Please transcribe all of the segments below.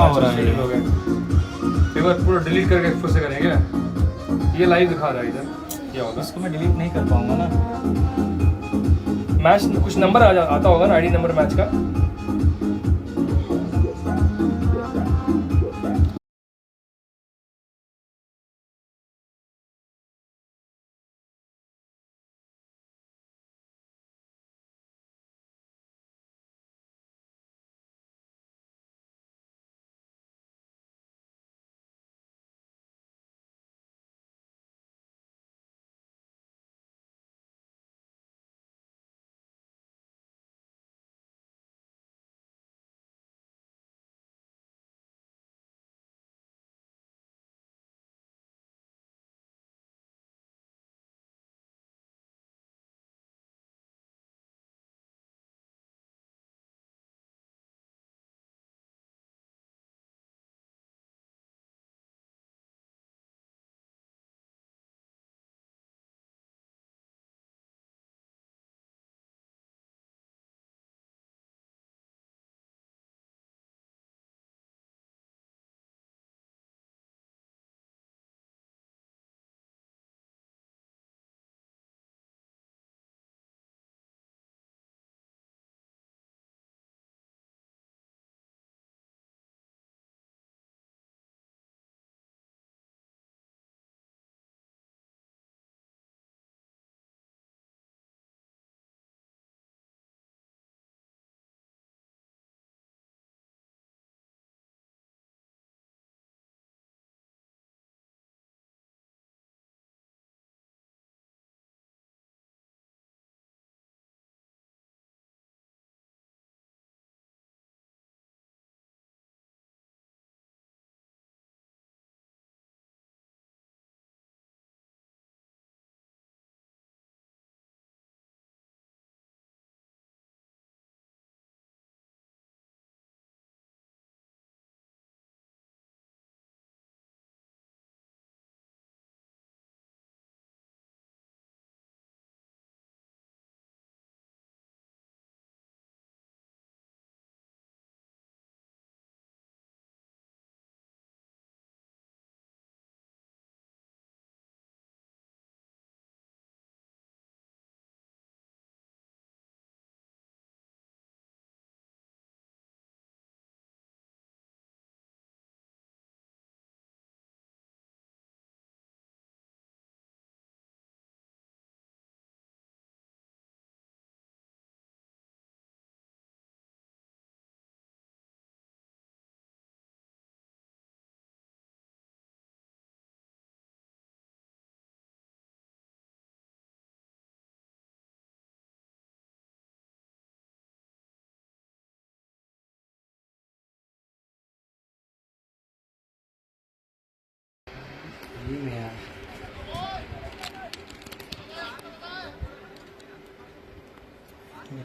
हो रहा है डिलीट हो गया। एक बार पूरा डिलीट करके फिर से करेंगे। ये लाइव दिखा रहा है इधर, क्या होगा? इसको मैं डिलीट नहीं कर पाऊंगा ना। मैच कुछ नंबर आता होगा ना, आईडी नंबर मैच का।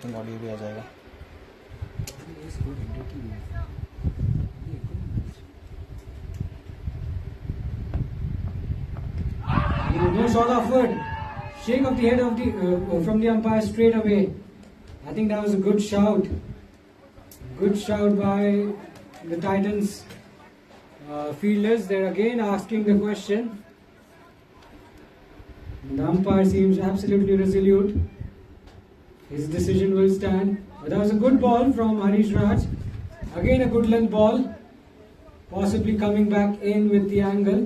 तो ऑडियो भी आ जाएगा। No shot offered. Shake of the head of the from the umpire straight away. I think that was a good shout. Good shout by the Titans fielders. They're again asking the question. The umpire seems absolutely resolute. His decision will stand. But that was a good ball from Harish Raj. Again a good length ball. Possibly coming back in with the angle.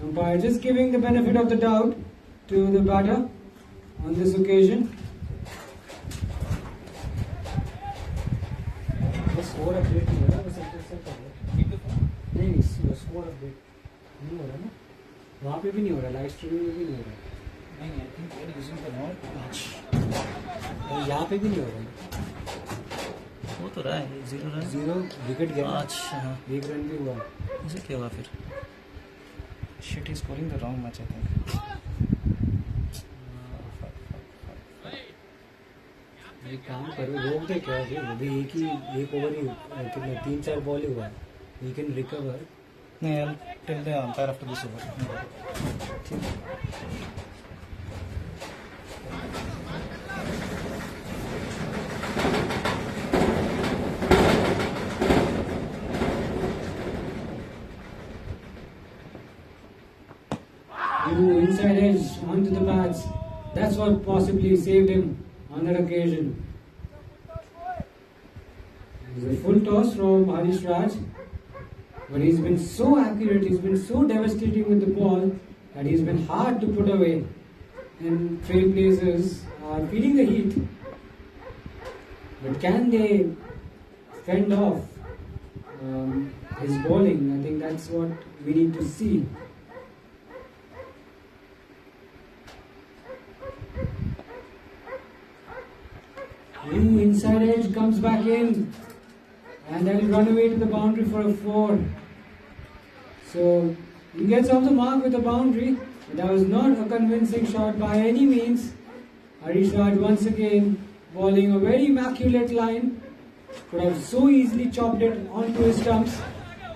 Umpire just giving the benefit of the doubt to the batter on this occasion. Score update नहीं हो रहा, बस नहीं score update नहीं हो रहा ना, वहाँ पे भी नहीं हो रहा, लाइव स्ट्रीमिंग में भी नहीं हो रहा। नहीं, I think we are using the not match. यहाँ पे भी नहीं हो रहा। वो तो रहा है 0 रन, 0 विकेट गया। अच्छा हाँ, 1 रन भी हुआ। उसे क्या हुआ फिर? Shit, he is scoring the wrong match I think. ये काम करो, रोक दे क्या है? वो भी एक ओवर ही कितना 3-4 बॉल ही हुआ है। We can recover. नहीं, I tell the umpire after this over. ठीक है। through inside edge onto the pads. That's what possibly saved him on that occasion. It's a full toss from Harish Raj, but he's been so accurate, he's been so devastating with the ball that he's been hard to put away. And Trailblazers are feeling the heat, but can they fend off his bowling? I think that's what we need to see. New inside edge comes back in, and that will run away to the boundary for a 4. So he gets off the mark with a boundary. But that was not a convincing shot by any means. Harish Raj once again bowling a very immaculate line. Could have so easily chopped it onto his stumps.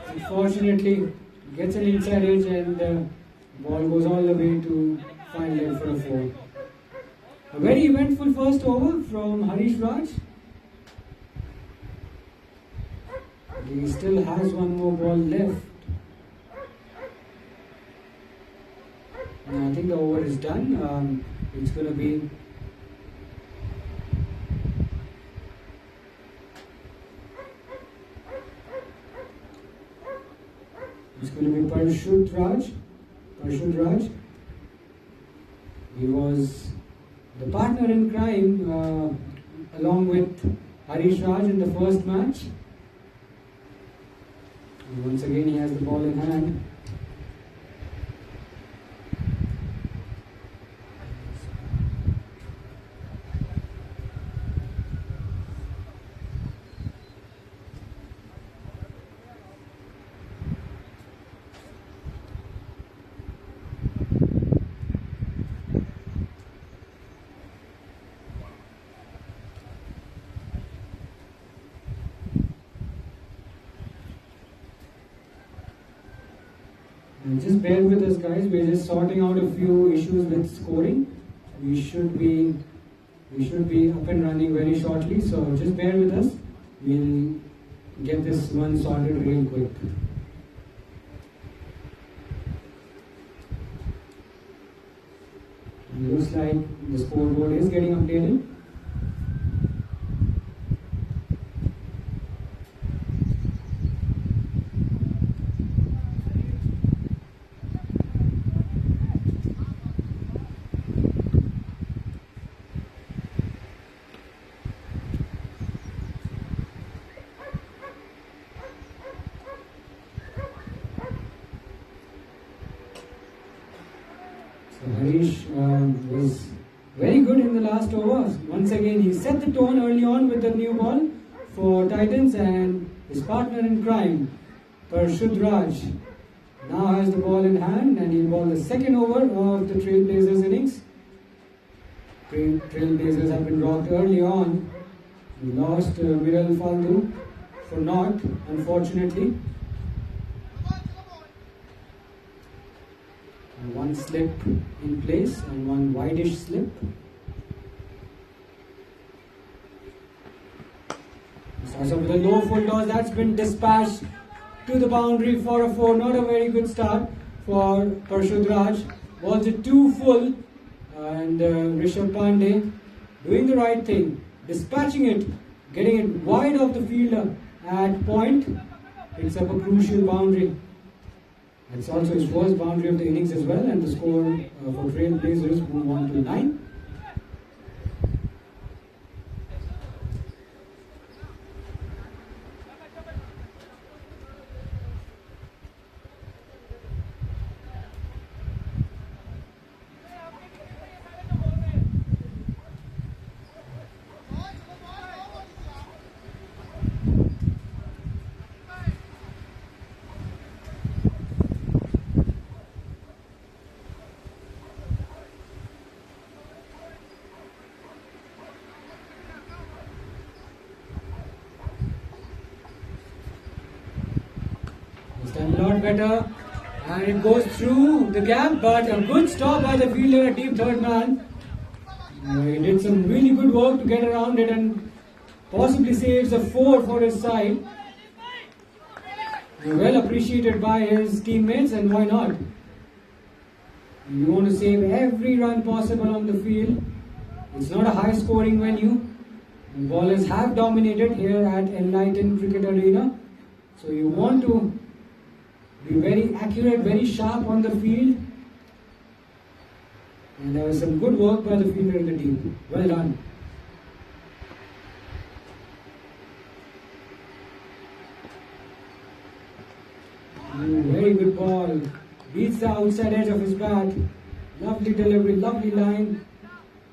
Unfortunately, gets an inside edge and the ball goes all the way to final leg for a 4. A very eventful first over from Harish Raj. He still has one more ball left. And I think the over is done. It's going to be Parshut Raj. He was the partner in crime along with Harish Raj in the first match. And once again he has the ball in hand. And just bear with us, guys. We're just sorting out a few issues with scoring. We should be up and running very shortly. So just bear with us. We'll get this one sorted real quick. It looks like the scoreboard is getting updated. Harish was very good in the last over. Once again, he set the tone early on with the new ball for Titans, and his partner in crime, Parshut Raj, now has the ball in hand and he'll bowl the second over of the Trailblazers innings. Trailblazers have been rocked early on. We lost Viral Faldu for naught, unfortunately. One slip in place and one wideish slip. Starts off with a low full toss that's been dispatched to the boundary for a 4. Not a very good start for Parshut Raj. Balls it too full, and Rishabh Pandey doing the right thing, dispatching it, getting it wide of the fielder at point. Picks up a crucial boundary. It's also his first boundary of the innings as well, and the score for Trailblazers move on to 9. A lot better, and it goes through the gap, but a good stop by the fielder, a deep third man. He did some really good work to get around it and possibly saves a 4 for his side. Well appreciated by his teammates, and why not? You want to save every run possible on the field. It's not a high scoring venue. The bowlers have dominated here at Enlighten Cricket Arena. So you want to be very accurate, very sharp on the field. And there was some good work by the fielder in the team. Well done. Very good ball. Beats the outside edge of his bat. Lovely delivery, lovely line.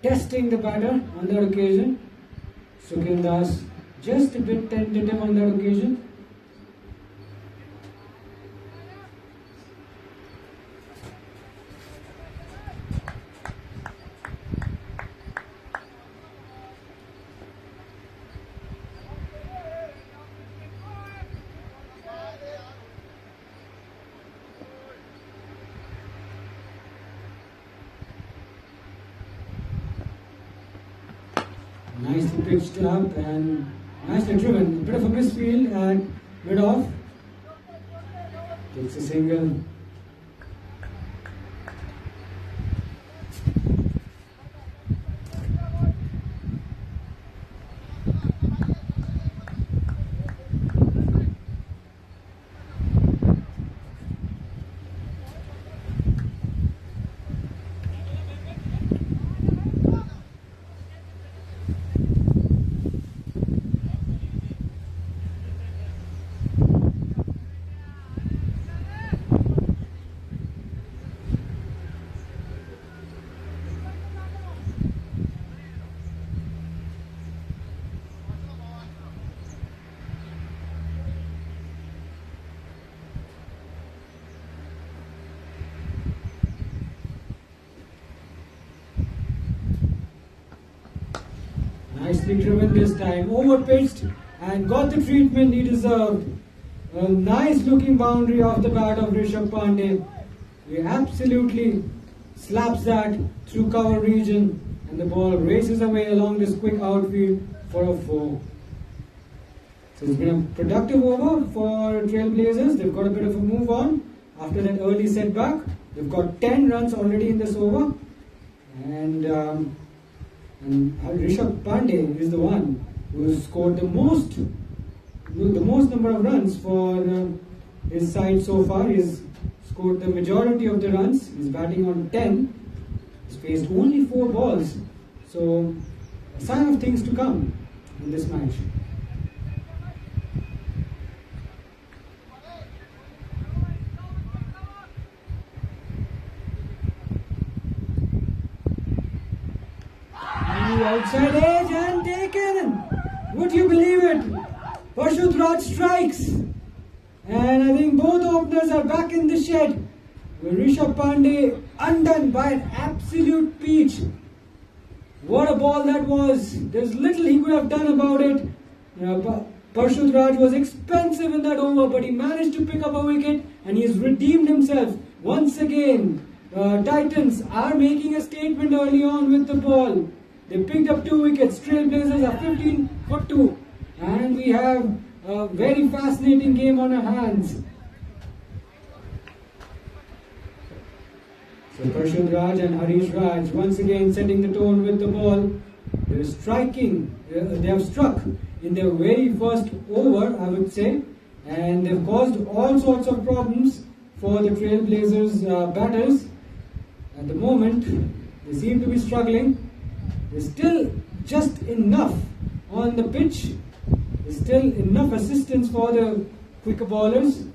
Testing the batter on that occasion. Sukhil Das just a bit tentative on that occasion. Nicely pitched up and nicely driven. Bit of a misfield and mid off. Takes a single. Nicely driven this time, overpitched and got the treatment he deserved. A nice looking boundary off the bat of Rishabh Pandey. He absolutely slaps that through cover region and the ball races away along this quick outfield for a 4. So it's been a productive over for Trailblazers. They've got a bit of a move on after that early setback. They've got 10 runs already in this over. And Rishabh Pandey is the one who has scored the most number of runs for his side so far. He's scored the majority of the runs. He's batting on 10. He's faced only 4 balls. So, a sign of things to come in this match. Outside edge and taken. Would you believe it? Parshut Raj strikes. And I think both openers are back in the shed. Rishabh Pandey undone by an absolute peach. What a ball that was. There's little he could have done about it. Parshut Raj was expensive in that over, but he managed to pick up a wicket and he has redeemed himself once again. Titans are making a statement early on with the ball. They picked up 2 wickets. Trailblazers are 15 for 2. And we have a very fascinating game on our hands. So Parshut Raj and Harish Raj once again setting the tone with the ball. They're striking. They have struck in their very first over, I would say. And they've caused all sorts of problems for the Trailblazers batters. At the moment, they seem to be struggling. There's still just enough on the pitch. There's still enough assistance for the quicker bowlers.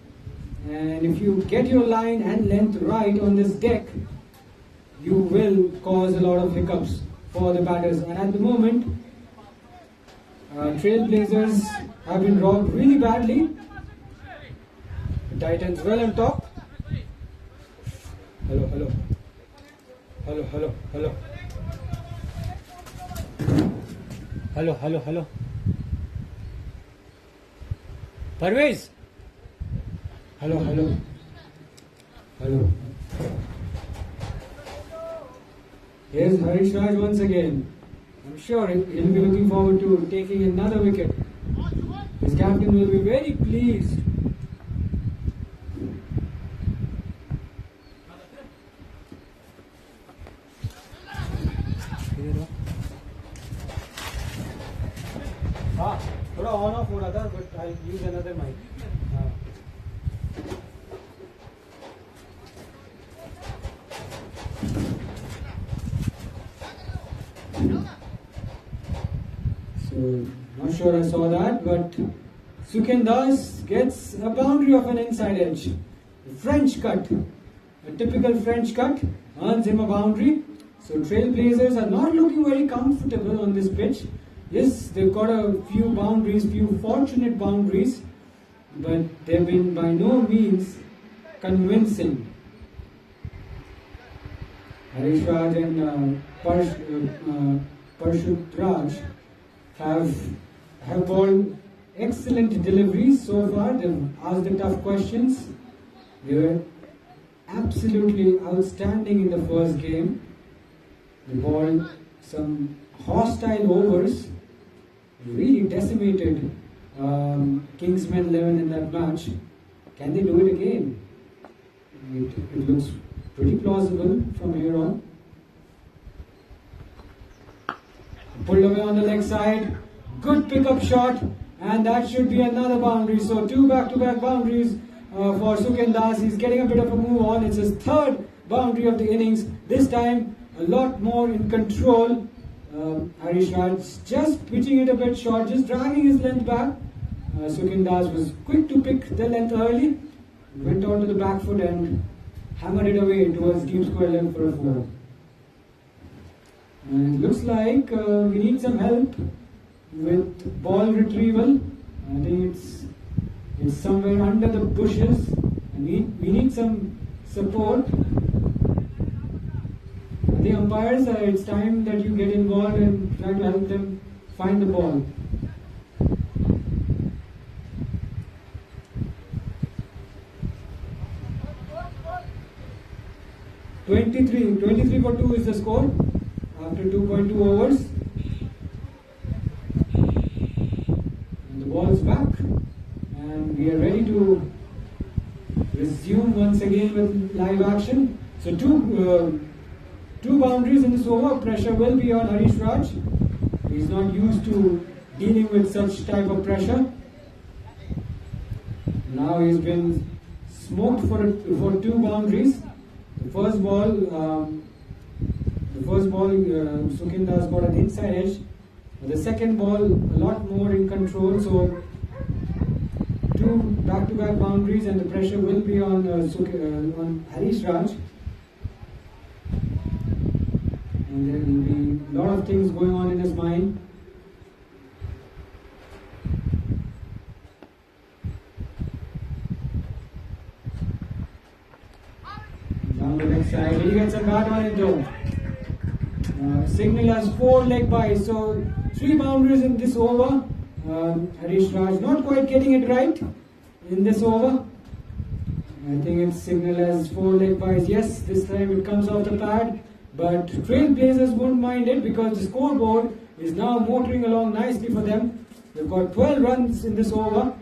And if you get your line and length right on this deck, you will cause a lot of hiccups for the batters. And at the moment, Trailblazers have been robbed really badly. The Titans well on top. Hello, hello. Hello, hello, hello. Hello, hello, hello. Parvez. Hello, hello. Hello. Here's Harish Raj once again. I'm sure he'll be looking forward to taking another wicket. His captain will be very pleased. रहा था, but I'll use another mic. So, not sure I saw that, but TITANS gets a boundary of an inside edge. A French cut, a typical French cut, earns him a boundary. So Trailblazers are not looking very comfortable on this pitch. Yes, they've got a few boundaries, few fortunate boundaries, but they've been by no means convincing. Harish Raj and Parshut Raj have bowled excellent deliveries so far. They've asked the tough questions. They were absolutely outstanding in the first game. They bowled some hostile overs, really decimated Kingsmen 11 in that match. Can they do it again? It looks pretty plausible from here on. Pulled away on the leg side, good pickup shot, and that should be another boundary. So 2 back-to-back boundaries for TITANS. He's getting a bit of a move on. It's his third boundary of the innings. This time a lot more in control. Harish Raj just pitching it a bit short, just dragging his length back. TITANS was quick to pick the length early, went on to the back foot and hammered it away towards deep square leg for a 4. And it looks like we need some help with ball retrieval. I think it's somewhere under the bushes. We need some support. The umpires, it's time that you get involved and try to help them find the ball. Twenty-three for 2 is the score after 2.2 overs. And the ball is back, and we are ready to resume once again with live action. So two boundaries in this over. Pressure will be on Harish Raj. He's not used to dealing with such type of pressure. Now he's been smoked for 2 boundaries. The first ball, TITANS got an inside edge. The second ball, a lot more in control. So 2 back-to-back boundaries, and the pressure will be on Harish Raj. And there will be a lot of things going on in his mind. Down the left side, he gets a bat on it though. Signal as 4 leg byes, so 3 boundaries in this over. Harish Raj not quite getting it right in this over. I think it's signal as 4 leg byes. Yes, this time it comes off the pad. But Trailblazers won't mind it because the scoreboard is now motoring along nicely for them. They've got 12 runs in this over,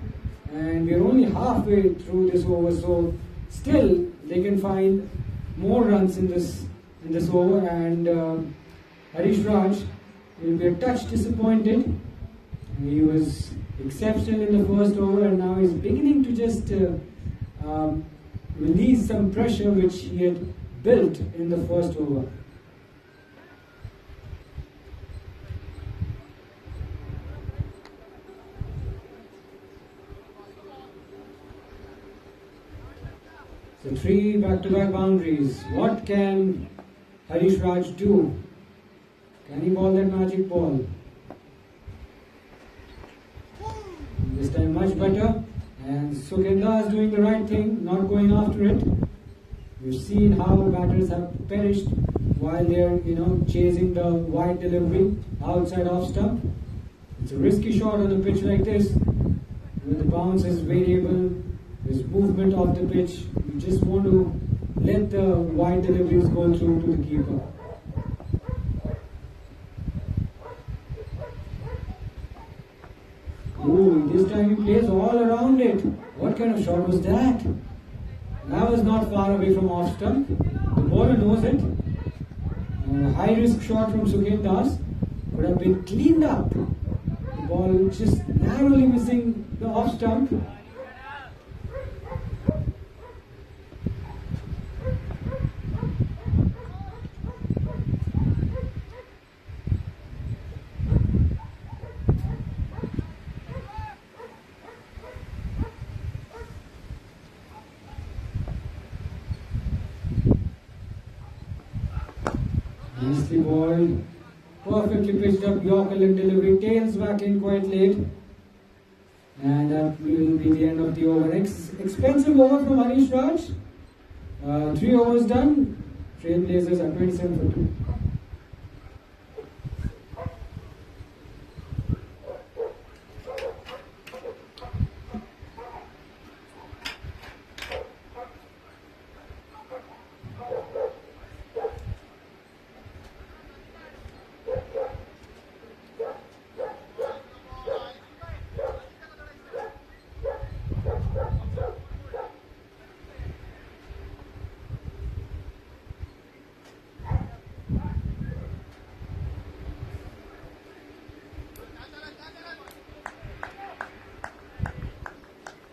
and we're only halfway through this over, so still they can find more runs in this over. And Harish Raj will be a touch disappointed. He was exceptional in the first over, and now he's beginning to just release some pressure which he had built in the first over. So 3 back-to-back boundaries. What can Harish Raj do? Can he ball that magic ball? This time much better. And TITANS doing the right thing, not going after it. We've seen how batters have perished while they're, chasing the wide delivery outside off stump. It's a risky shot on a pitch like this. When the bounce is variable, there's movement off the pitch. You just want to let the wide deliveries go through to the keeper. Ooh, this time he plays all around it. What kind of shot was that? That was not far away from off stump. The bowler knows it. High risk shot from TITANS could have been cleaned up. The Ball just narrowly missing the off stump. Nicely balled, perfectly pitched up Yorker leg delivery, tails back in quite late. And that will be the end of the over. Expensive over from Anish Raj. 3 overs done. Trailblazers are 27 for 2.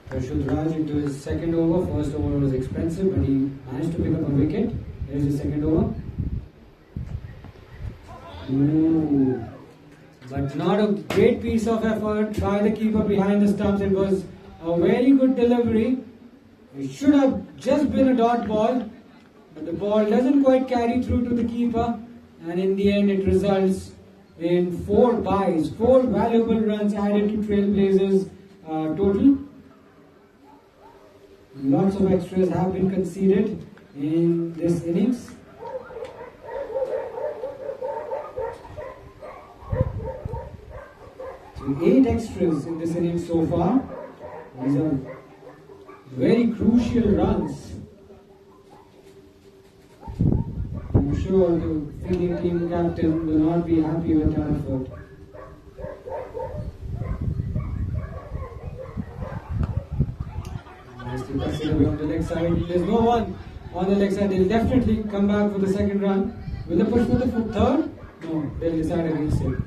Rashid Raj into his second over. First over was expensive, but he managed to pick up a wicket. Here's his second over. Ooh. But not a great piece of effort by the keeper behind the stumps. It was a very good delivery. It should have just been a dot ball, but the ball doesn't quite carry through to the keeper, and in the end it results in 4 buys, 4 valuable runs added to Trailblazers total. Lots of extras have been conceded in this innings. So 8 extras in this innings so far. These are very crucial runs. I'm sure the fielding team captain will not be happy with that effort. Nicely cuts it away on the leg side. There's no one on the leg side. They'll definitely come back for the second run. Will they push for the third? No, they'll decide against it.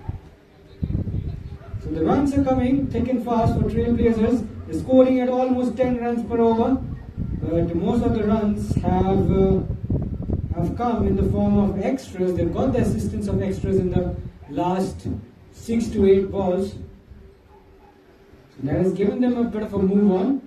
So the runs are coming thick and fast for Trailblazers. They're scoring at almost 10 runs per over. But most of the runs have come in the form of extras. They've got the assistance of extras in the last 6 to 8 balls. So that has given them a bit of a move on.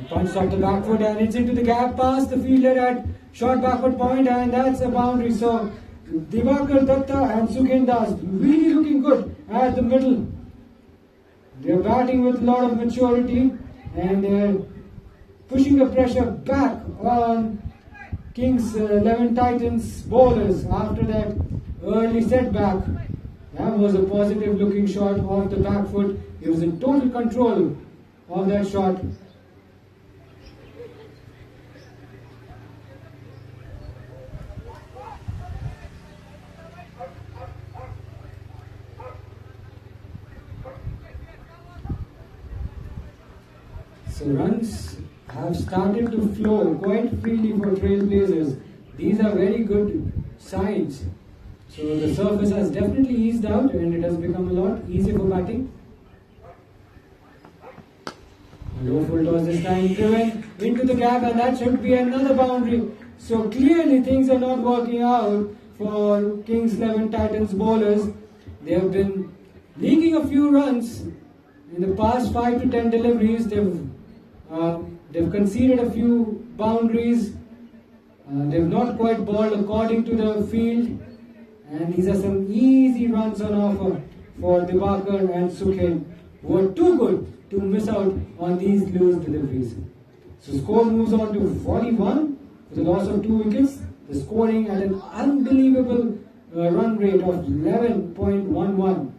Punched off the back foot and it's into the gap past the fielder at short backward point, and that's a boundary. So Diwakar Datta and Sukhin Das really looking good at the middle. They're batting with a lot of maturity and they're pushing the pressure back on Kings 11 Titans bowlers after that early setback. That was a positive looking shot off the back foot. He was in total control of that shot. So runs have started to flow quite freely for Trailblazers. These are very good sides. So the surface has definitely eased out and it has become a lot easier for batting. Low full toss this time driven into the gap, and that should be another boundary. So clearly things are not working out for Kings 11 Titans bowlers. They have been leaking a few runs in the past 5 to 10 deliveries. They've conceded a few boundaries. They've not quite bowled according to the field. And these are some easy runs on offer for Diwakar and Sukhin, who are too good to miss out on these loose deliveries. So score moves on to 41 with a loss of 2 wickets. The scoring at an unbelievable run rate of 11.11.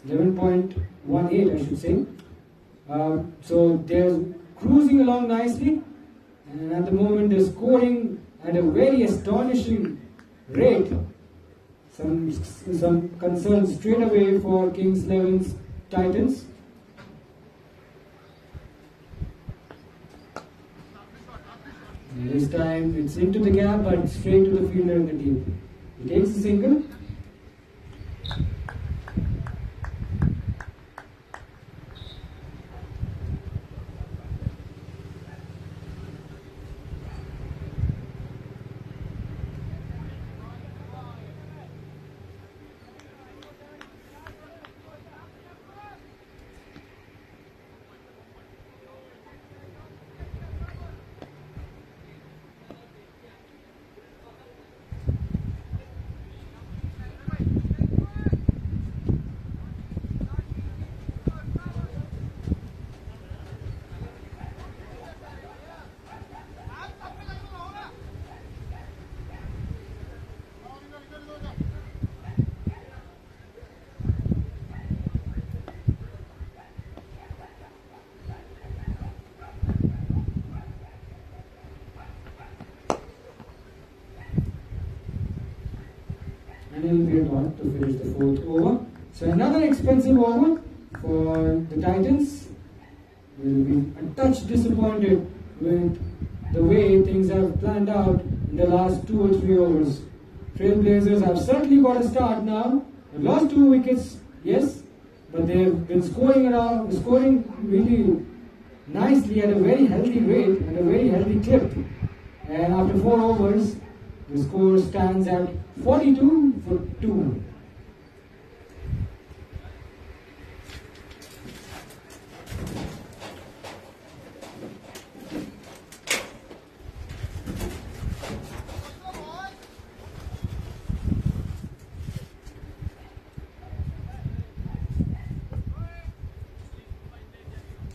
11.18 I should say. So they're cruising along nicely, and at the moment they're scoring at a very astonishing rate. Some concerns straight away for Kings 11's Titans. This time it's into the gap but straight to the fielder in the deep. He takes a single. And he'll be a dot to finish the fourth over. So another expensive over for the Titans. Will be a touch disappointed with the way things have planned out in the last 2 or 3 overs. Trailblazers have certainly got a start now. They've lost 2 wickets, yes, but they've been scoring really nicely at a very healthy rate, at a very healthy clip. And after 4 overs, the score stands at 42 for 2.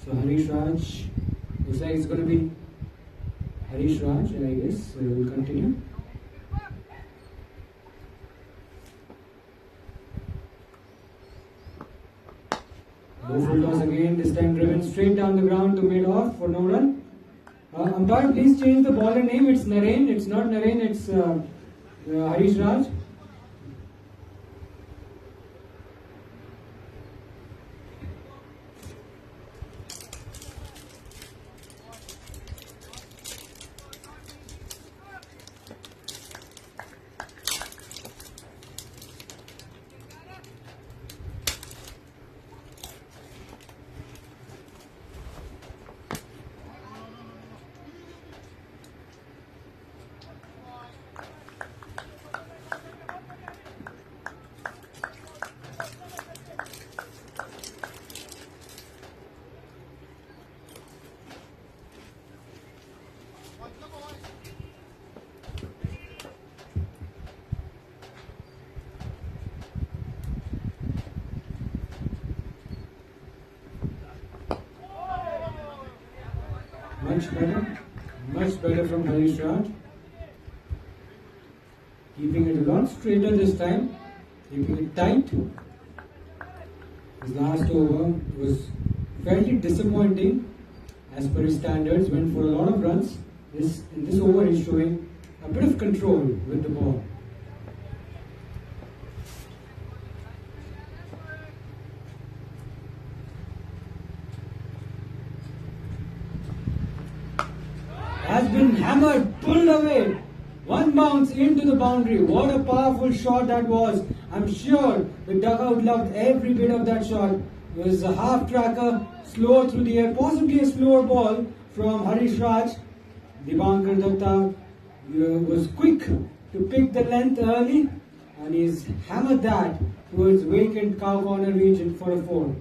So Harish Raj, looks like it's going to be Harish Raj, I guess. We'll continue. Low full toss again, this time driven straight down the ground to mid off for no run. Umpire, please change the bowler name. It's Naren. It's not Naren, it's Harish Raj. Much better from Harish Raj. Keeping it a lot straighter this time, keeping it tight. His last over was fairly disappointing as per his standards, went for a lot of runs. In this over he's showing a bit of control with the ball. Has been hammered, pulled away. One bounce into the boundary. What a powerful shot that was. I'm sure the dugout loved every bit of that shot. It was a half tracker, slower through the air, possibly a slower ball from Harish Raj. Dibankar Datta was quick to pick the length early and he's hammered that towards vacant cow corner region for a 4.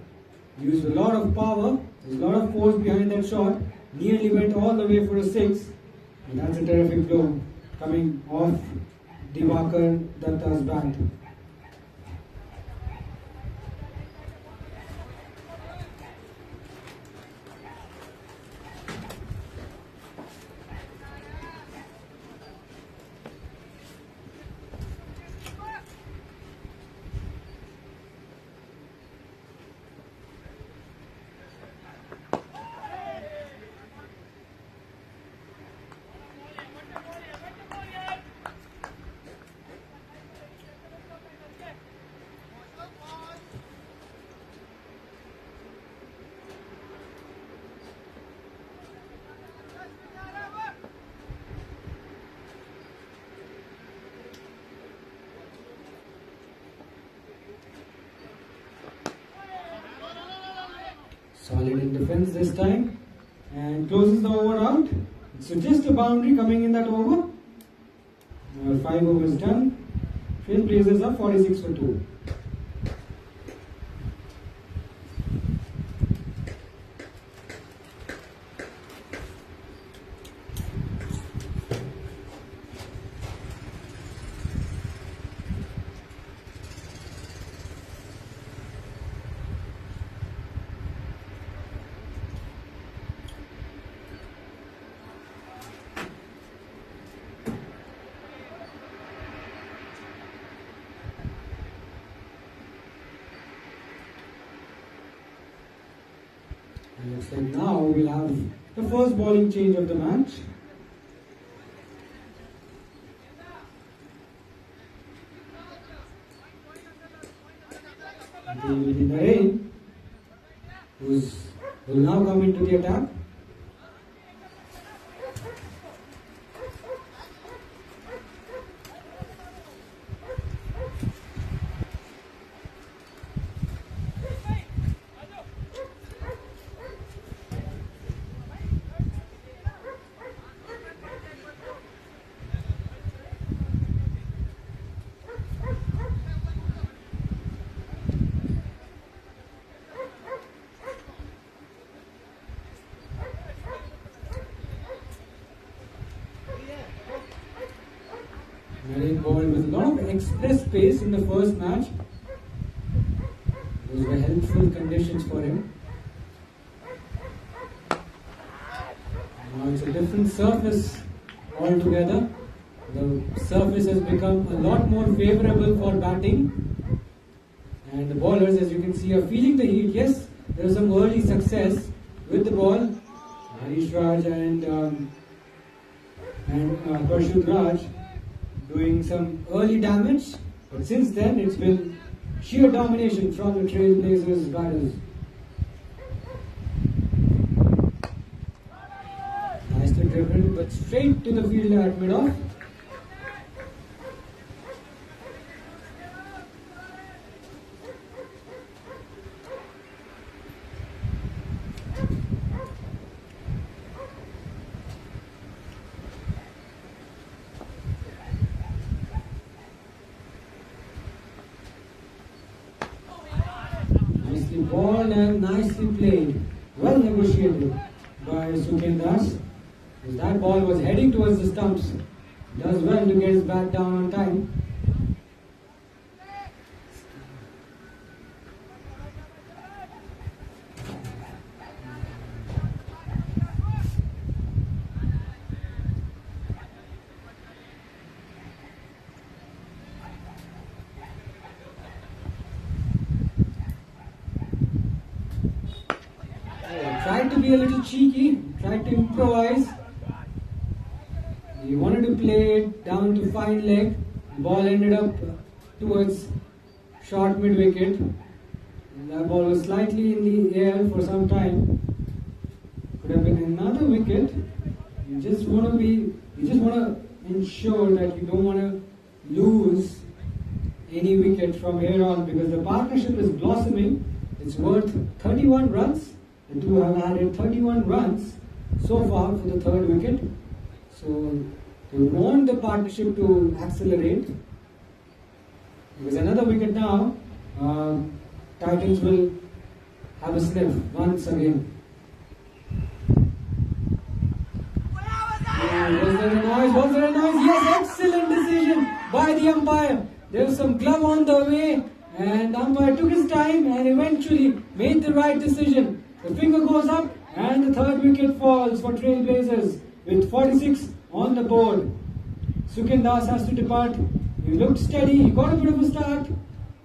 Used a lot of power, there's a lot of force behind that shot. Nearly went all the way for a 6. And that's a terrific blow coming off Dibankar Datta's bat. Solid in defense this time and closes the over out. So just a boundary coming in that over. 5 overs done. Trailblazers are 46 for 2. And looks like now we'll have the first bowling change of the match. It will be Enlighten, who will now come into the attack. Very ball with a lot of express pace in the first match. Those were helpful conditions for him. Now it's a different surface altogether. The surface has become a lot more favourable for batting. And the bowlers, as you can see, are feeling the heat. Yes, there was some early success with the ball. Harish Raj and Parshut Raj doing some early damage, but since then it's been sheer domination from the Trailblazers batters. Nicely driven, but straight to the fielder at mid-off. Nicely balled and nicely played. Well negotiated by Sukendas. That ball was heading towards the stumps. Does well to get his bat down on time. Tried to be a little cheeky, tried to improvise. He wanted to play it down to fine leg. The ball ended up towards short mid wicket. That ball was slightly in the air for some time. Could have been another wicket. You just want to ensure that you don't want to lose any wicket from here on, because the partnership is blossoming. It's worth 31 runs. The two have added 31 runs so far for the third wicket. So they want the partnership to accelerate. Because another wicket now, Titans will have a sniff once again. Was there a noise? Was there a noise? Yes, excellent decision by the umpire. There was some glove on the way, and the umpire took his time and eventually made the right decision. The finger goes up and the third wicket falls for Trailblazers with 46 on the board. Sukendas has to depart. He looked steady, he got a bit of a start,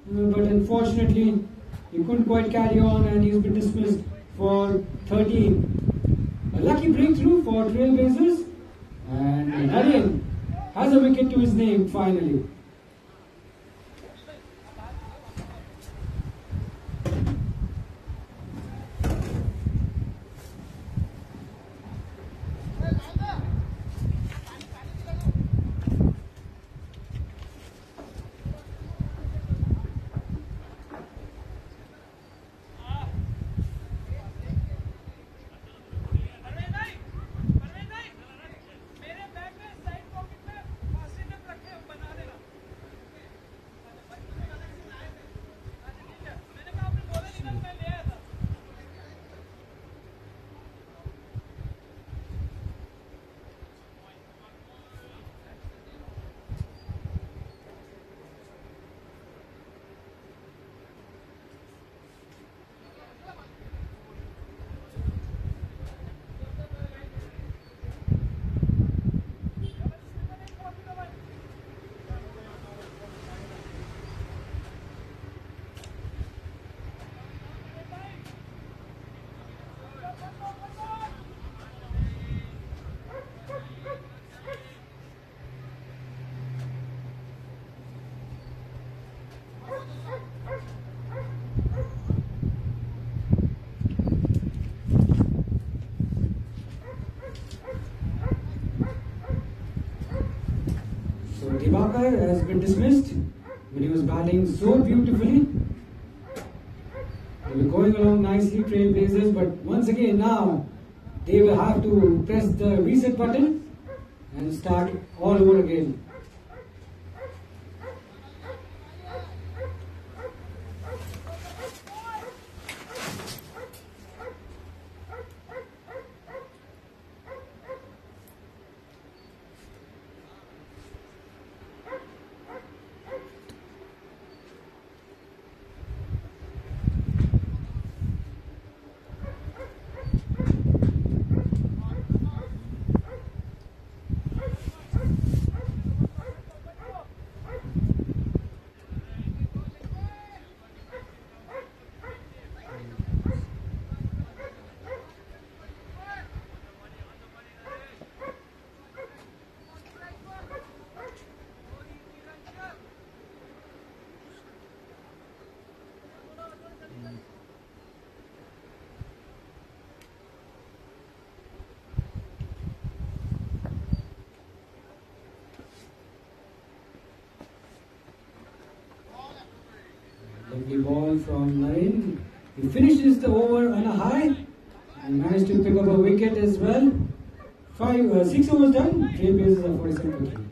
but unfortunately he couldn't quite carry on and he's been dismissed for 13. A lucky breakthrough for Trailblazers, and Enlighten has a wicket to his name finally. Divakar has been dismissed, but he was batting so beautifully. They were going along nicely, Trailblazers, but once again now they will have to press the reset button and start all over again. Lovely ball from Naren. He finishes the over on a high and managed to pick up a wicket as well. 6 overs done. Trailblazers are 47 for 3.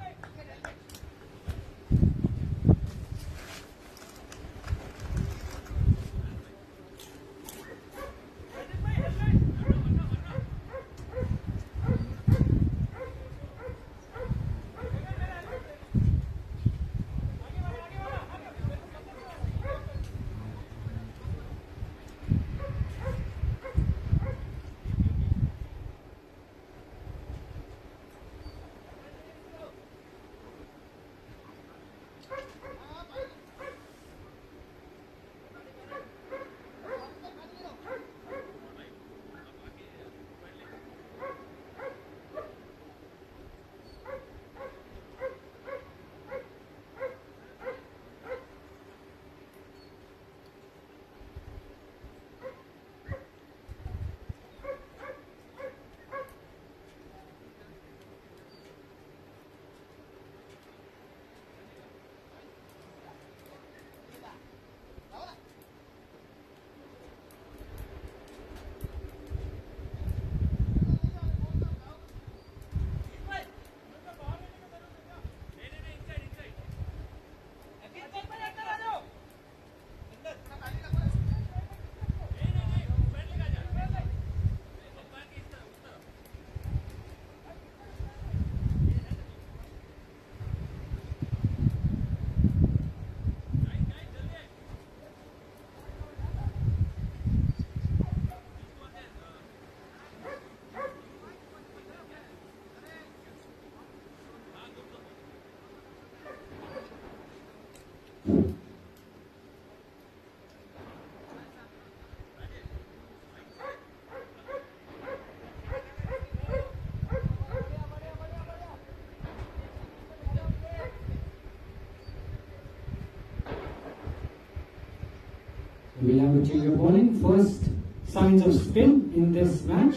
We'll have a change of bowling. First signs of spin in this match.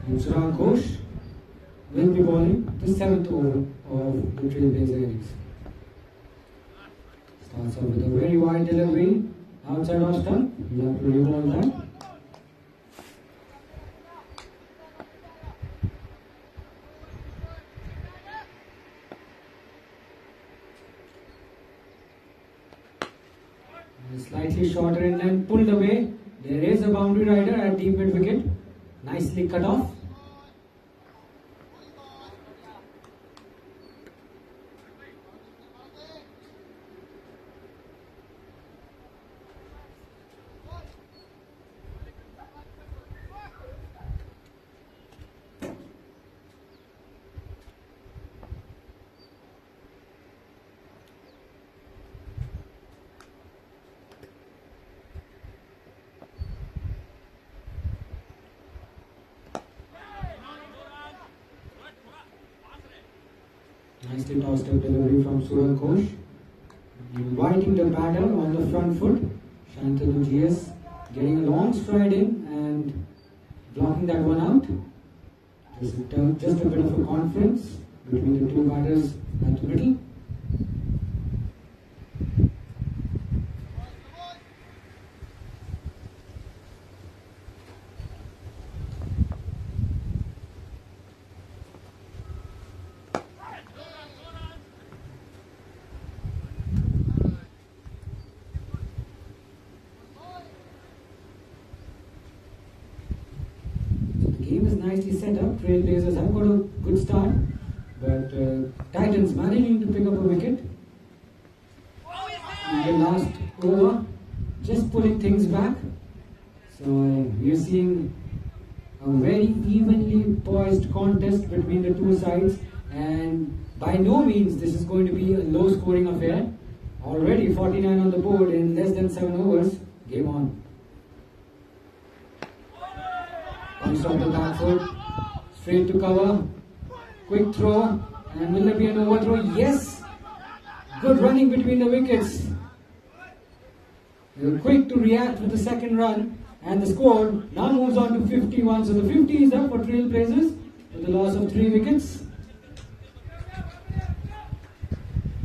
And Surang Ghosh will be bowling the 7th over of the Trailblazer innings. Starts off with a very wide delivery outside off stump. We'll have to re-ball that. Slightly shorter in length, pulled away. There is a boundary rider at deep mid wicket. Nicely cut off. Nicely tossed up delivery from Surang Ghosh. Inviting the batter on the front foot. Shantanu GS getting a long stride in and blocking that one out. Just a bit of a conference between the two batters at the middle. is nicely set up. Trailblazers have got a good start, but Titans managing to pick up a wicket in the last over, just pulling things back. So we are seeing a very evenly poised contest between the two sides, and by no means this is going to be a low scoring affair. Already 49 on the board in less than 7 overs. Game on. Comes from the back foot, straight to cover, quick throw, and will there be an overthrow? Yes! Good running between the wickets. They were quick to react with the second run, and the score now moves on to 51. So the 50 is up for Trailblazers with the loss of 3 wickets.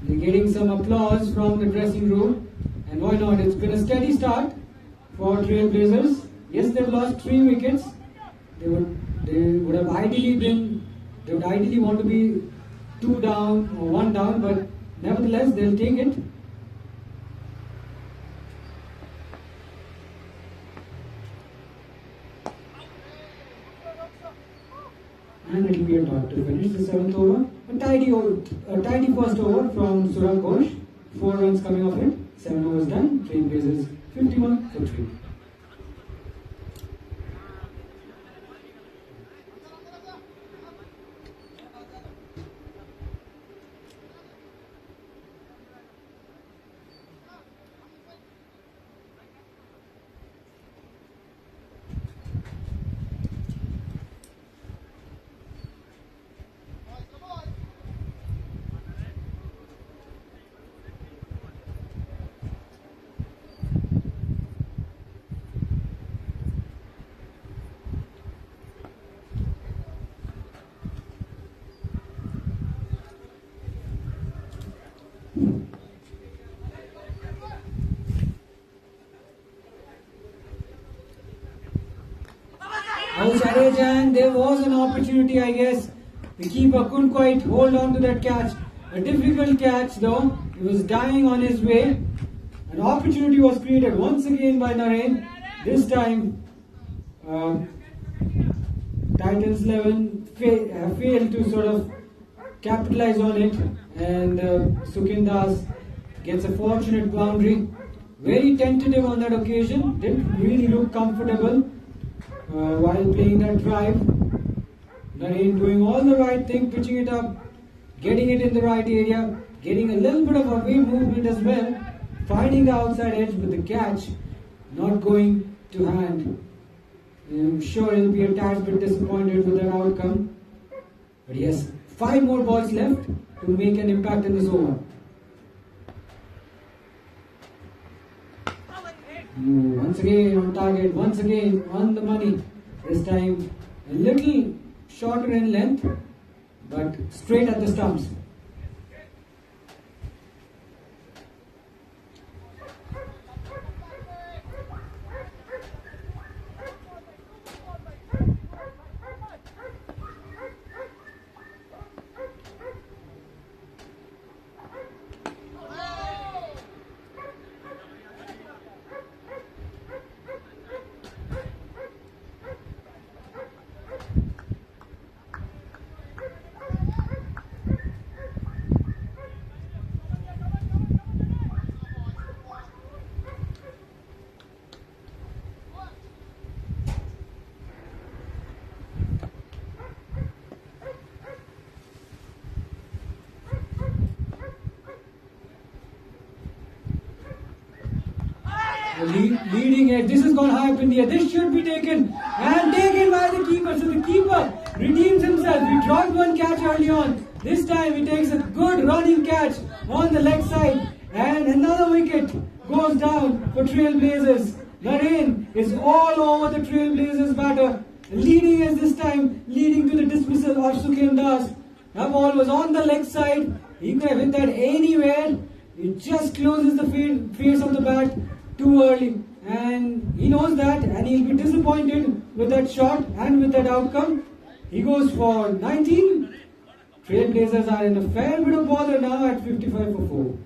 They're getting some applause from the dressing room, and why not? It's been a steady start for Trailblazers. Yes, they've lost 3 wickets. They would ideally want to be 2 down or 1 down, but nevertheless they'll take it. And it will be a dot to finish the 7th over. A tidy first over from Suraj Ghosh. 4 runs coming off it. 7 overs done. Trailblazers 51 for 3. And there was an opportunity, I guess. The keeper couldn't quite hold on to that catch. A difficult catch though. He was dying on his way. An opportunity was created once again by Naren. This time, Titans 11 failed to sort of capitalize on it, and Sukindas gets a fortunate boundary. Very tentative on that occasion. Didn't really look comfortable while playing that drive. Naren doing all the right thing, pitching it up, getting it in the right area, getting a little bit of away movement as well, finding the outside edge with the catch, not going to hand. I'm sure he'll be a tad bit disappointed with that outcome. But yes, 5 more balls left to make an impact in this over. Once again on target, once again on the money. This time a little shorter in length, but straight at the stumps. Leading edge. This has gone high up in the air. This should be taken and taken by the keeper. So the keeper redeems himself. He dropped one catch early on. This time he takes a good running catch on the leg side, and another wicket goes down for Trailblazers. Naren is all over the Trailblazers batter. Leading edge this time, leading to the dismissal of Sukindas. That ball was on the leg side. He could have hit that anywhere. It just closes the face of the bat too early, and he knows that, and he'll be disappointed with that shot and with that outcome. He goes for 19. Trailblazers are in a fair bit of bother now at 55 for 4.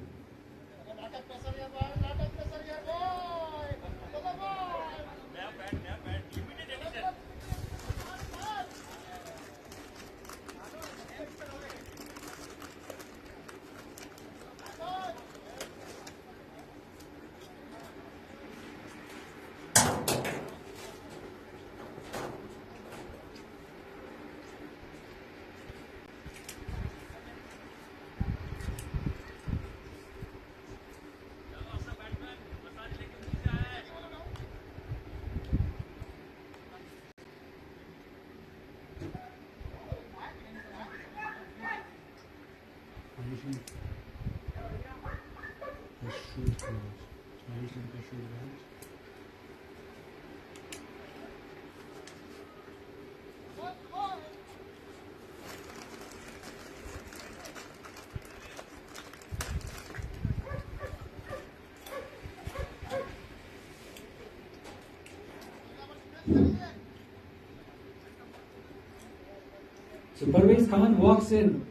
So Parvez Khan walks in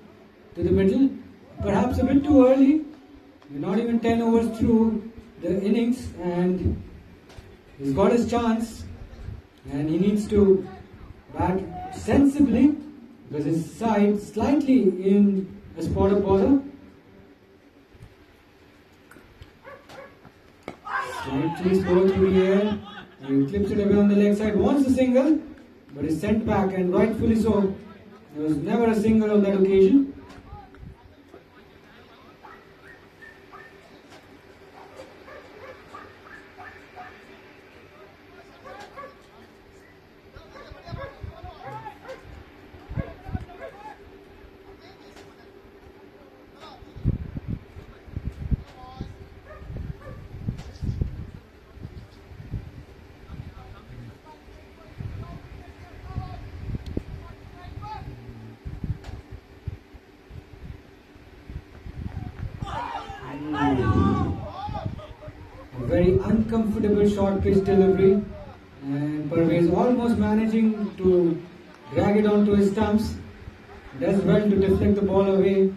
to the middle, perhaps a bit too early. We're not even 10 overs through the innings, and he's got his chance, and he needs to bat sensibly because his side slightly in a spot of bother. Slightly slow through the air, and he clips it away on the leg side. Wants a single, but is sent back, and rightfully so. There was never a single on that occasion. A very uncomfortable short pitch delivery, and Parvez almost managing to drag it onto his stumps. Does well to deflect the ball away,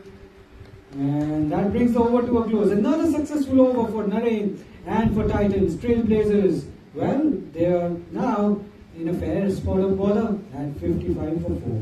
and that brings the over to a close. Another successful over for Naren and for Titans. Trailblazers, well, they are now in a fair spot of bother at 55 for 4.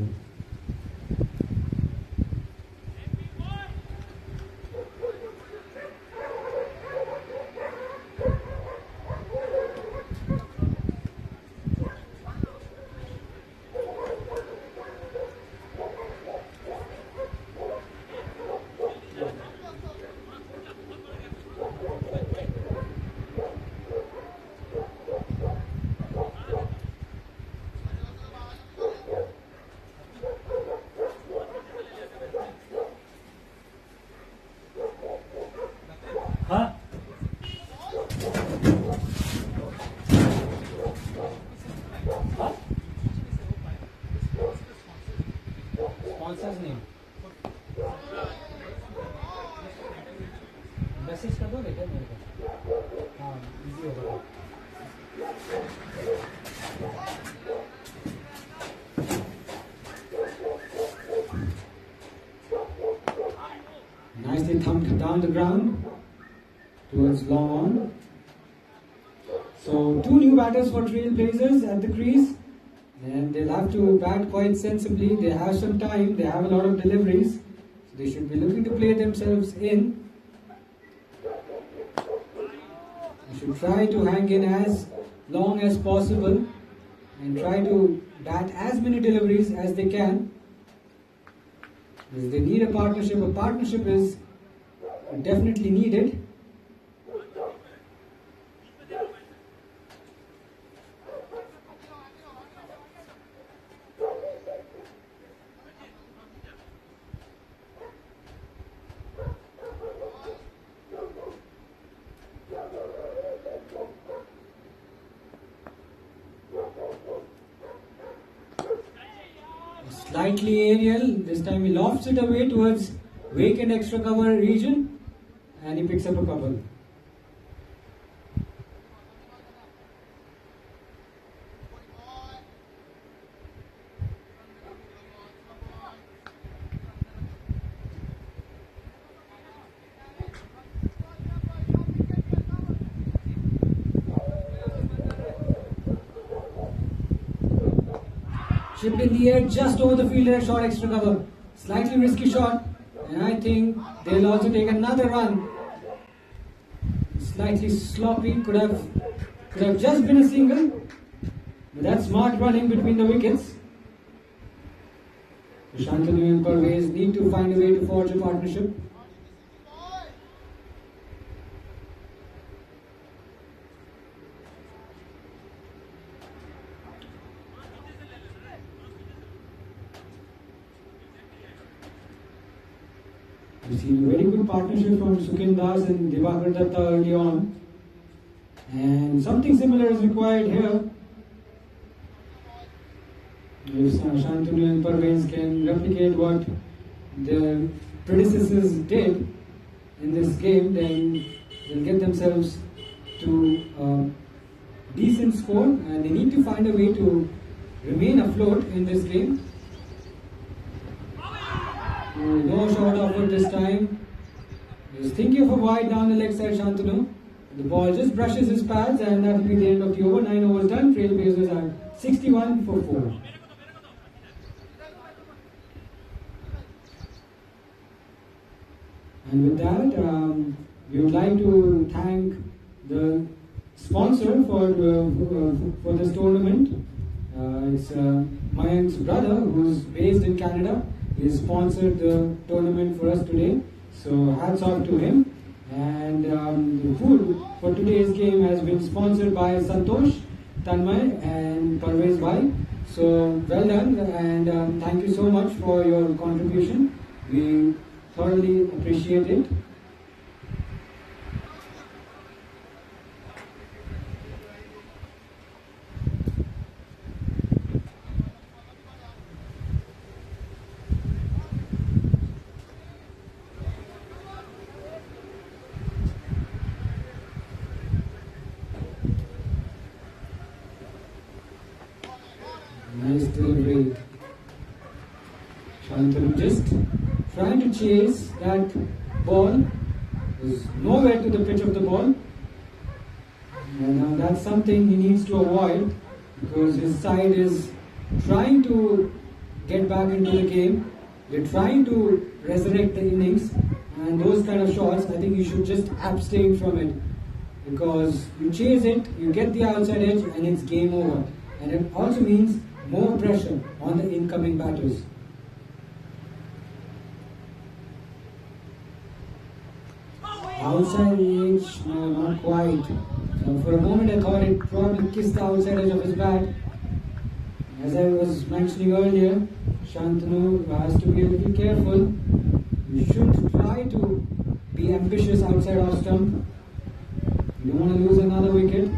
हाँ sponsors नहीं message कर दो क्या मेरे को हाँ easy होगा Nicely thumped down the ground towards long on. So 2 new batters for Trailblazers at the crease, and they'll have to bat quite sensibly. They have some time, they have a lot of deliveries, so they should be looking to play themselves in. They should try to hang in as long as possible and try to bat as many deliveries as they can. Because they need a partnership is definitely needed. Slightly aerial, this time he lofts it away towards vacant extra cover region, and he picks up a couple. Chipped in the air just over the fielder, short extra cover. Slightly risky shot, and I think they'll also take another run. Slightly sloppy, could have just been a single, but that's smart running between the wickets. So Shantanu and Parvez need to find a way to forge a partnership. We've seen a very good partnership from Sukhin Das and Divakar Datta early on. And something similar is required here. If Shantanu and Parvez can replicate what their predecessors did in this game, then they'll get themselves to a decent score, and they need to find a way to remain afloat in this game. No shot offered this time. He's thinking of a wide down the leg side, Shantanu. The ball just brushes his pads, and that will be the end of the over. 9 overs done. Trailblazers are 61 for 4. And with that, we would like to thank the sponsor for this tournament. It's Mayank's brother, who's based in Canada. He sponsored the tournament for us today. So hats off to him. And the food for today's game has been sponsored by Santosh, Tanmay and Parvez Bhai. So well done, and thank you so much for your contribution. We thoroughly appreciate it. Nice delivery. Shantanu just trying to chase that ball. There's nowhere to the pitch of the ball. And that's something he needs to avoid, because his side is trying to get back into the game. They're trying to resurrect the innings, and those kind of shots, I think you should just abstain from it, because you chase it, you get the outside edge, and it's game over. And it also means more pressure on the incoming batters. Outside edge, no, not quite. So for a moment I thought it probably kissed the outside edge of his bat. As I was mentioning earlier, Shantanu has to be a little careful. You should try to be ambitious outside off stump. You don't want to lose another wicket.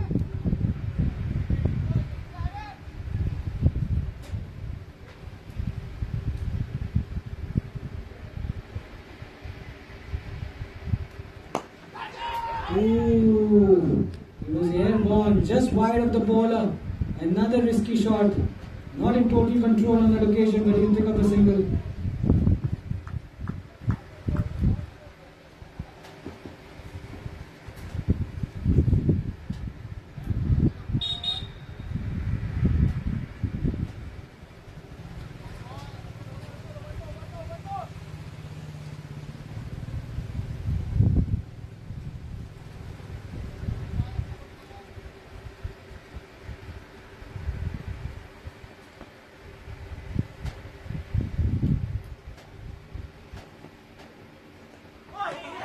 Ooh, it was airborne, just wide of the bowler. Another risky shot. Not in total control on that occasion, but he can pick up the single.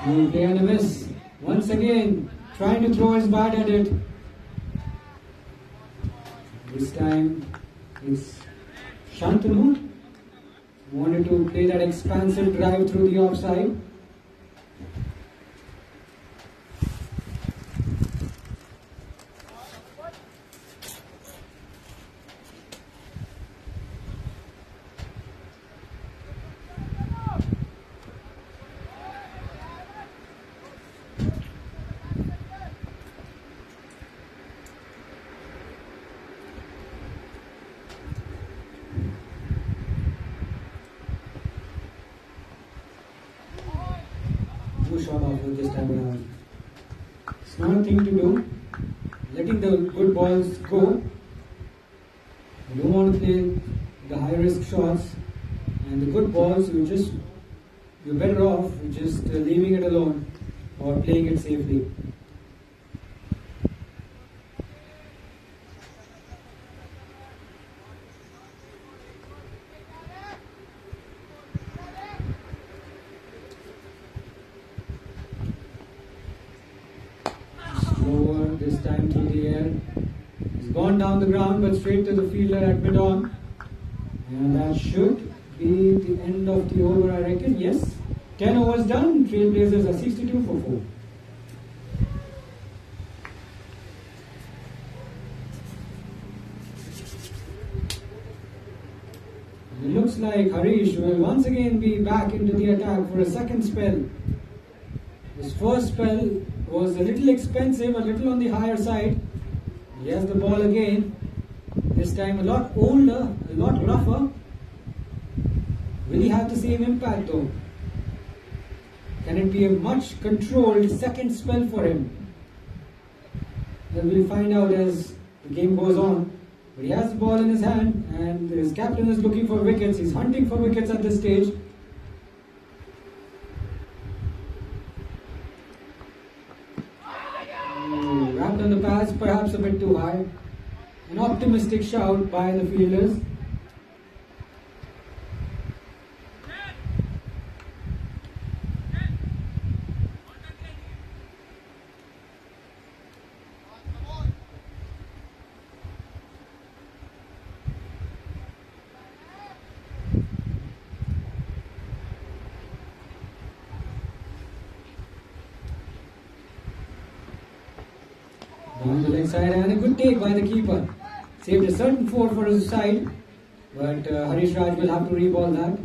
Play and a miss. Once again, trying to throw his bat at it. This time, it's Shantanu. Wanted to play that expansive drive through the offside. Shot off with this time around. It's not a thing to do. Letting the good balls go. You don't want to play the high risk shots, and the good balls you're better off just leaving it alone or playing it safely. This time through the air. He's gone down the ground but straight to the fielder at mid-on. And that should be the end of the over, I reckon. Yes, 10 overs done, Trailblazers are 62 for 4. It looks like Harish will once again be back into the attack for a second spell. His first spell was a little expensive, a little on the higher side. He has the ball again. This time a lot older, a lot rougher. Will he have the same impact though? Can it be a much controlled second spell for him? Well, we'll find out as the game goes on. But he has the ball in his hand and his captain is looking for wickets. He's hunting for wickets at this stage. Wrapped on the pads, perhaps a bit too high. An optimistic shout by the fielders. Down the leg side and a good take by the keeper. Saved a certain 4 for his side, but Harish Raj will have to re-ball that.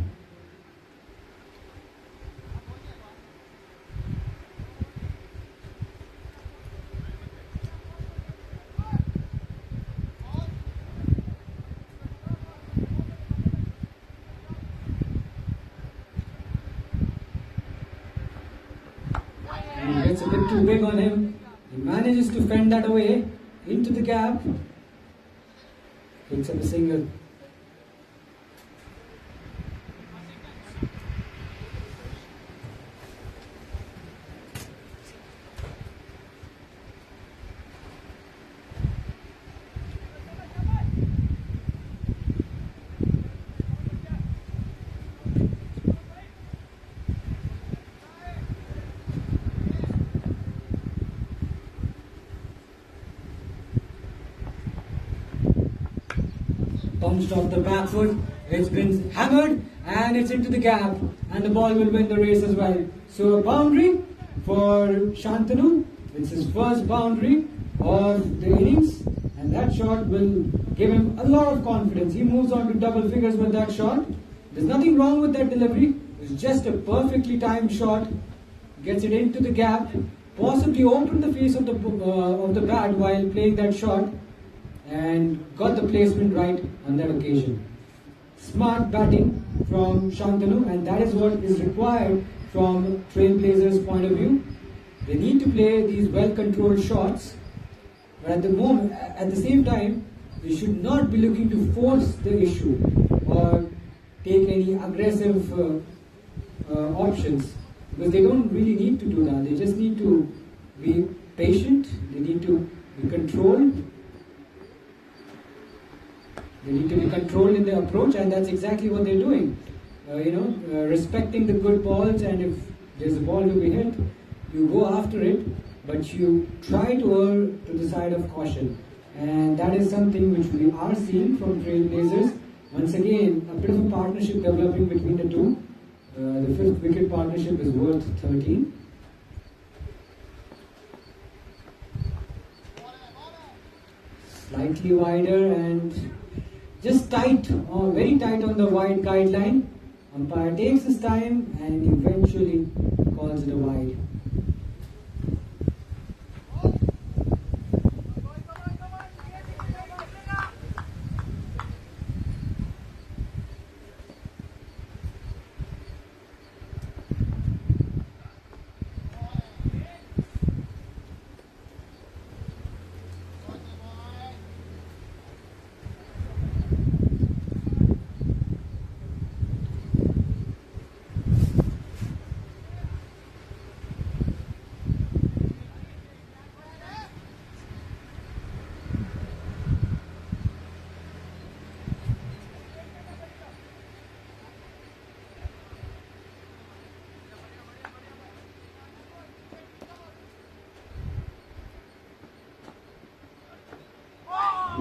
And he gets a bit too big on him. He manages to fend that away into the gap. Picks up a single. Bounced off the back foot, it's been hammered and it's into the gap and the ball will win the race as well. So a boundary for Shantanu, it's his first boundary of the innings and that shot will give him a lot of confidence. He moves on to double figures with that shot. There's nothing wrong with that delivery, it's just a perfectly timed shot, gets it into the gap, possibly opened the face of the bat while playing that shot. And got the placement right on that occasion. Smart batting from Shantanu, and that is what is required from Trailblazers' point of view. They need to play these well-controlled shots, but at the same time, they should not be looking to force the issue or take any aggressive options, because they don't really need to do that. They just need to be patient. They need to be controlled. They need to be controlled in their approach, and that's exactly what they're doing. Respecting the good balls, and if there's a ball to be hit, you go after it, but you try to err to the side of caution. And that is something which we are seeing from Trailblazers. Once again, a bit of a partnership developing between the two. The 5th wicket partnership is worth 13. Slightly wider and just tight, or very tight on the wide guideline. Umpire takes his time and eventually calls it a wide.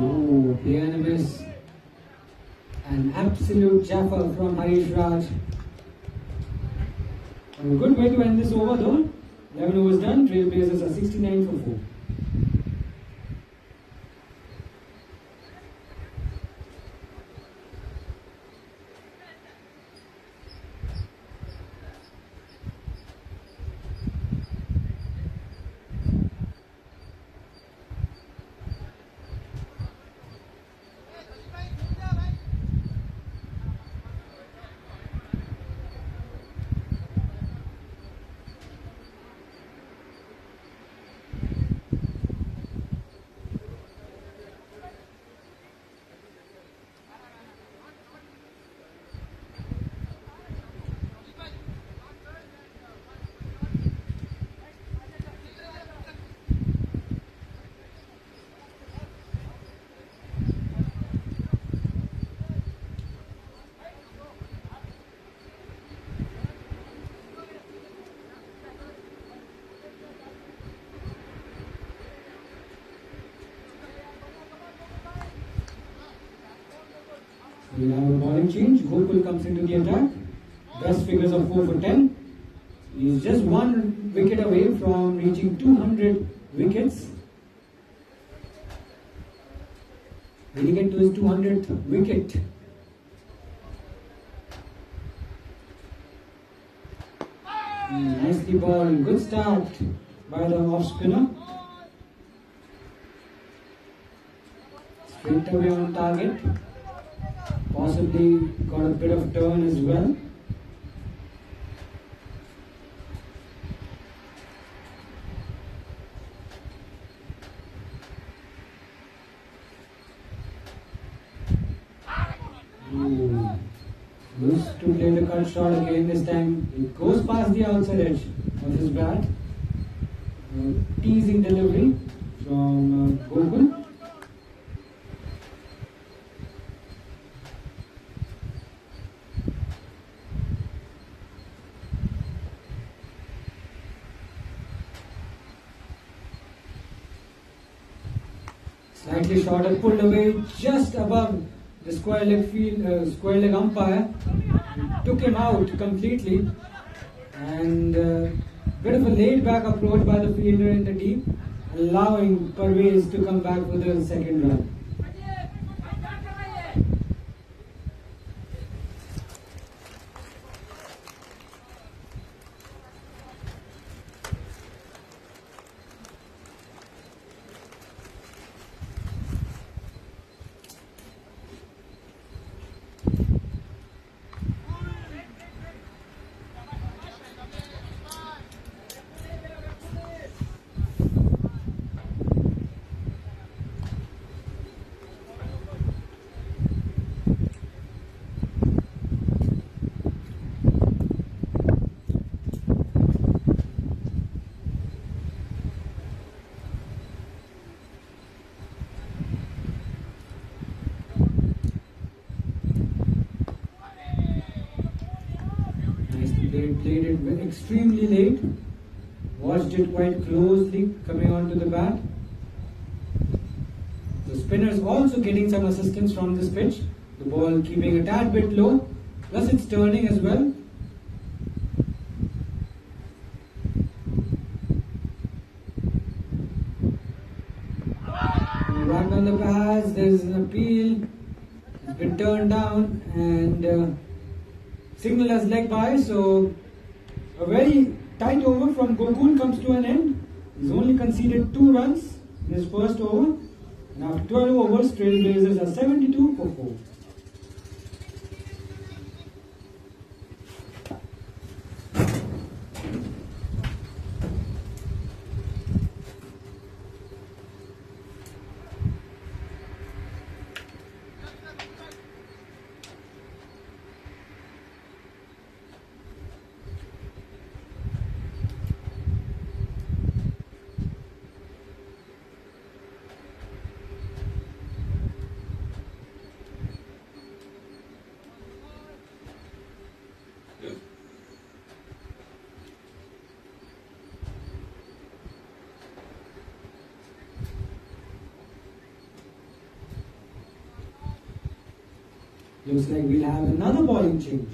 Ooh, pianist. An absolute jaffa from Harish Raj. A good way to end this over though. 11 overs done. Trailblazers are 69 for 4. We'll have a bowling change. Gokul comes into the attack. Best figures of 4 for 10. He's just one wicket away from reaching 200 wickets. Will he get to his 200th wicket? Nicely bowled. Good start by the off spinner. Straight away on target. Possibly got a bit of turn as well. Looks to play the cut shot again this time. It goes past the outside edge of his bat. Teasing delivery from Gokul. Slightly short and pulled away just above the square leg umpire. Took him out completely, and bit of a laid back approach by the fielder in the deep, allowing Parvez to come back with the second run. Played it extremely late, watched it quite closely coming onto the bat. The spinners also getting some assistance from this pitch. The ball keeping a tad bit low, plus it's turning as well. Back on the pass, there's an appeal. It's been turned down and signal as leg by, so a very tight over from Gokul comes to an end. He's only conceded 2 runs in his first over. And after 12 overs, Trailblazers are 72 for 4. Looks like we'll have another bowling change.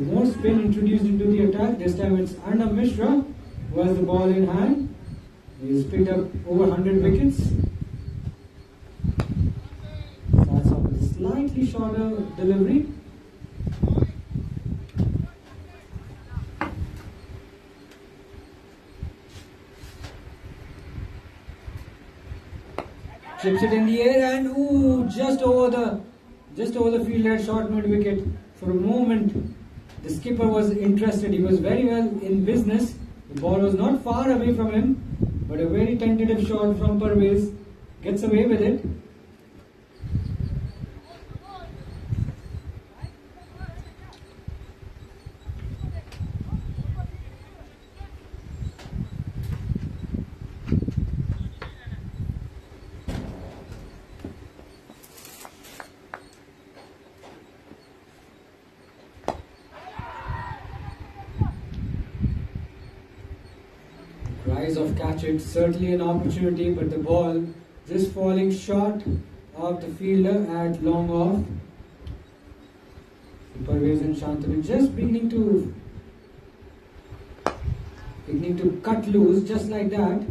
So more spin introduced into the attack. This time it's Arnav Mishra who has the ball in hand. He's picked up over 100 wickets. Starts off with a slightly shorter delivery. Chips it in the air and just over the fielder, short mid wicket. For a moment, the skipper was interested. He was very well in business. The ball was not far away from him, but a very tentative shot from Parvez gets away with it. Rise of catch it, certainly an opportunity, but the ball just falling short of the fielder at long off. Parvez and Shantanu just beginning to cut loose, just like that.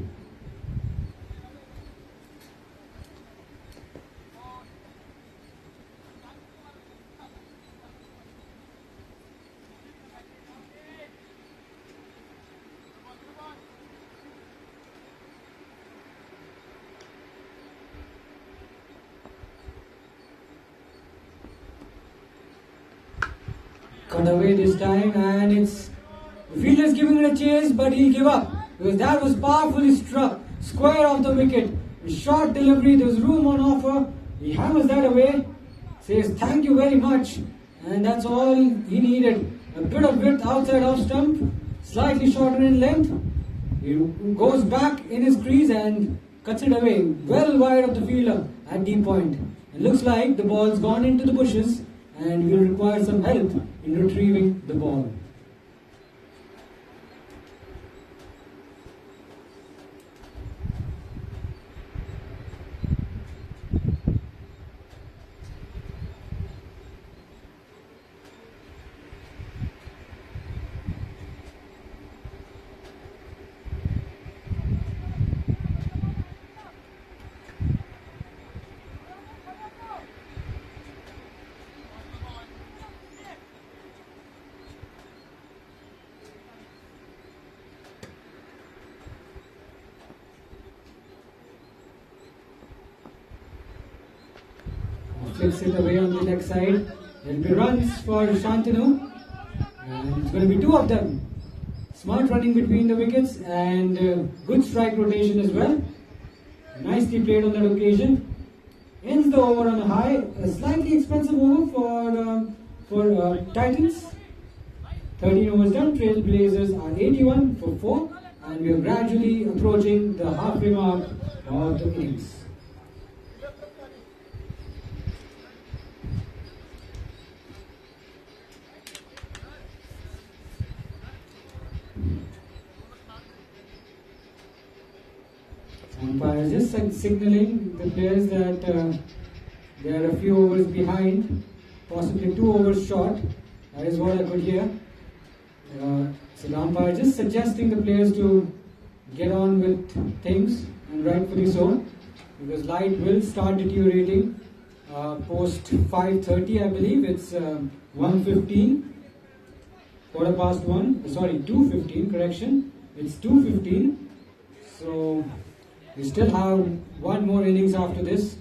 Cut away this time, and it's the fielder is giving it a chase, but he'll give up because that was powerfully struck, square off the wicket. A short delivery, there's room on offer. He hammers that away, says thank you very much, and that's all he needed. A bit of width outside off stump, slightly shorter in length. He goes back in his crease and cuts it away, well wide of the fielder at deep point. It looks like the ball's gone into the bushes and will require some help in retrieving the ball. Flicks it away on the leg side. There'll be runs for Shantanu, and it's going to be two of them. Smart running between the wickets and good strike rotation as well. Nicely played on that occasion. Ends the over on a high. A slightly expensive over for Titans. 13 overs done. Trailblazers are 81 for 4, and we are gradually approaching the halfway mark of the innings. Umpire just signaling the players that they are a few overs behind, possibly 2 overs short. That is what I could hear. So the umpire just suggesting the players to get on with things, and rightfully so, because light will start deteriorating post 5:30, I believe. It's 1:15, 2:15, correction. It's 2:15. So we still have one more innings after this.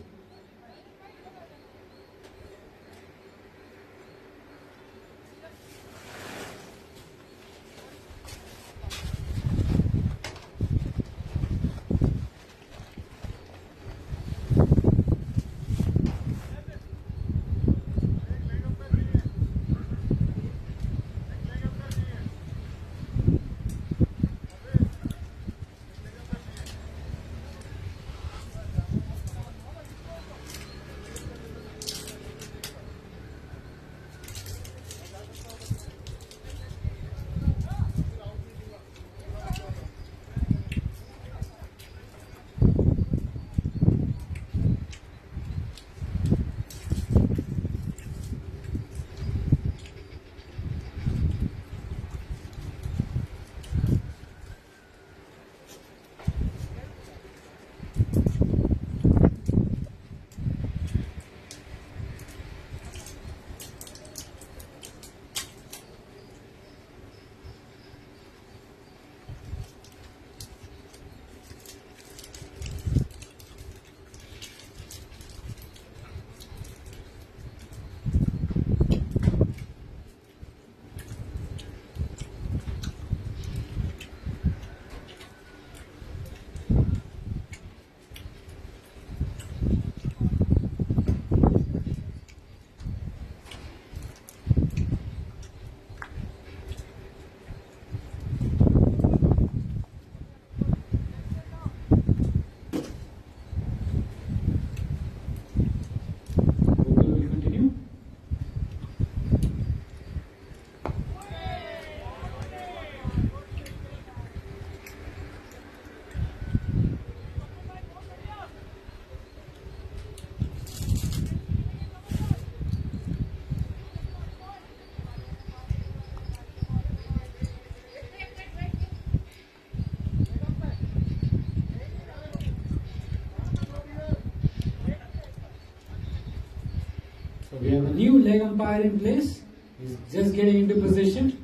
So we have a new leg umpire in place. He's just getting into position.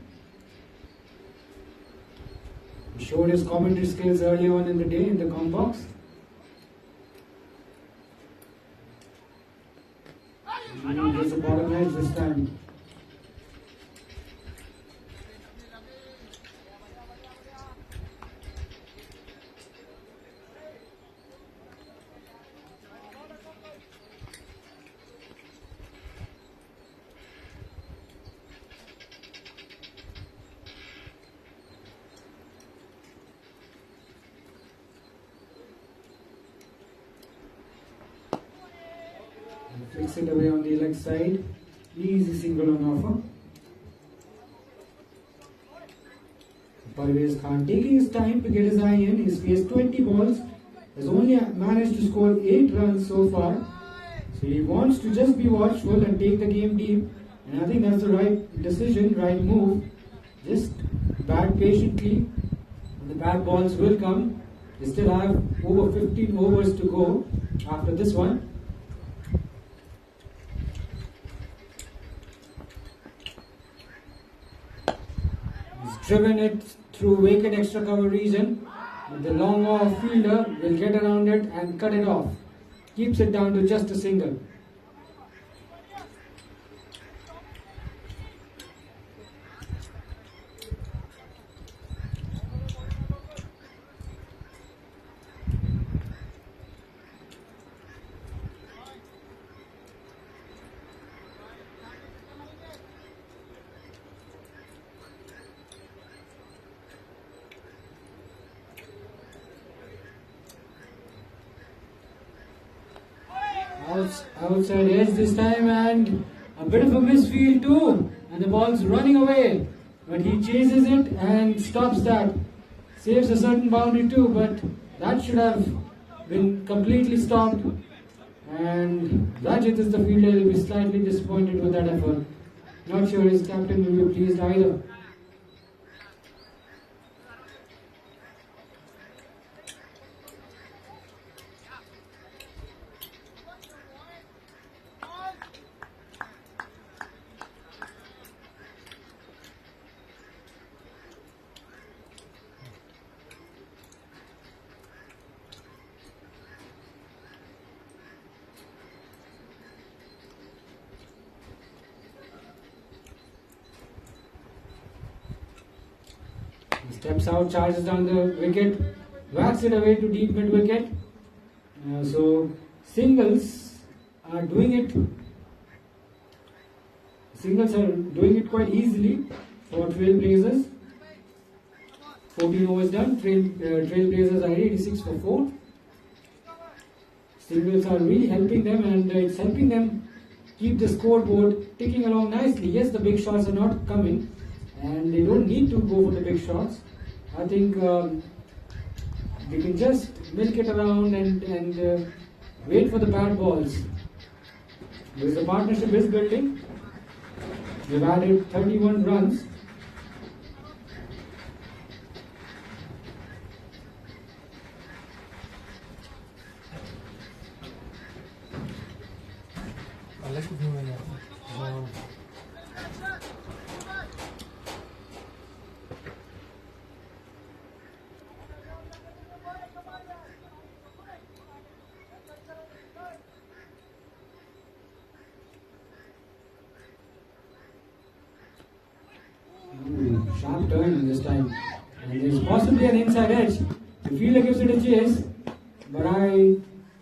He showed his commentary skills early on in the day in the comm box. And there's a bottom edge this time. Flicks it away on the leg side. Easy single on offer. Parvez Khan taking his time to get his eye in. He's faced 20 balls. Has only managed to score 8 runs so far. So he wants to just be watchful and take the game deep. And I think that's the right decision, right move. Just bat patiently. And the bad balls will come. They still have over 15 overs to go after this one. Driven it through vacant extra cover region. The long off fielder will get around it and cut it off. Keeps it down to just a single. Outside edge this time, and a bit of a misfield too, and the ball's running away, but he chases it and stops that. Saves a certain boundary too, but that should have been completely stopped, and Rajit is the fielder. Will be slightly disappointed with that effort. Not sure his captain will be pleased either. He steps out, charges down the wicket, whacks it away to deep mid wicket. So singles are doing it. Singles are doing it quite easily for Trailblazers. 14 overs done. Trailblazers are 86 for 4. Singles are really helping them, and it's helping them keep the scoreboard ticking along nicely. Yes, the big shots are not coming, and they don't need to go for the big shots. I think they can just milk it around and wait for the bad balls. Because the partnership is building. They've added 31 runs. Sharp turn this time, and there's possibly an inside edge. The fielder gives it a chase, but I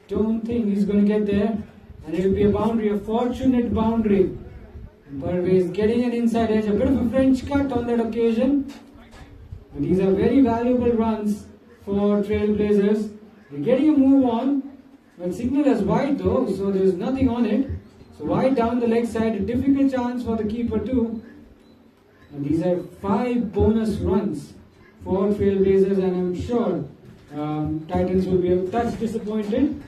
don't think he's going to get there, and it will be a boundary, a fortunate boundary. Parvez getting an inside edge, a bit of a French cut on that occasion. But these are very valuable runs for Trailblazers. They're getting a move on. Well, signal is wide though, so there's nothing on it. So wide down the leg side, a difficult chance for the keeper too. And these are 5 bonus runs for Trailblazers, and I'm sure Titans will be a touch disappointed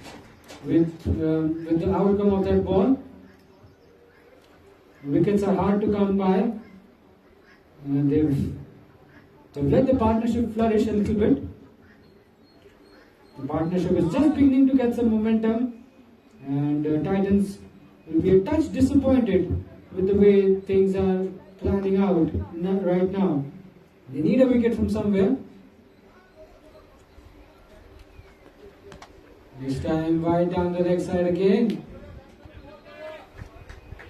with the outcome of that ball. Wickets are hard to come by. They've let the partnership flourish a little bit. The partnership is just beginning to get some momentum, and Titans will be a touch disappointed with the way things are planning out right now. They need a wicket from somewhere. This time wide down the leg side again.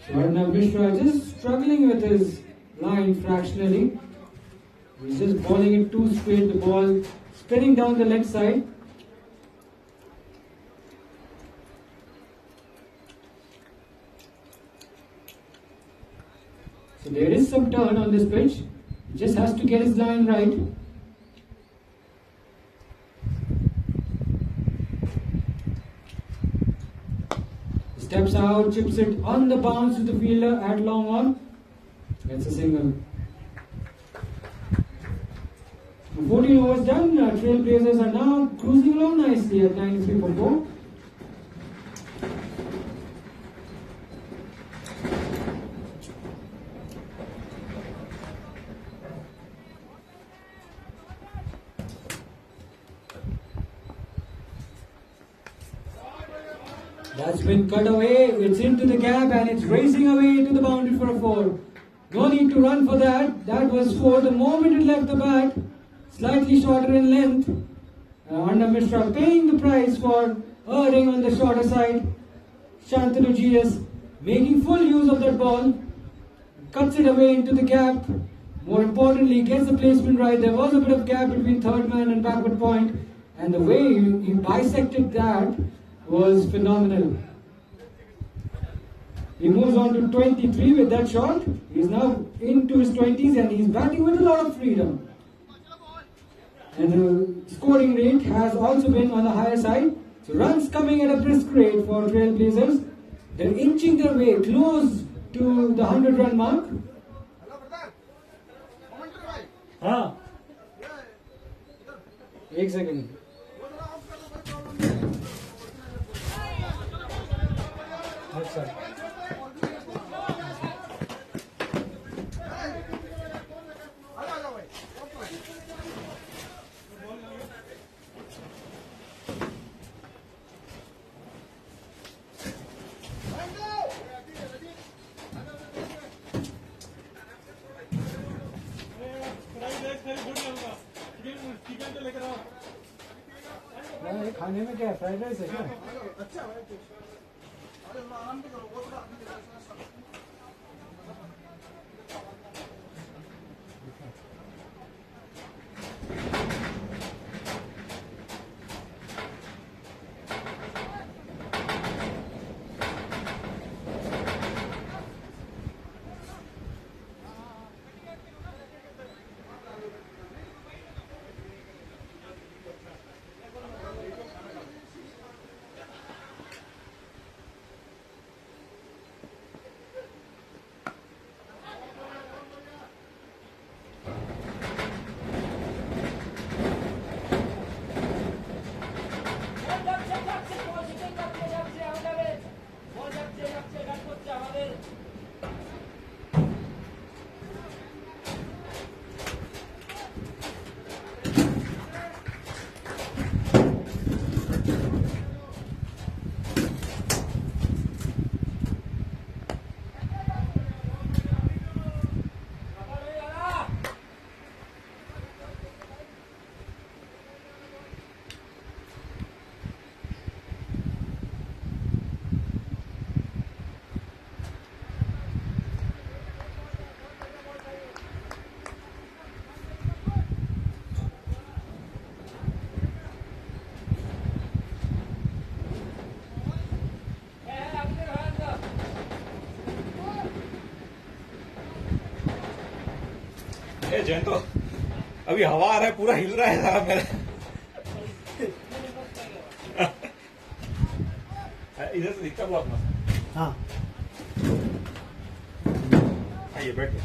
Swarna Mishra just struggling with his line fractionally. He's just bowling it too straight, the ball spinning down the leg side. So there is some turn on this pitch. He just has to get his line right. Steps out, chips it on the bounce to the fielder at long on. Gets a single. 14 overs done. Trailblazers are now cruising along nicely at 93 for 4. That's been cut away. It's into the gap and it's racing away to the boundary for a 4. No need to run for that. That was 4 the moment it left the bat. Slightly shorter in length. Arnav Mishra paying the price for erring on the shorter side. Shantanu GS making full use of that ball. Cuts it away into the gap. More importantly, gets the placement right. There was a bit of gap between third man and backward point. And the way he bisected that was phenomenal. He moves on to 23 with that shot. He's now into his 20s and he's batting with a lot of freedom. And the scoring rate has also been on the higher side. So runs coming at a brisk rate for Trailblazers. They're inching their way close to the 100-run mark. One second. Outside. खाने में क्या है fried rice है क्या जयंत अभी हवा आ रहा है पूरा हिल रहा है सारा मेरा इधर से दिखता ब्लॉक में हाँ आइए बैठिए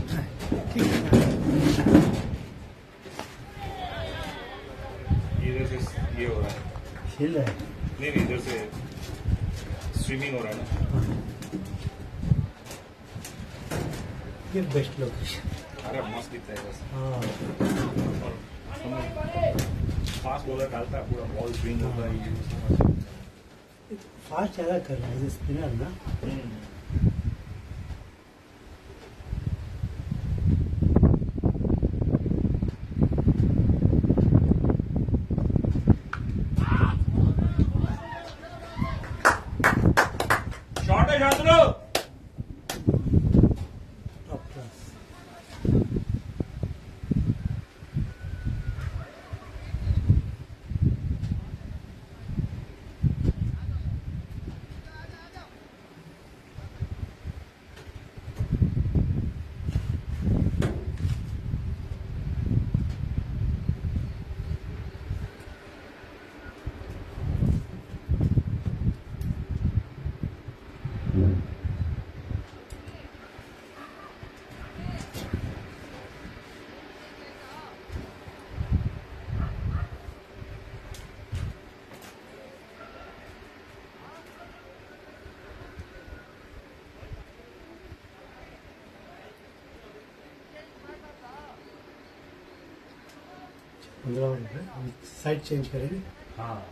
इधर से ये हो रहा है हिल रहा है नहीं इधर से स्विमिंग हो रहा है ना ये बेस्ट लोकेशन अरे मस्त दिखता है बस और फास्ट बॉलर डालता है पूरा बॉल स्विंग होता है फास्ट ज़्यादा कर रहा है स्पिनर ना पे शांतनु साइड चेंज करेंगे. हाँ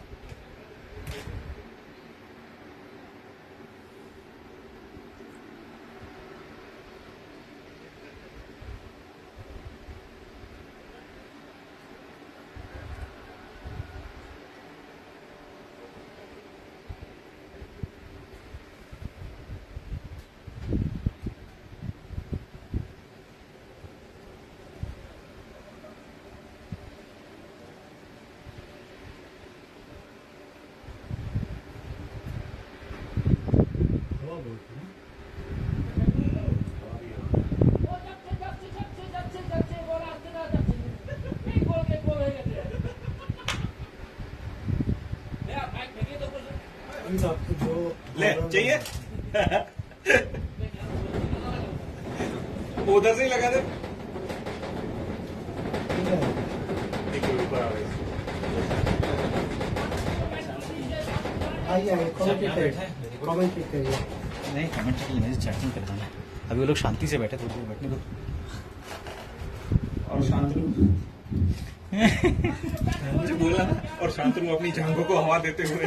ले चाहिए उधर से ही लगा दे. एक ऊपर आ रहा है. आइए कमेंट क्लिक करिए. नहीं कमेंट की नहीं चैटिंग कर देना. अभी वो लोग शांति से बैठे, थोड़ी देर बैठने दो. और शांतनु मुझे बोला ना. और शांतनु अपनी जांघों को हवा देते हुए.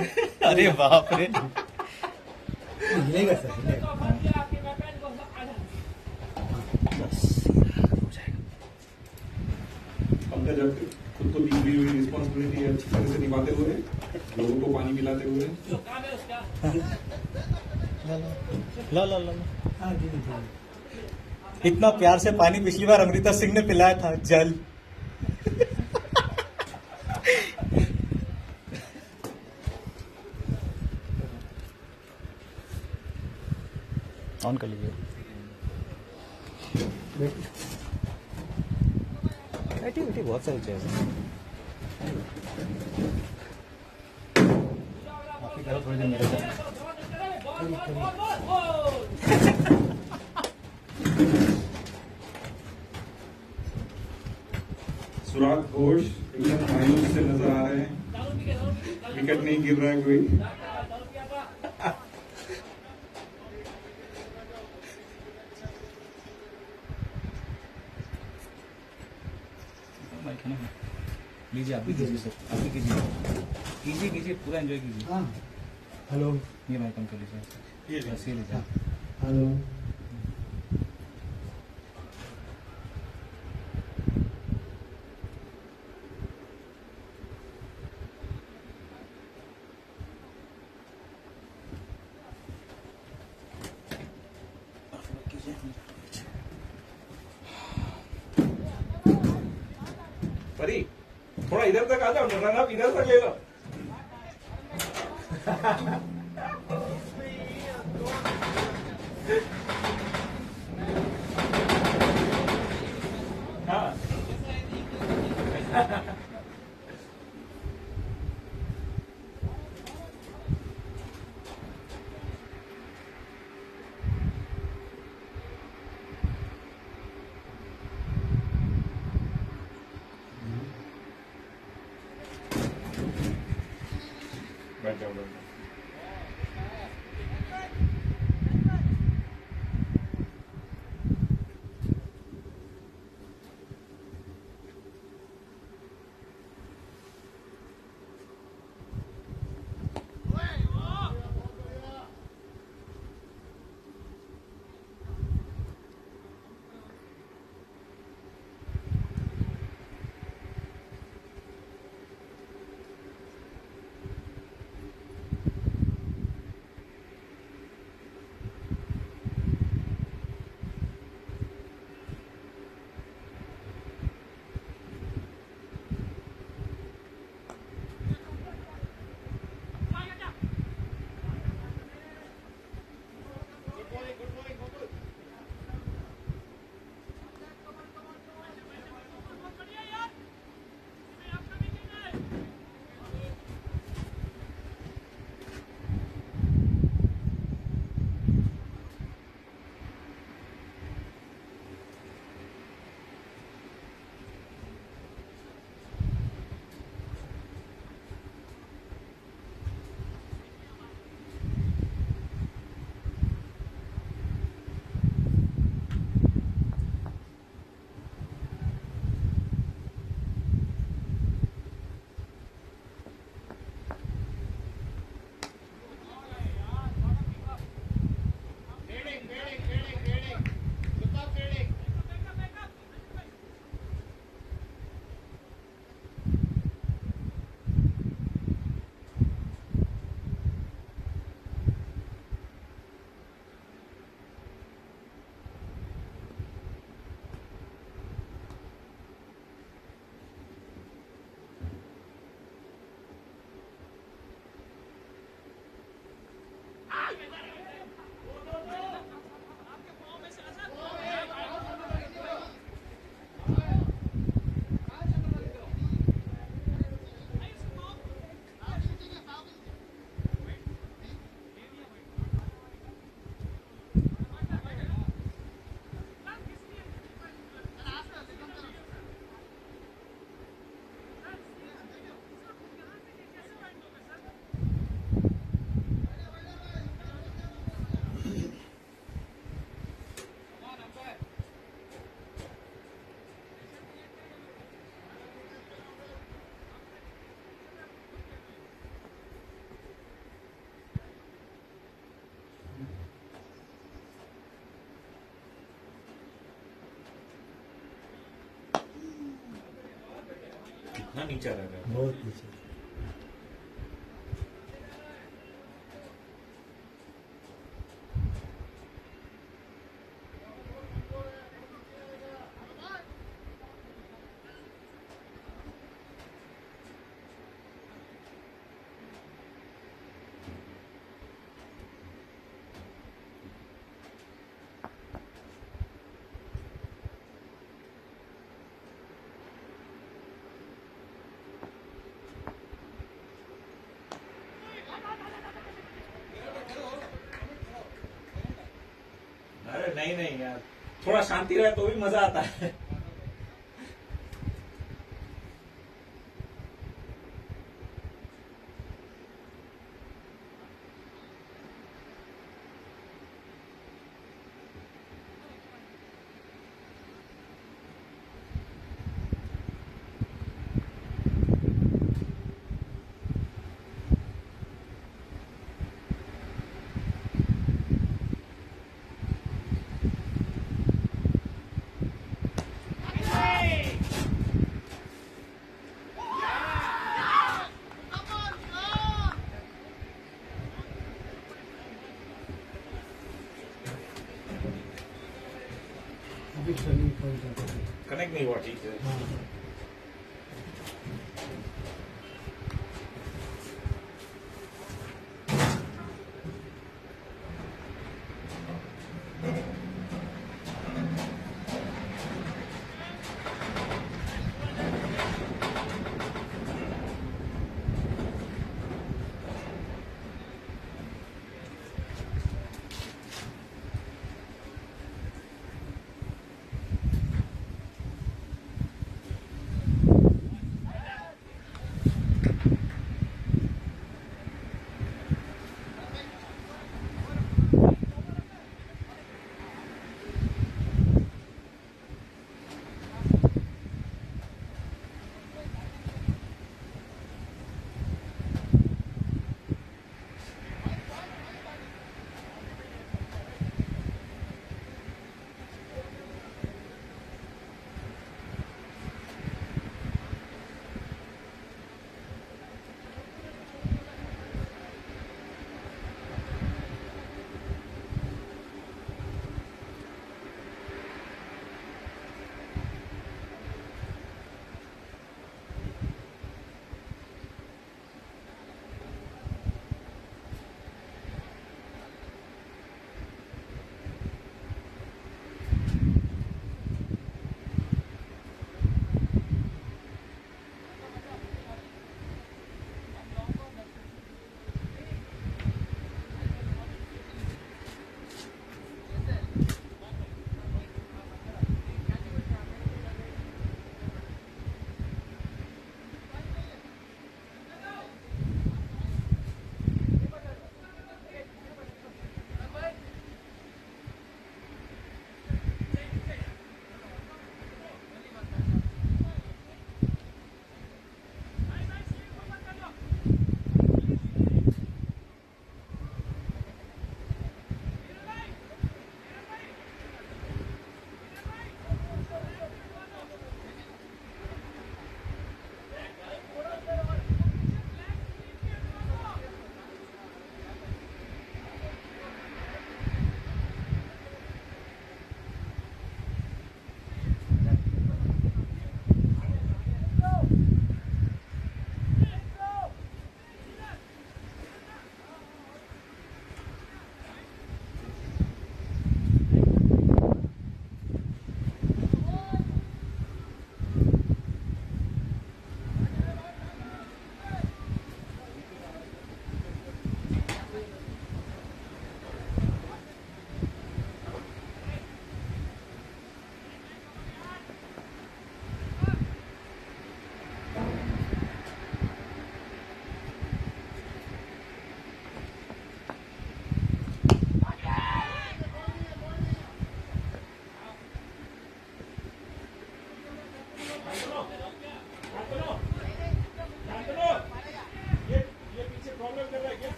अरे बाप रे. हिलेगा सर, हिलेगा. बस हो जाएगा. पंकज जब खुद को दी हुई रिस्पॉन्सिबिलिटी अच्छी तरह से निभाते हुए, लोगों को पानी पिलाते हुए. ला ला ला. हाँ जी जी. इतना प्यार से पानी पिछली बार अमृता सिंह ने पिलाया था. जल. ऑन कर लीजिए. बैठी बैठी बहुत सारी चीज़ है. आपकी करो थोड़ी देर मेरे साथ. सुराग घोष एकदम मायूस से नजर आ रहे हैं. विकेट नहीं गिर रहा है कोई. लीजिए आप भी कीजिए सर. आप भी कीजिए. कीजिए कीजिए पूरा एंजॉय कीजिए. हाँ. हेलो. ये माइक कम कर लीजिए. ये बस ये लीजिए. हेलो. परी थोड़ा इधर तक आ जाओ. रन आप इधर तक ले लो. हाँ बैठ जाओ. कितना नीचा रह रहा है। बहुत नीचे। अरे नहीं नहीं यार, थोड़ा शांति रहे तो भी मजा आता है। अभी ट्रेनिंग कर जाता है। कनेक्ट नहीं हुआ ठीक से। हाँ।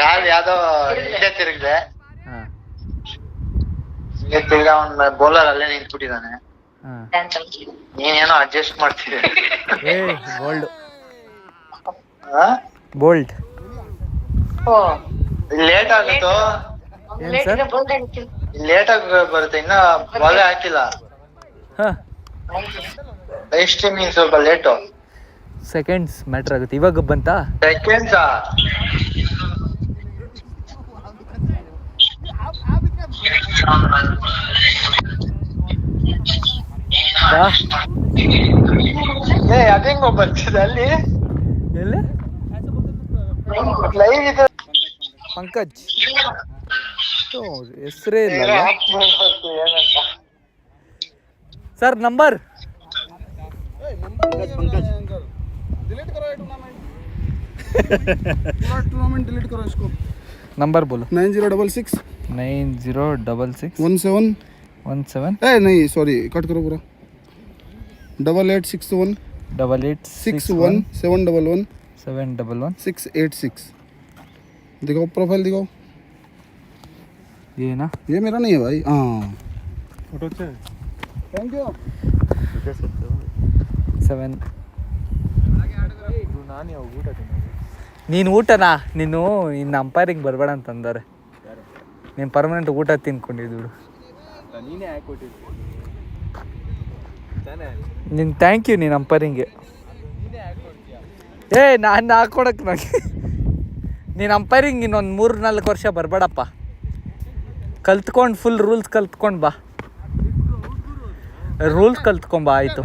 ಕಾಲ್ ಯಾವ್ದೋ ಹಿಂದೆ ತಿರುಗಿದೆ, ಹಾ ತಿರ್ಗಾ ಅವ್ನ ಬೌಲರ್ ಅಲ್ಲೇ ನಿಂತ್ಬಿಟ್ಟಿದಾನೆ. ಹಾ ನೀನೇನೋ ಅಡ್ಜಸ್ಟ್ ಮಾಡ್ತೀವಿ. ಏ ಬೋಲ್ಡ್ ಬೋಲ್ಡ್ ಲೇಟ್ ಆಗುತ್ತೋ, ಏನ್ ಸರ್? ಲೇಟ್ ಆಗಿ ಬರುತ್ತೆ, ಇನ್ನ ಬಾಲೇ ಹಾಕಿಲ್ಲ. ಹಾ ಲೈವ್ ಸ್ಟ್ರೀಮಿಂಗ್ ಸ್ವಲ್ಪ ಲೇಟು. ಸೆಕೆಂಡ್ಸ್ ಮ್ಯಾಟ್ರ್ ಆಗುತ್ತೆ. ಇವಾಗ ಬಂತಾ? ಸೆಕೆಂಡ್ಸಾ? ಬಾ ಏ ಅದೇಂಗೋ ಬರ್ತಿದೆ ಅಲ್ಲಿ ಎಲ್ಲಿ? ಲೈವ್ ಇದೆ. ಪಂಕಜ್ ಹೆಸರೇ ಇಲ್ಲ ಸರ್. ನಂಬರ್ टूर्नामेंट डिलीट करो इसको. नंबर बोलो. 9066 9066 ए नहीं सॉरी कट करो पूरा. 8861 8861 711 711 686. दिखाओ प्रोफाइल दिखाओ. ये ना, ये मेरा नहीं है भाई. हाँ फोटो अच्छा है. Thank you. 7 ನೀನು ಊಟನಾ? ನೀನು ಇನ್ನು ಅಂಪೈರಿಂಗ್ ಬರಬೇಡ ಅಂತಂದರೆ ನೀನು ಪರ್ಮನೆಂಟ್ ಊಟ ತಿನ್ಕೊಂಡಿದ್ದು. ನೀನು ಥ್ಯಾಂಕ್ ಯು. ನೀನು ಅಂಪೈರಿಂಗ್ಗೆ ನಾನು ಹಾಕೊಡಕ್ಕೆ ನನಗೆ ನೀನು ಅಂಪೈರಿಂಗ್ ಇನ್ನೊಂದು 3-4 ವರ್ಷ ಬರಬೇಡಪ್ಪ. ಕಲ್ತ್ಕೊಂಡು ಫುಲ್ ರೂಲ್ಸ್ ಕಲ್ತ್ಕೊಂಡು ಬಾ. ರೂಲ್ಸ್ ಕಲ್ತ್ಕೊಂಬಾ ಆಯಿತು.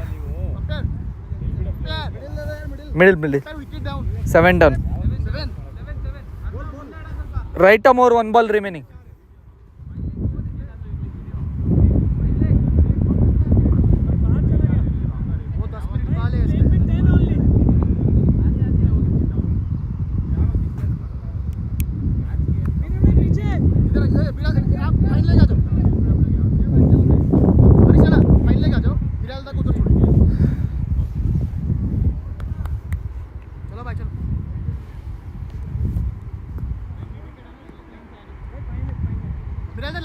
Middle 7 down. Right arm over 1 ball remaining.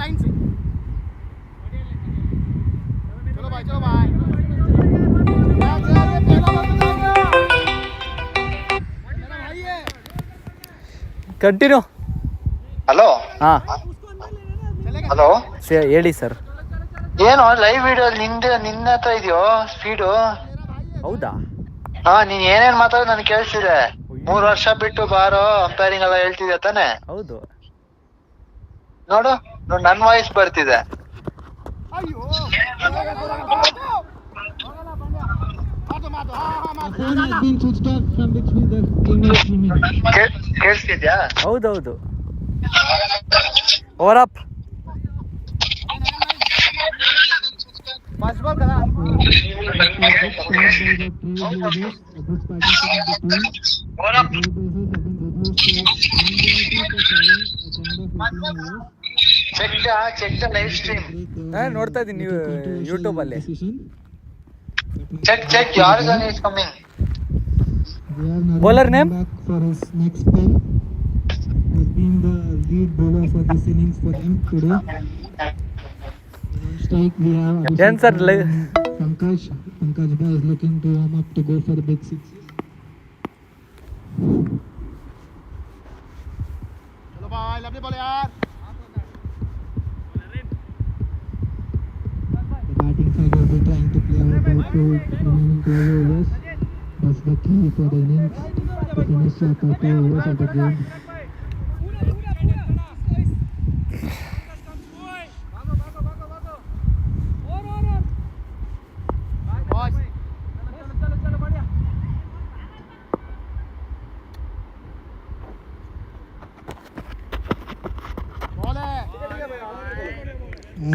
Line से चलो भाई ಕಂಟಿನ್ಯೂ. ಹಲೋ. ಹಾಂ ಹಲೋ ಹೇಳಿ ಸರ್. ಏನೋ ಲೈವ್ ವಿಡಿಯೋ ನಿನ್ನ ಹತ್ರ ಇದೆಯೋ ಸ್ಪೀಡು? ಹೌದಾ? ಹಾ, ನೀನ್ ಏನೇನ್ ಮಾತಾಡೋದು ನನ್ಗೆ ಕೇಳಿಸ್ತಿದೆ. 3 ವರ್ಷ ಬಿಟ್ಟು ಬಾರೋ ಅಂಪೈರಿಂಗ್ ಎಲ್ಲ ಹೇಳ್ತಿದ್ದೆ ತಾನೆ? ಹೌದು. ನೋಡು ನನ್ ವಾಯ್ಸ್ ಬರ್ತಿದೆ. ಕೇಳಿಸ್ತಿದ್ಯಾ? ಹೌದೌದು. ಓವರಪ್. ಚೆಕ್ ಲೈವ್ ಸ್ಟ್ರೀಮ್ ನೋಡ್ತಾ ಇದ್ದೀನಿ ನೀವು ಯೂಟ್ಯೂಬಲ್ಲಿ. ಚೆಕ್ ಯಾರ್ಗನ್ is coming. Bowler name? For his next spell, has been the lead bowler for this innings for them today. Strike, we have ಏನ್ sir Pankaj Bhai is looking to warm up to go for the big six. The batting side will be trying to play out to remaining 12 overs. That's the key for the innings to finish after 2 overs of the game.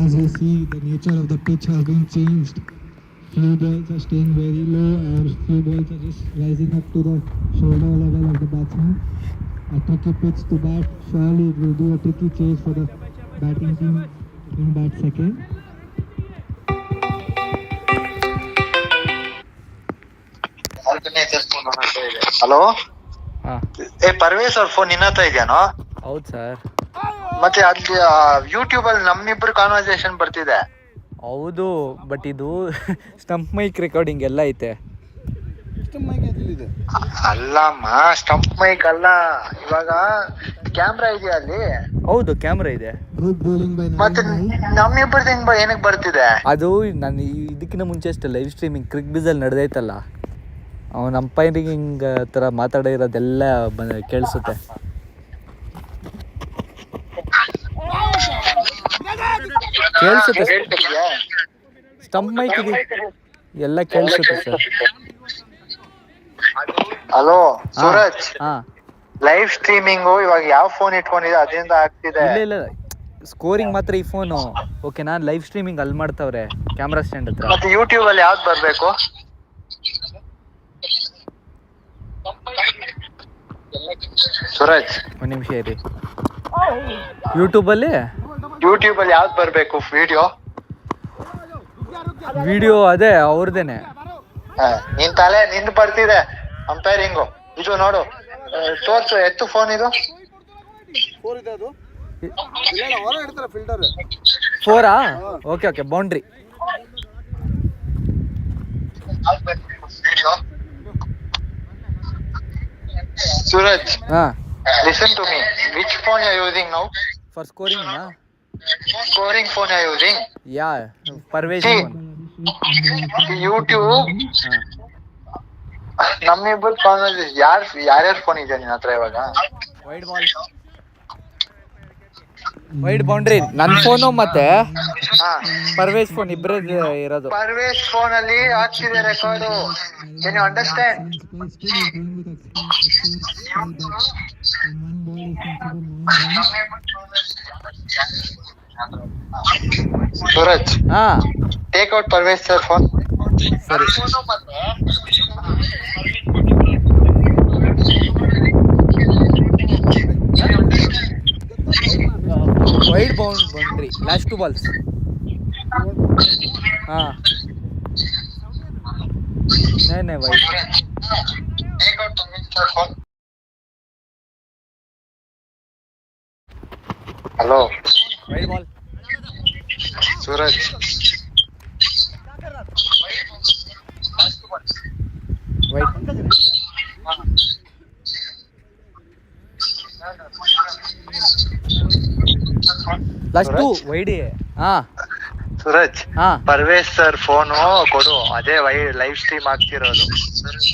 As you see, the nature of the pitch has been changed. Few balls are staying very low, or few balls are just rising up to the shoulder level of the batsman. A tricky pitch to bat. Surely it will do a tricky chase for the batting team in bat second. Hello, ಹಾಂ ಪರ್ವೇಶ್ ಅವ್ರ phone ನಿನ್ನ ಹತ್ರ ಇದೆಯಾನೋ? ಹೌದು sir. ಮತ್ತೆ ಅಲ್ಲಿ YouTube ಅಲ್ಲಿ ನಮ್ಮಿಬ್ರು conversation ಬರ್ತಿದೆ. ಹೌದು, ಬಟ್ ಇದು ಸ್ಟಂಪ್ ಮೈಕ್ ರೆಕಾರ್ಡಿಂಗ್ ಎಲ್ಲ ಐತೆ. ಅಲ್ಲಮ್ಮ, ಸ್ಟಂಪ್ ಮೈಕ್ ಅಲ್ಲ, ಇವಾಗ ಕ್ಯಾಮ್ರಾ ಇದೆಯಾ ಅಲ್ಲಿ? ಹೌದು, ಕ್ಯಾಮ್ರಾ ಇದೆ. Good bowling by ಮತ್ತೆ ನಮ್ಮಿಬ್ಬರದ್ದು ಹೆಂಗ್ ಏನಕ್ಕೆ ಬರ್ತಿದೆ? ಅದು ನಾನು ಇದಕ್ಕಿಂತ ಮುಂಚೆ ಅಷ್ಟೇ ಲೈವ್ ಸ್ಟ್ರೀಮಿಂಗ್ ಕ್ರಿಕ್ ಬಿಸಲ್ಲಿ ನಡೆದೈತಲ್ಲ, ಅವನ ಅಂಪೈರಿಂಗ್ ಥರ ಮಾತಾಡಿರೋದೆಲ್ಲ ಕೇಳಿಸುತ್ತೆ. ಕೇಳಿಸುತ್ತೆ, ಸ್ಟಂಪ್ ಮೈಕ್ ಇದೆ, ಎಲ್ಲ ಕೇಳಿಸುತ್ತೆ ಸರ್. ಹಲೋ ಸೂರಜ್, ಹಾಂ ಲೈವ್ ಸ್ಟ್ರೀಮಿಂಗು ಇವಾಗ ಯಾವ ಫೋನ್ ಇಟ್ಕೊಂಡಿದೆ ಅದರಿಂದ ಆಗ್ತಿದೆ. ಇಲ್ಲ ಸ್ಕೋರಿಂಗ್ ಮಾತ್ರ ಈ ಫೋನು ಓಕೆನಾ. ಲೈವ್ ಸ್ಟ್ರೀಮಿಂಗ್ ಅಲ್ಲಿ ಮಾಡ್ತಾವ್ರೆ ಕ್ಯಾಮ್ರಾ ಸ್ಟ್ಯಾಂಡ್ ಹತ್ರ. ಮತ್ತೆ ಯೂಟ್ಯೂಬ್ ಅಲ್ಲಿ ಯಾವ್ದು ಬರ್ಬೇಕು? ಸೂರಜ್ ಒಂದು ನಿಮಿಷ ಇರಿ. ಯೂಟ್ಯೂಬಲ್ಲಿ ಯಾವ್ದು ಬರ್ಬೇಕು ವಿಡಿಯೋ ಅದೇ ಅವ್ರದ್ದೇನೆ. ನಿನ್ ತಲೆ ನಿಂದು ಬರ್ತಿದೆ ಅಂಪೈರಿಂಗು. ಇದು ನೋಡು, ತೋರ್ಸು, ಎತ್ತು ಫೋನ್ ಇದು. ಫೋರಾ? Okay, boundary. ಸೂರಜ್, ಹಾಂ, listen to me. Which phone you are using now? For scoring ನಾ? Scoring phone you are using? Yeah, Parvesh See, phone. YouTube ಹಾಂ, ನಮ್ಮಿಬ್ಬರು ಕಾನ್ವರ್ಸೇಷನ್ ಯಾರ್ಯಾರ ಫೋನ್ ಇದೆ ನಿನ್ನ ಹತ್ರ ಇವಾಗ? ವೈಡ್ ಬೌಂಡ್ರಿ ನನ್ನ ಫೋನು ಮತ್ತೆ ಹಾ, ಪರ್ವೇಶ್ ಫೋನ್ ಇಬ್ಬರೇ ಇರೋದು. ಪರ್ವೇಶ್ ಫೋನ್ ಅಲ್ಲಿ ಆಗ್ತಿದೆ record. Can you understand? Suraj, ಹಾಂ take out Parvesh sir phone. ಸರಿ. Wide boundary, last 2 balls. ಹಾಂ, नहीं वही. Take out Parvesh sir phone. Hello wide ball. Suraj, wide last 2 wide. ಹಾಂ ಸೂರಜ್, ಹಾಂ, ಪರ್ವೇಶ್ ಸರ್ ಫೋನು ಕೊಡು, ಅದೇ ಲೈವ್ ಸ್ಟ್ರೀಮ್ ಆಗ್ತಿರೋದು.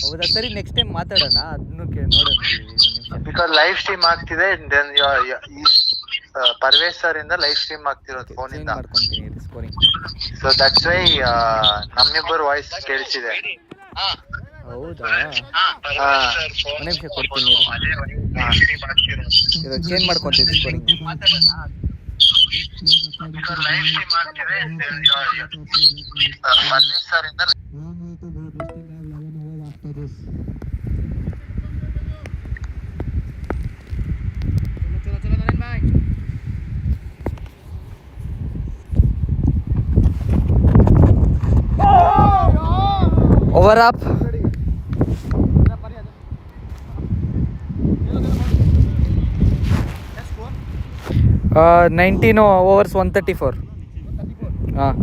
ಹೌದಾ? ಸರಿ, ನೆಕ್ಸ್ಟ್ ಟೈಮ್ ಮಾತಾಡೋಣ, ಅದನ್ನು ನೋಡೋಣ. ಬಿಕಾಸ್ ಲೈವ್ ಸ್ಟ್ರೀಮ್ ಆಗ್ತಿದೆ, ದೆನ್ ಪರ್ವೇಶ್ ಸರ್ ಇಂದ ಲೈವ್ ಸ್ಟ್ರೀಮ್ ಆಗ್ತಿರೋದು ಫೋನ್ ಇಂದ. ಮಾಡ್ಕೊಂತೀನಿ ಸ್ಕೋರಿಂಗ್. ಸೊ ದಟ್ಸ್ ವೈ ನಮ್ಮಿಬ್ಬರು ವಾಯ್ಸ್ ಕೇಳಿಸಿದೆ. ಹೌದಾ? ಒಂದು ನಿಮಿಷ ಕೊಡ್ತೀನಿ, ಚೇಂಜ್ ಮಾಡ್ಕೊಂತೀನಿ ಸ್ಕೋರಿಂಗ್. ಪರ್ವೇಶ್ ಸರ್ ಇಂದ ओवर अप 19 overs 134. हाँ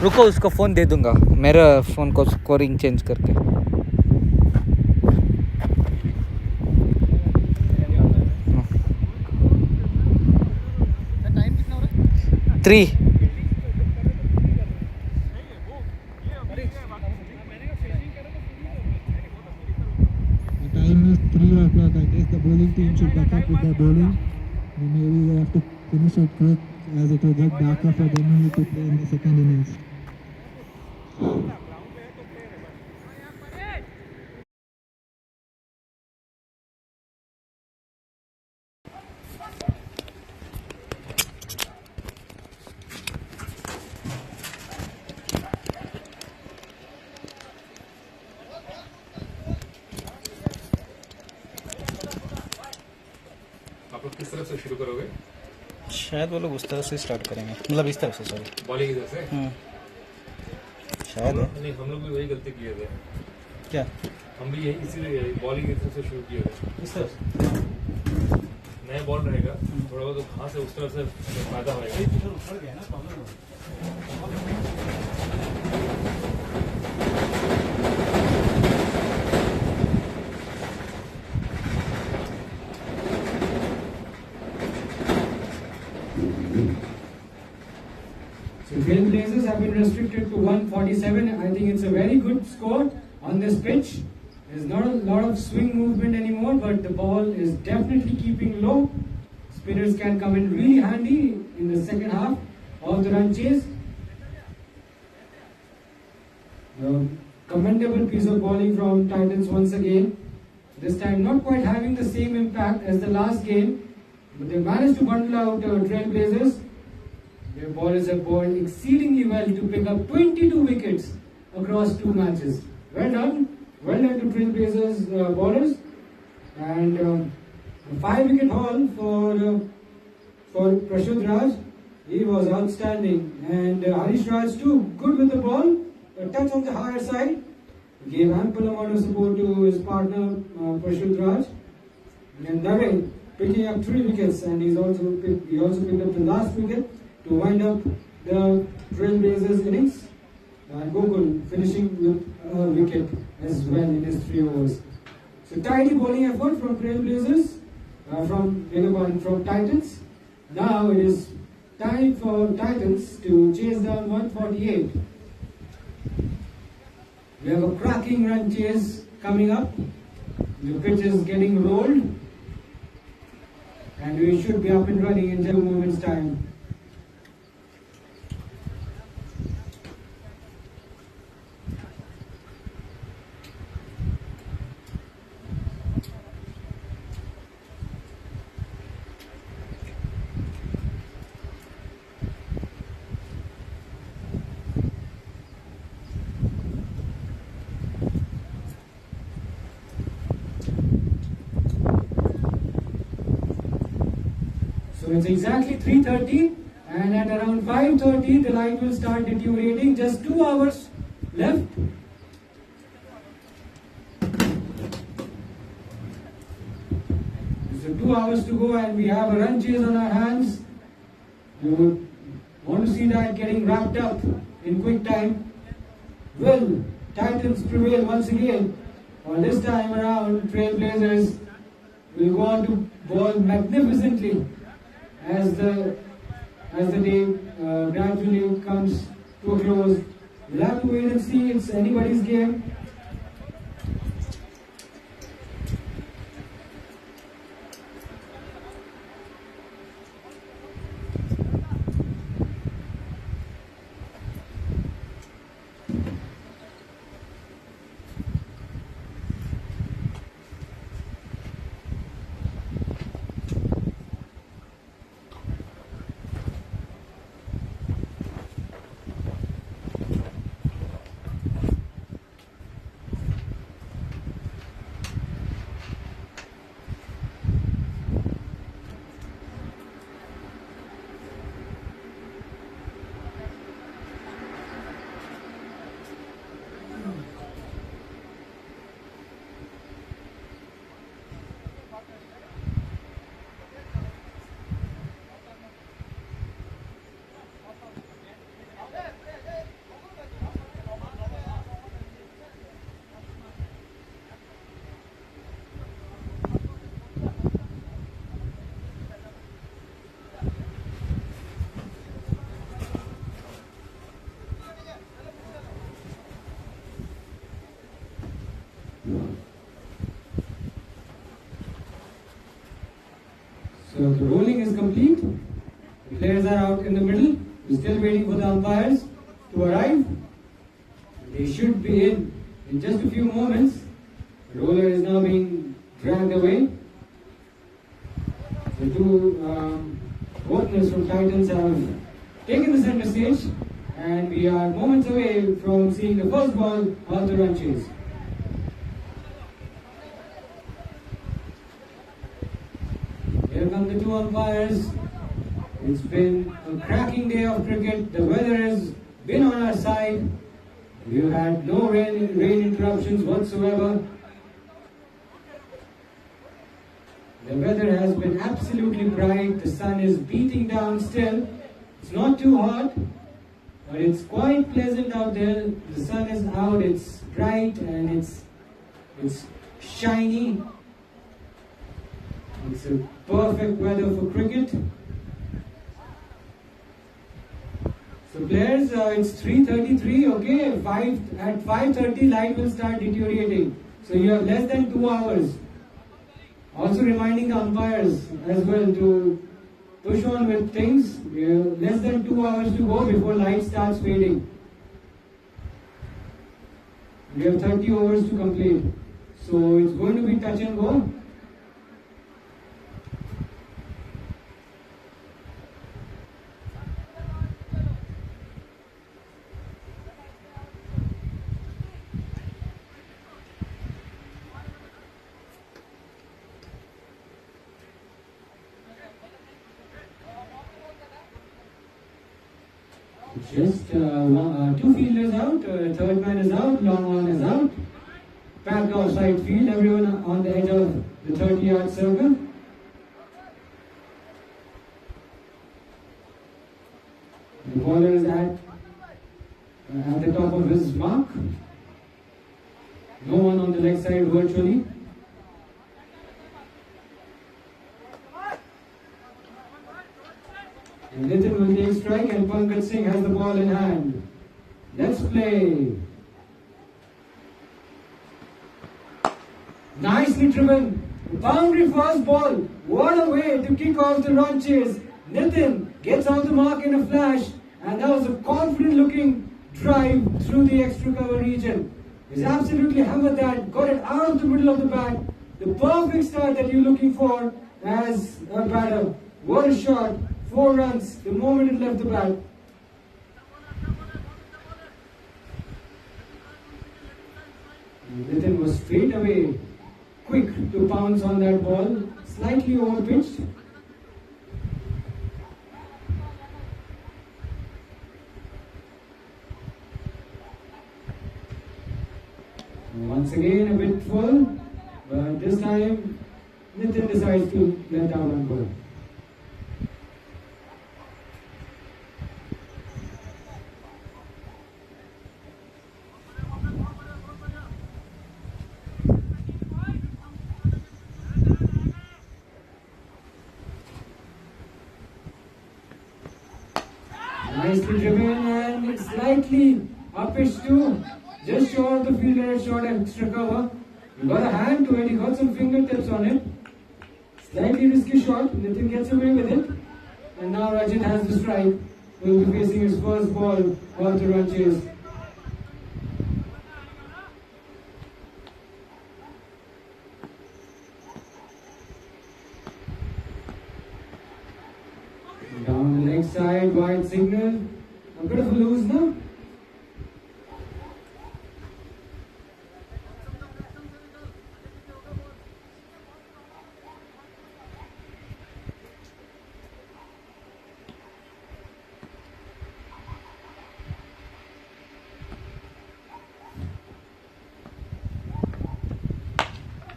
रुको उसको फ़ोन दे दूंगा मेरा फ़ोन को स्कोरिंग चेंज करके 3 Time is 3 o'clock. I guess the bowling team should back up with their bowling. And maybe they have to finish it quick as it will get darker for them only to play in the second innings. आप लोग किस तरफ से शुरू करोगे? शायद वो लोग उस तरफ से स्टार्ट करेंगे, मतलब इस तरफ से, सॉरी बॉलिंग इधर से? शायद है। नहीं, हम लोग भी वही गलती किए थे। क्या? हम भी यही इसीलिए बॉलिंग इस तरफ से शुरू किए थे। इस तरफ से नया बॉल रहेगा, थोड़ा बहुत तो घास है उस तरफ से फायदा होएगा। So Trailblazers have been restricted to 147. I think it's a very good score on this pitch. There's not a lot of swing movement anymore, but the ball is definitely keeping low. Spinners can come in really handy in the second half of the run chase. A commendable piece of bowling from Titans once again. This time not quite having the same impact as the last game, but they managed to bundle out Trailblazers. Their bowlers have bowled exceedingly well to pick up 22 wickets across 2 matches. Well done to Trailblazers bowlers, and a 5-wicket haul for Prashant Raj. He was outstanding, and Harish Raj too, good with the ball, a touch on the higher side, gave ample amount of support to his partner Prashant Raj, and Dave picking up 3 wickets, and he also picked up the last wicket to wind up the Trailblazers innings. And Gokul finishing with a wicket as well in his 3 overs. So tidy bowling effort from Trailblazers, from Titans. Now it is time for Titans to chase down 148. We have a cracking run chase coming up. The pitch is getting rolled, and we should be up and running in 2 moments' time. So it's exactly 3:30, and at around 5:30 the light will start deteriorating. Just 2 hours left. So 2 hours to go, and we have a run chase on our hands. You would want to see that getting wrapped up in quick time. Will Titans prevail once again? Or this time around, Trailblazers will go on to bowl magnificently as the day gradually comes to a close. We'll have to wait and see. It's anybody's game. So the rolling is complete. The players are out in the middle. We're still waiting for the umpires to arrive. They should be in just a few moments. The roller is now being dragged away. The two openers from Titans have taken the center stage, and we are moments away from seeing the first ball of the run chase. Here come the two umpires. It's been a cracking day of cricket. The weather has been on our side. We've had no rain interruptions whatsoever. The weather has been absolutely bright. The sun is beating down still. It's not too hot, but it's quite pleasant out there. The sun is out, it's bright and it's shiny. It's a perfect weather for cricket. So players, it's 3:33, okay? At 5:30 light will start deteriorating. So you have less than 2 hours. Also reminding the umpires as well to push on with things. We have less than 2 hours to go before light starts fading. We have 30 overs to complete. So it's going to be touch and go. Just two fielders out, third man is out, long on is out. Packed offside field, everyone on the edge of the 30-yard circle. The bowler is at the top of his mark. No one on the leg side virtually. Enlighten will take strike and Pankaj Singh has the ball in hand. Let's play. Nicely driven. Boundary first ball. What a way to kick off the run chase. Nitin gets on the mark in a flash, and that was a confident looking drive through the extra cover region. He's absolutely hammered that, got it out of the middle of the bat. The perfect start that you're looking for as a batter. What a shot. 4 runs the moment it left the bat. Nitin was straight away quick to pounce on that ball, slightly overpitched. Once again a bit full, but this time Nitin decides to let out one ball. Nicely driven and it's slightly uppish too. Just short of the fielder, short extra cover. He got a hand to it, he got some fingertips on it. Slightly risky shot, Nitin gets away with it. And now Rajat has the strike. Will be facing his first ball of the run chase. Down the leg side, wide signal. A bit of a loose now.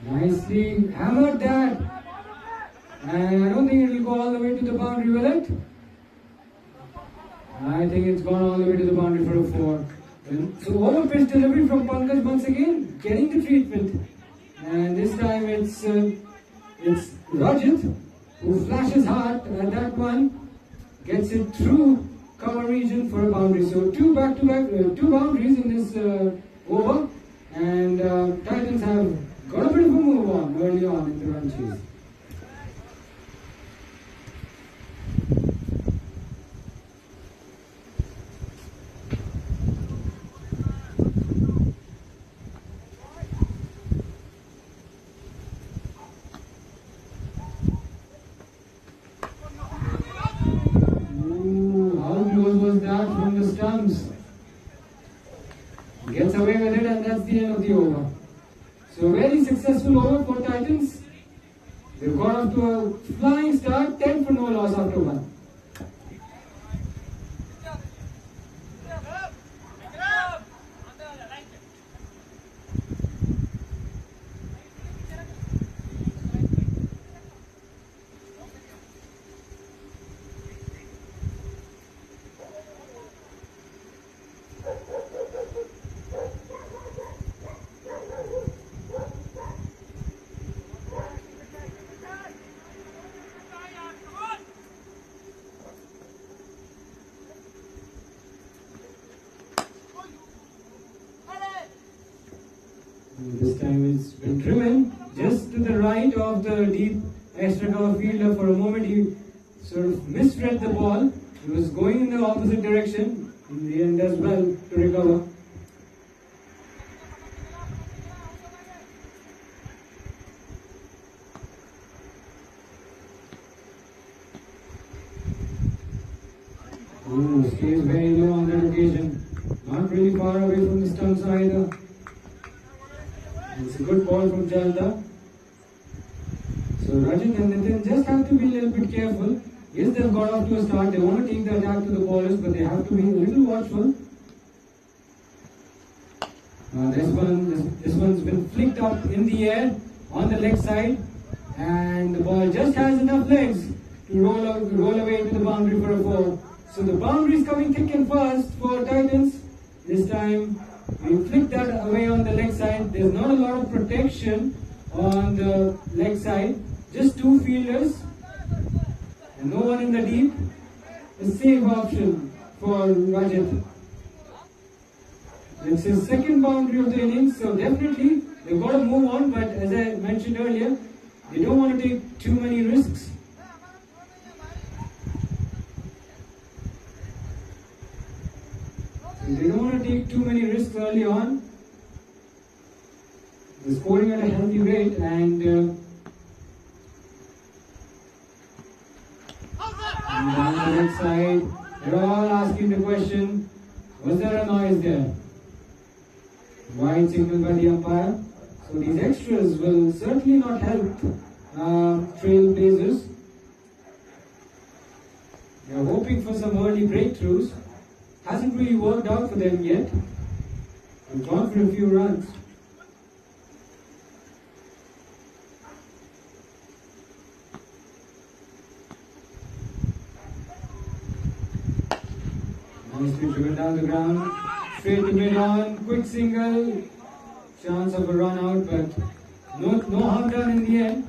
Nicely hammered that. And I don't think it will go all the way to the boundary, will it? I think it's gone all the way to the boundary for a 4. So over pitch delivery from Pankaj once again, getting the treatment. And this time it's Rajat who flashes hard at that one, gets it through cover region for a boundary. So two boundaries in this over, and Titans have got a bit of a move on early on in the run chase. the deep extra cover fielder. For a moment, he sort of misread the ball. He was going in the opposite direction. In the end, does well to recover. Ooh, stays very low on that occasion. Not really far away from the stumps either. It's a good ball from Jalda. So Rajat and Nitin just have to be a little bit careful. Yes, they've got off to a start. They want to take the attack to the bowlers, but they have to be a little watchful. This one's been flicked up in the air on the leg side, and the ball just has enough legs to roll away into the boundary for a 4. So the boundary is coming thick and fast for Titans. This time we flick that away on the leg side. There's not a lot of protection on the leg side. Just 2 fielders and no one in the deep. A safe option for Rajat. It's his second boundary of the innings, so definitely they've got to move on. But as I mentioned earlier, they don't want to take too many risks. They don't want to take too many risks early on. They're scoring at a healthy rate, and on the right side, they're all asking the question, was there a noise there? Wide signal by the umpire. So these extras will certainly not help Trailblazers. They're hoping for some early breakthroughs. Hasn't really worked out for them yet. They've gone for a few runs. Nice pitch went down the ground. Straight to mid on. Quick single. Chance of a run out, but no harm done in the end.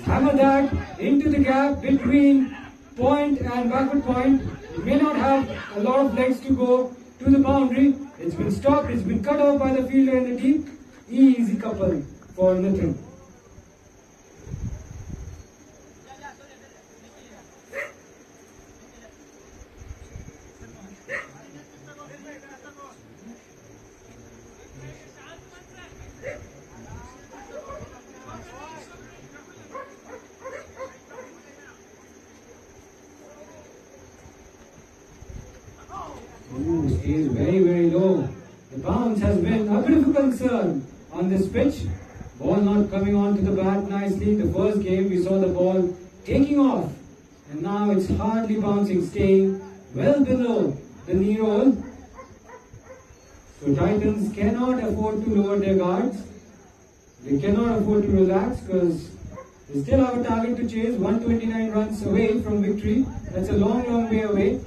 Hammer that into the gap between point and backward point. It may not have a lot of legs to go to the boundary. It's been stopped, it's been cut off by the fielder in the deep. Easy couple for Nitin. Stays very, very low. The bounce has been a bit of a concern on this pitch. Ball not coming onto the bat nicely. The first game we saw the ball taking off, and now it's hardly bouncing, staying well below the knee roll. So Titans cannot afford to lower their guards. They cannot afford to relax because they still have a target to chase, 129 runs away from victory. That's a long, long way away.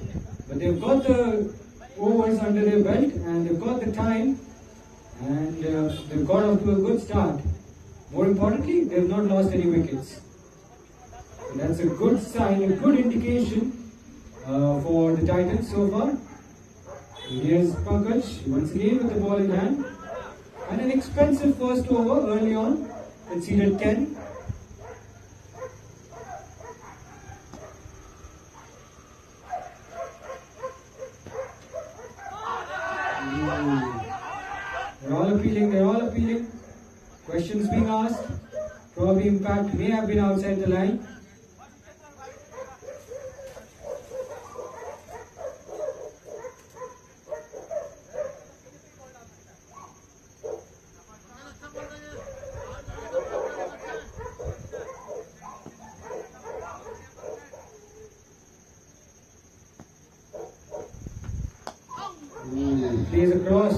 But they've got the overs under their belt and they've got the time, and they've got off to a good start. More importantly, they've not lost any wickets. So that's a good sign, a good indication for the Titans so far. And here's Pankaj once again with the ball in hand. And an expensive first over early on. conceded 10. They're all appealing. Questions being asked. Probably impact may have been outside the line. Plays across,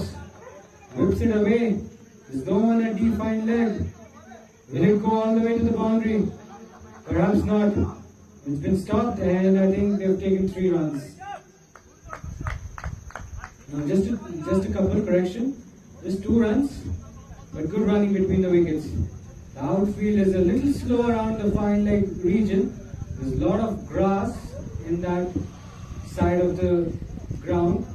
whips it away. There's no one at defined leg. Will it go all the way to the boundary? Perhaps not. It's been stopped, and I think they've taken 3 runs. No, just a couple correction. Just 2 runs, but good running between the wickets. The outfield is a little slow around the fine leg region. There's a lot of grass in that side of the ground.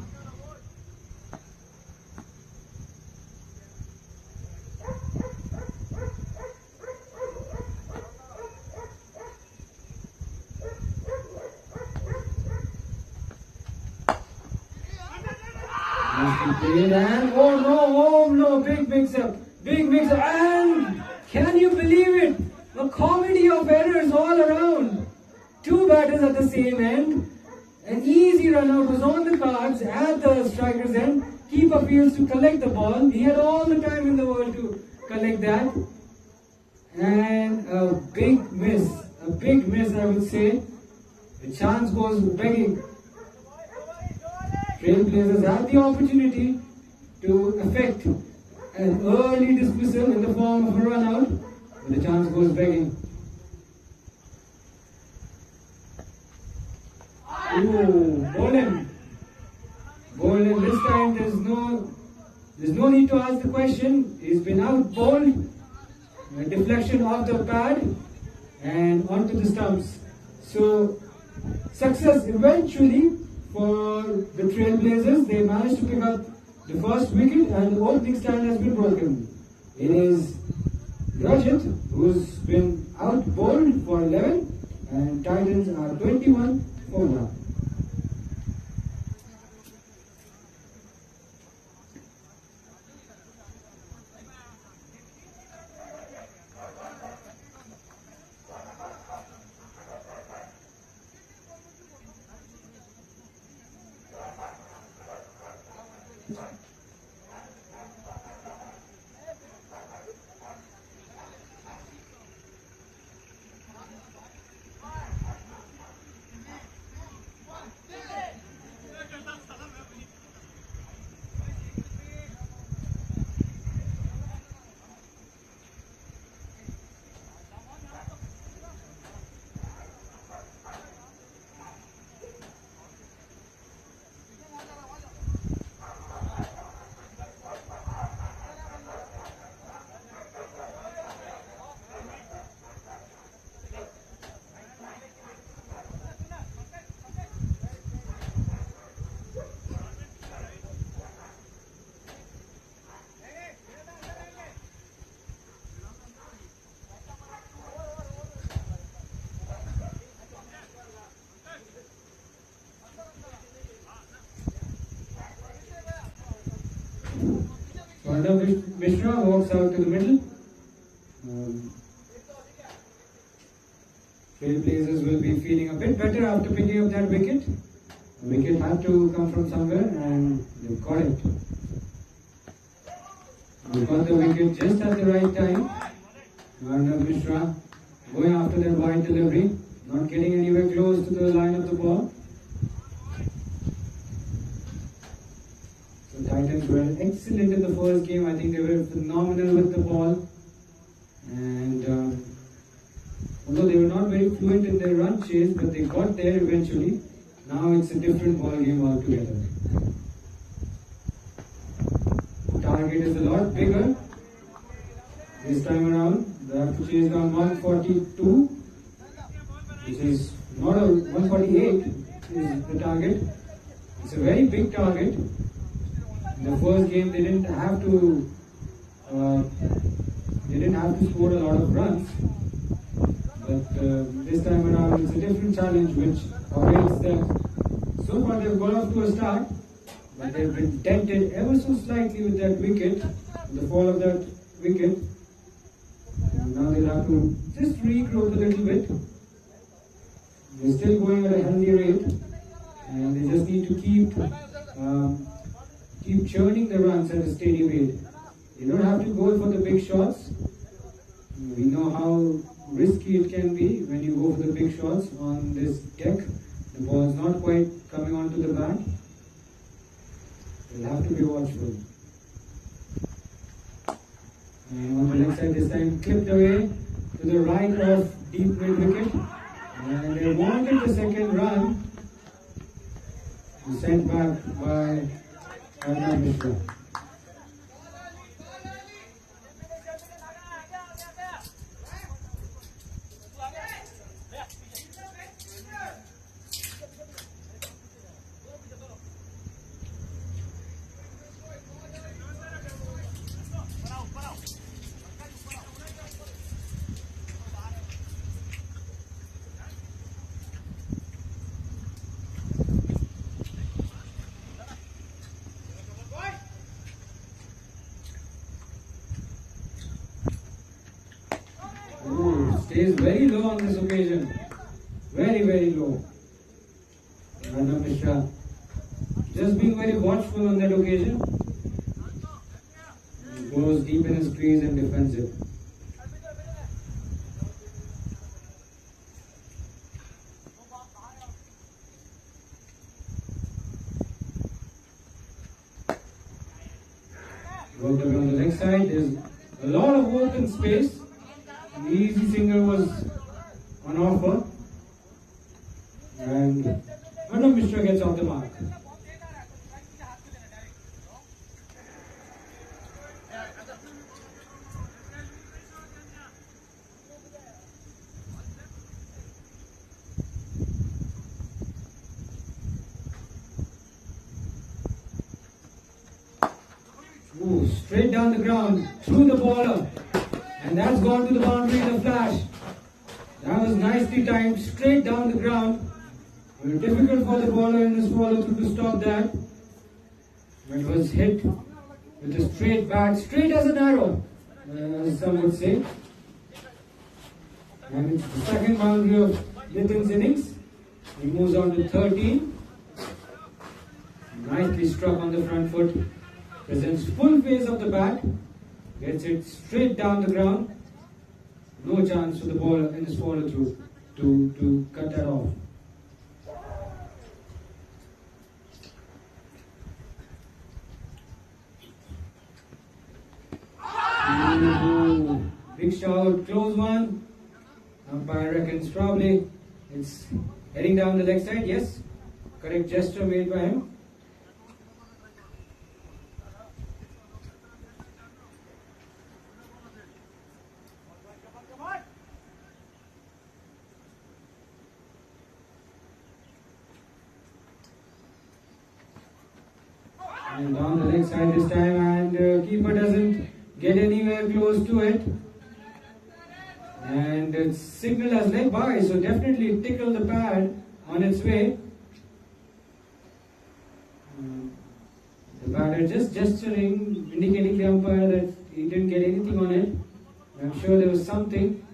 And oh no, big mix up, and can you believe it? A comedy of errors all around. 2 batters at the same end. An easy run out was on the cards at the striker's end. Keeper fails to collect the ball. He had all the time in the world to collect that. And a big miss I would say. The chance goes begging. Trailblazers had the opportunity to effect an early dismissal in the form of a run out, but the chance goes begging. Bolin, this time there's no need to ask the question. He's been out bowled, a deflection off the pad and onto the stumps. So success eventually for the Trailblazers. They managed to pick up the first wicket and the opening stand has been broken. It is Rajat who's been out bowled for 11 and Titans are 21 for 1. Mishra walks out to the middle. Trailblazers will be feeling a bit better after picking up that wicket. The wicket had to come from somewhere and they got it. They got the wicket just at the right time. Mishra going after that wide delivery, not getting anywhere close to the line of the ball. Titans were excellent in the first game. I think they were phenomenal with the ball. And although they were not very fluent in their run chase, but they got there eventually. Now it's a different ball game altogether. The target is a lot bigger this time around. They have to chase down 142, which is not a 148 is the target. It's a very big target. In the first game, they didn't have to they didn't have to score a lot of runs. But this time around, it's a different challenge which awaits them. So far, they've got off to a start, but they've been dented ever so slightly with that wicket, the fall of that wicket. And now they'll have to just regroup a little bit. They're still going at a healthy rate, and they just need to keep churning the runs at a steady rate. You don't have to go for the big shots. We know how risky it can be when you go for the big shots on this deck. The ball is not quite coming onto the bat. You'll have to be watchful. And on the leg side this time, clipped away to the right of deep mid wicket. And they wanted the second run. Sent back by Arnav Mishra. Stays very low on this occasion. Very, very low. Arnav Mishra just being very watchful on that occasion. He goes deep in his crease and defensive. Worked around the leg side. There's a lot of open space. The easy single was on offer, and Arnav Mishra gets off the mark. Ooh, straight down the ground, through the bowler. And that's gone to the boundary in a flash. That was nicely timed, straight down the ground. Very difficult for the bowler in this follow-through to stop that. It was hit with a straight bat, straight as an arrow, as some would say. And it's the second boundary of Nitin's innings. He moves on to 13. Nicely struck on the front foot. Presents full phase of the bat. Gets it straight down the ground. No chance for the ball in this follow through to cut that off. Ooh, big shout, close one. Umpire reckons probably it's heading down the leg side. Yes, correct gesture made by him. And down the leg side this time, and keeper doesn't get anywhere close to it. And it's signaled as leg by, so definitely tickle the pad on its way. The batter just gesturing, indicating the umpire that he didn't get anything on it. I'm sure there was something.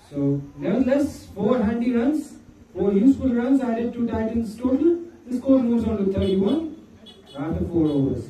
So, nevertheless, 4 handy runs, 4 useful runs added to Titans total. The score moves on to 31 after 4 overs.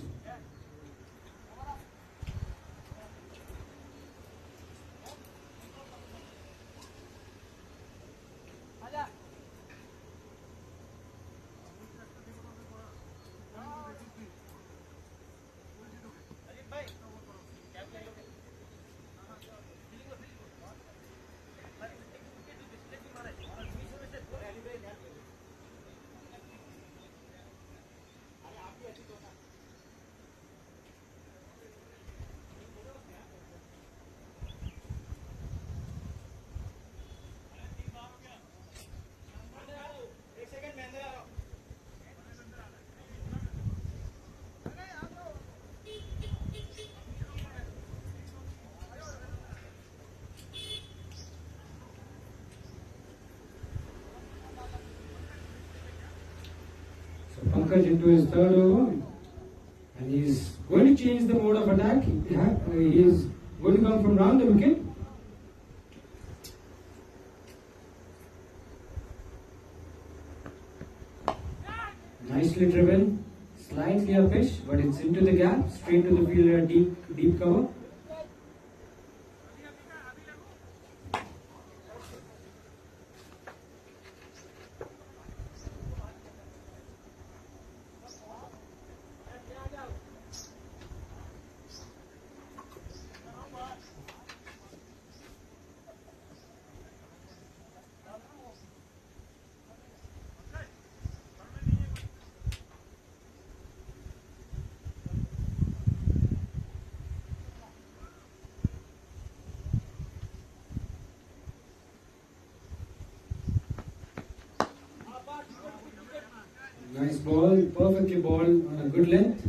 Pankaj into his third over. And he's going to change the mode of attack. He is going to come from round the wicket. Nicely driven, slightly a pitch, but it's into the gap, straight to the fielder, deep cover. Nice ball, perfectly ball on a good length.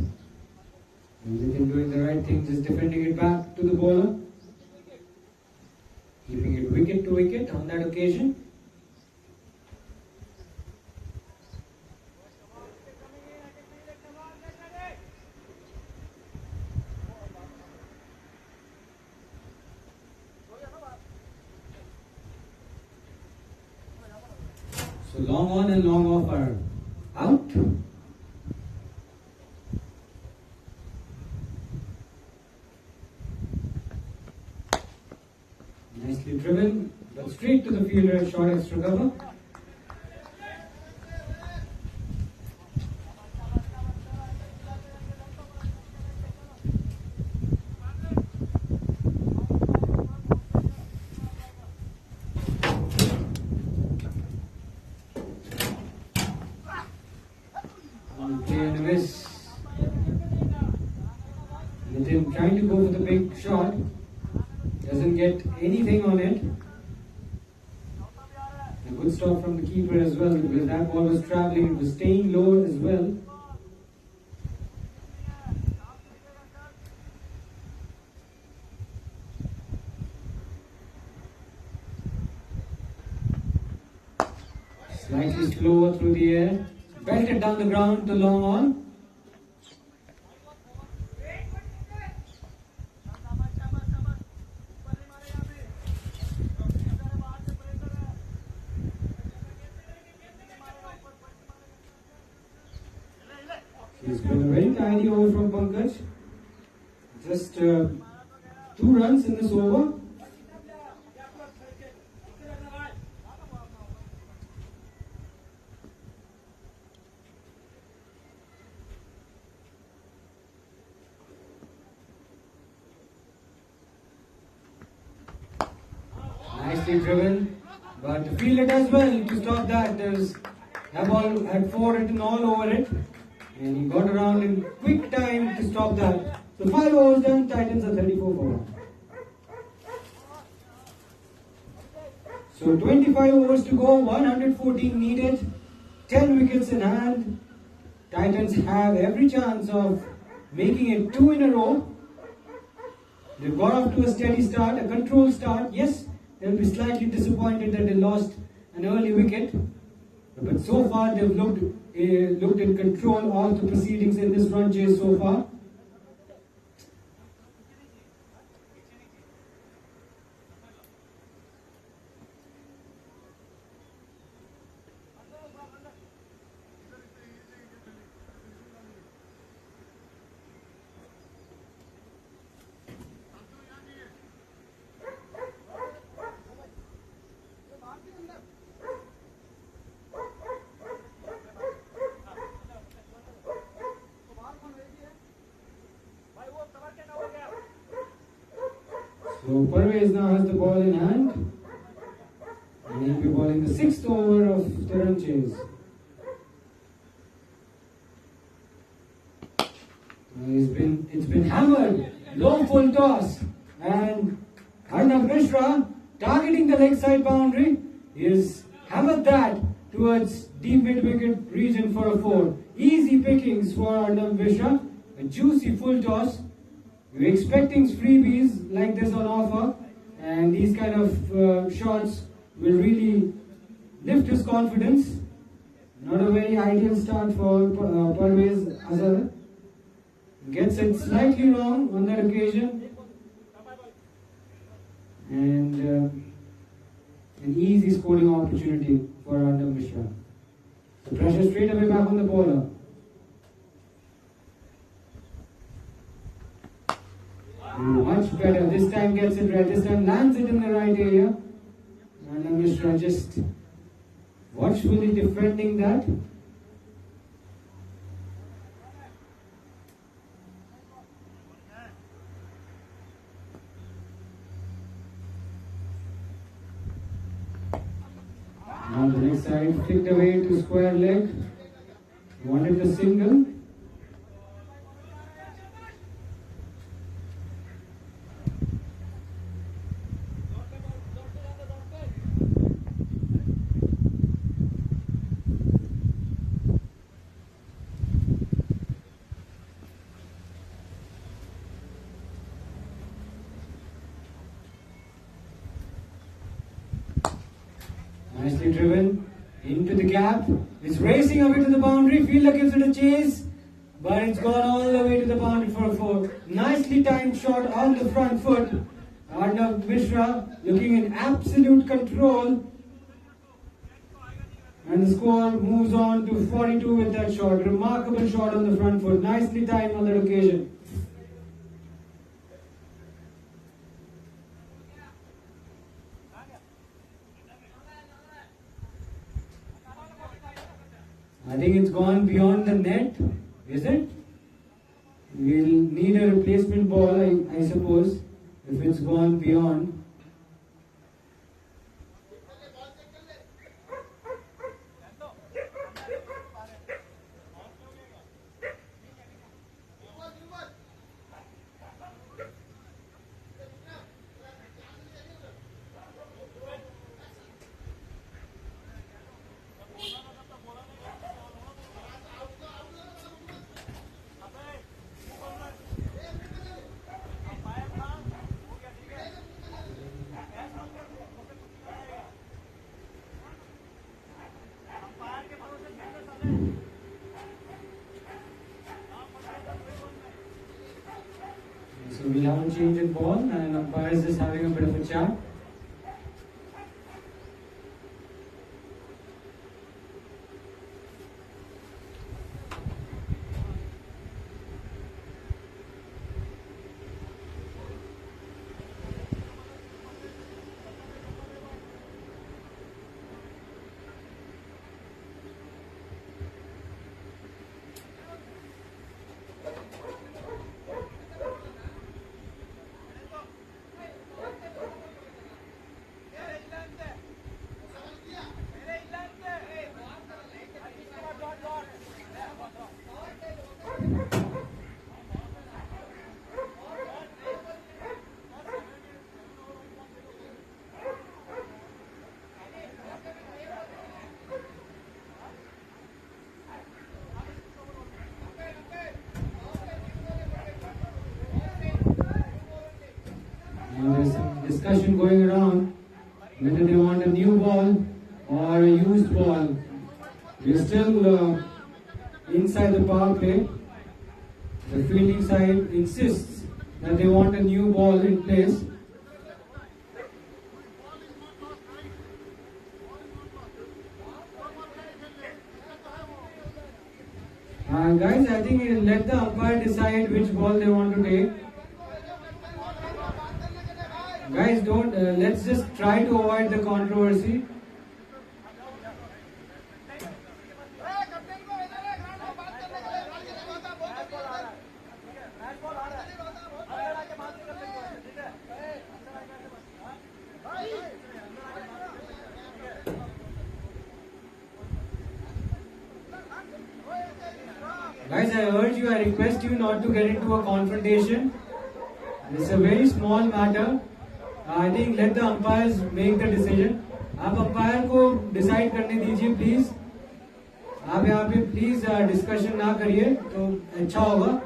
And Nitin doing the right thing, just defending it back to the bowler. Keeping it wicket to wicket on that occasion. So long on and long off are out. Nicely driven, but straight to the fielder, short extra cover. Nitin trying to go for the big shot, doesn't get anything on it. A good stop from the keeper as well, because that ball was travelling, it was staying low as well. Slightly slower through the air, belted down the ground to long on. It's been a very tidy over from Pankaj. Just 2 runs in this over. Nicely driven, but the fielder does well to stop that. That ball had 4 written all over it. And he got around in quick time to stop that. So 5 overs done, Titans are 34 for 1. So 25 overs to go, 114 needed, 10 wickets in hand. Titans have every chance of making it 2 in a row. They've got off to a steady start, a controlled start. Yes, they'll be slightly disappointed that they lost an early wicket. But so far they've looked in control of the proceedings in this run chase so far. So Parvez now has the ball in hand, and he'll be bowling the 6th over of the run chase. It's been hammered, low full toss, and Arnav Mishra targeting the leg side boundary is hammered that towards deep mid wicket region for a 4. Easy pickings for Arnav Mishra, a juicy full toss. We're expecting freebies like this on offer, and these kind of shots will really lift his confidence. Not a very ideal start for Parvez Azhar. Gets it slightly wrong on that occasion. And an easy scoring opportunity for Arnav Mishra. The pressure straight away back on the bowler. Much better. This time gets it right. This time lands it in the right area. And Mishra just watchfully defending that. On the next side, flicked away to square leg. Wanted the single. Nicely driven into the gap. It's racing away to the boundary. Fielder gives it a chase, but it's gone all the way to the boundary for a 4. Nicely timed shot on the front foot. Arnav Mishra looking in absolute control. And the score moves on to 42 with that shot. Remarkable shot on the front foot. Nicely timed on that occasion. I think it's gone beyond the net, is it? We'll need a replacement ball, I suppose, if it's gone beyond. So we'll have a change in ball and umpire is just having a bit of a chat. There's some discussion going around whether they want a new ball or a used ball. We're still inside the power play. The fielding side insists that they want a new ball in place. Guys, I think let the umpire decide which ball they want to take. Guys, don't, let's just try to avoid the controversy. Guys, I urge you, I request you not to get into a confrontation. It's a very small matter. I think let the umpires make the decision. आप umpire को decide करने दीजिए please. आप यहाँ पे please discussion ना करिए तो अच्छा होगा.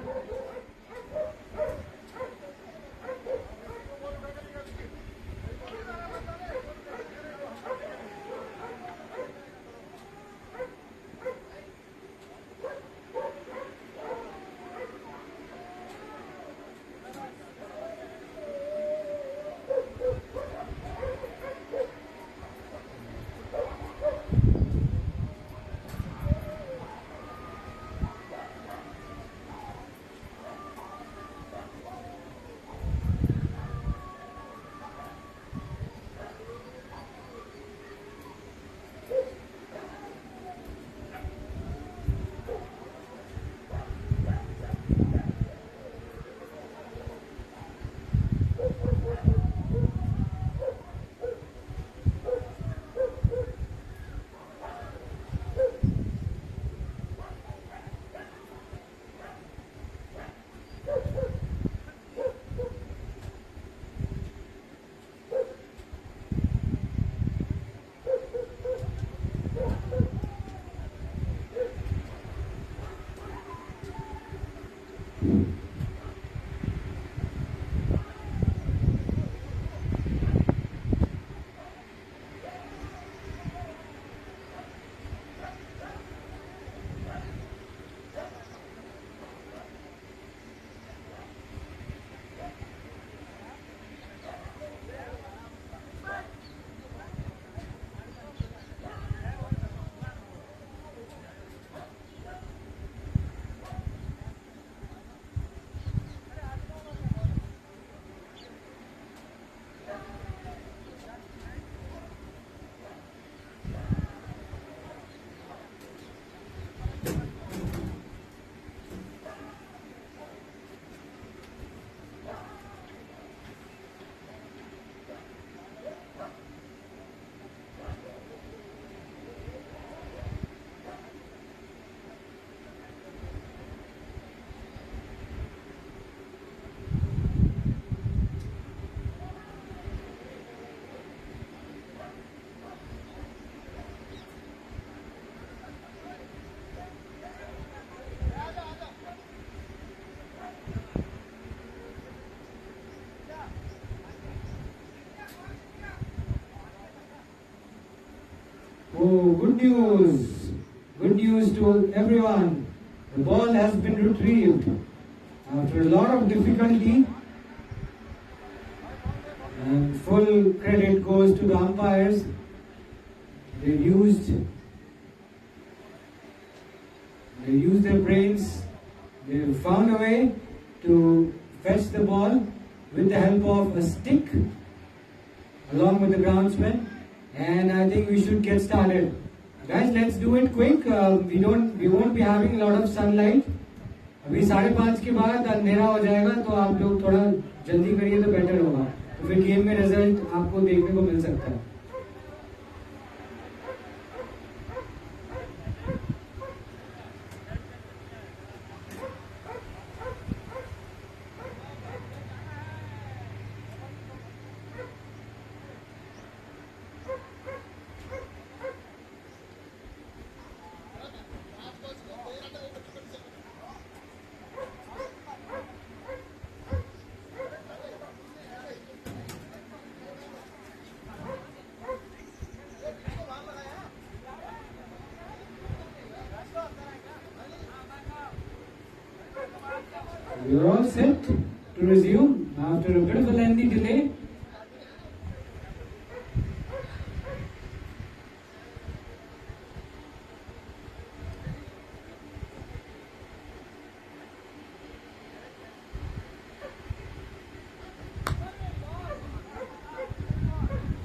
Oh, good news! Good news to everyone. The ball has been retrieved after a lot of difficulty. And full credit goes to the umpires. They used their brains. They found a way to fetch the ball with the help of a stick along with the groundsman. And I think we should get started. Guys, let's do it quick. We won't be having a lot of sunlight. अभी 5:30 के बाद अंधेरा हो जाएगा, तो आप लोग थोड़ा जल्दी करिए तो बेटर होगा, तो फिर गेम में रिजल्ट आपको देखने को मिल सकता है. You're all set to resume after a bit of a lengthy delay.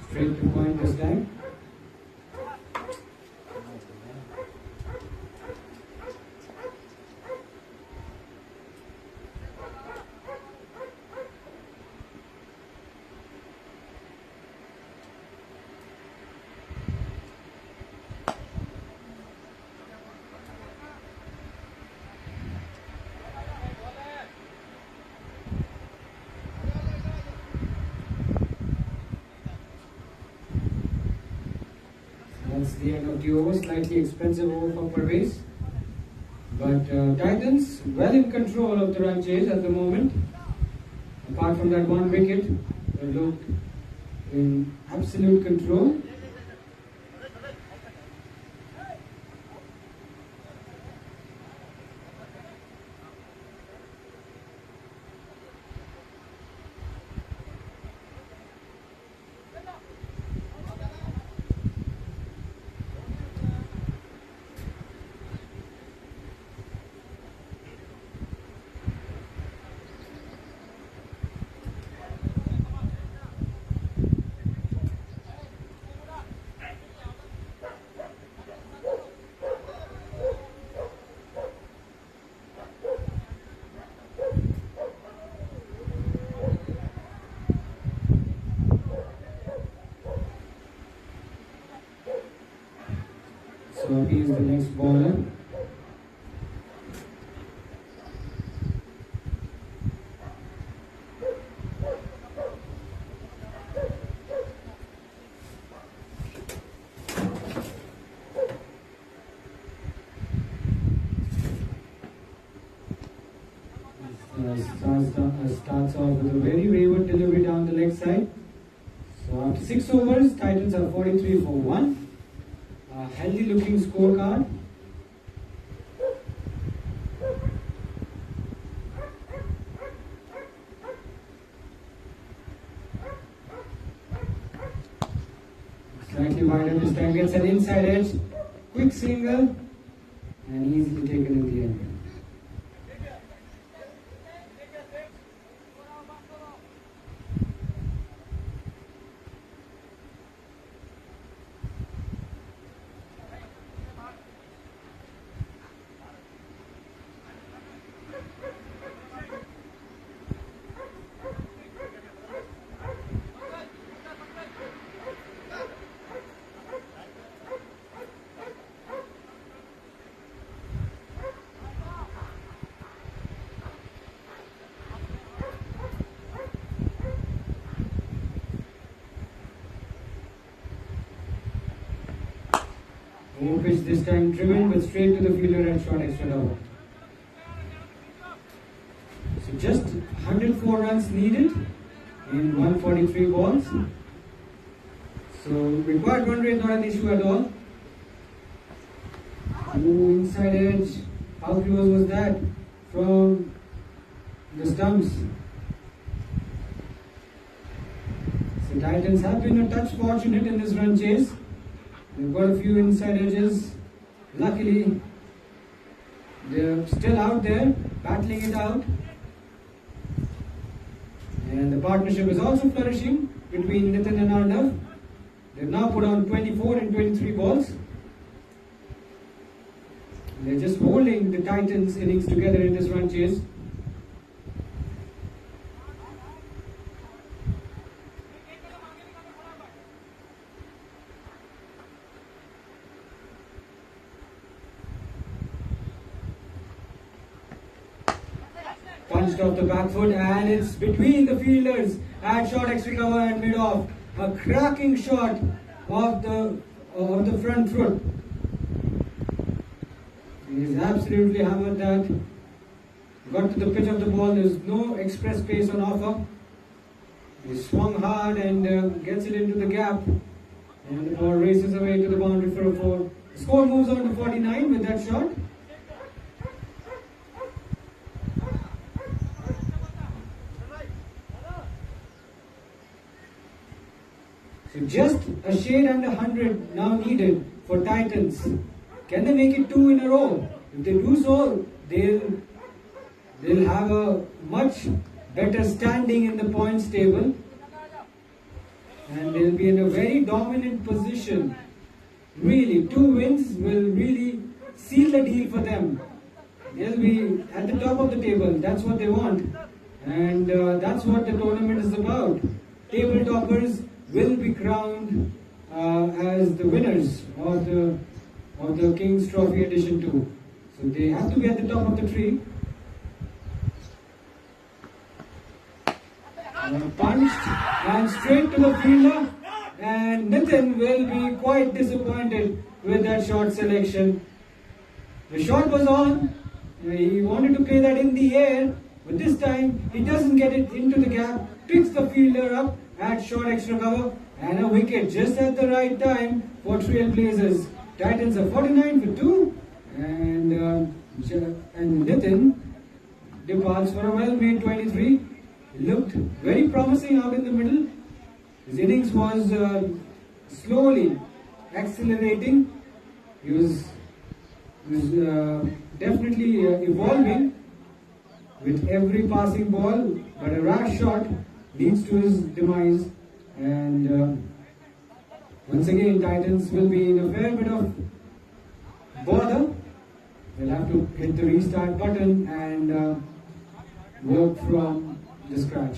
Straight to point this time. That's the end of the over, slightly expensive over for Parvez. But Titans well in control of the run chase at the moment. Apart from that one wicket, they look in absolute control. So he is the next bowler. Starts off with a very wayward delivery down the leg side. So after 6 overs, Titans are 43 for 1. A healthy looking scorecard. Slightly wider this time, gets an inside edge, quick single, and easily taken in the end. Low pitch this time, driven but straight to the fielder and shot extra double. So just 104 runs needed in 143 balls. So required run rate not an issue at all. Ooh, inside edge. How close was that from the stumps? So Titans have been a touch fortunate in this run chase. They've got a few inside edges. Luckily, they're still out there, battling it out. And the partnership is also flourishing between Nitin and Arnav. They've now put on 24 and 23 balls. They're just holding the Titans innings together in this run chase. Punched off the back foot, and it's between the fielders at short extra cover and mid off. A cracking shot of the front foot. He's absolutely hammered that. Got to the pitch of the ball. There's no express pace on offer. He swung hard and gets it into the gap, and the ball races away to the boundary for a 4. The score moves on to 49 with that shot. So just a shade under 100 now needed for Titans. Can they make it 2 in a row? If they do so, they'll have a much better standing in the points table, and they'll be in a very dominant position. Really, 2 wins will really seal the deal for them. They'll be at the top of the table. That's what they want, and that's what the tournament is about. Table toppers will be crowned as the winners of the King's Trophy Edition 2. So they have to be at the top of the tree. Punched and straight to the fielder, and Nitin will be quite disappointed with that shot selection. The shot was on. He wanted to play that in the air, but this time he doesn't get it into the gap, picks the fielder up at short extra cover, and a wicket just at the right time for Trailblazers. Titans are 49 for 2, and Nitin departs for a well-made 23. He looked very promising out in the middle. His innings was slowly accelerating. He was definitely evolving with every passing ball, but a rash shot leads to his demise, and once again Titans will be in a fair bit of bother. They'll have to hit the restart button and work from the scratch.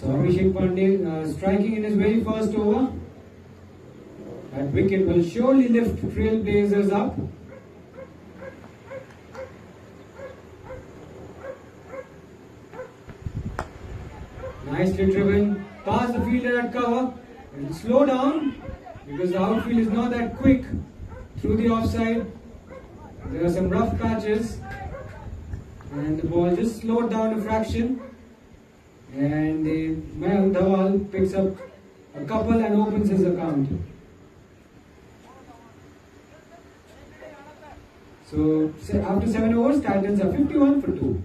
So Abhishek Pandey striking in his very first over. That wicket will surely lift Trailblazers up. Nicely driven, past the fielder at cover. It will slow down because the outfield is not that quick through the offside. There are some rough patches, and the ball just slowed down a fraction. And the Mayank Dhawal picks up a couple and opens his account. So after 7 overs, Titans are 51 for 2.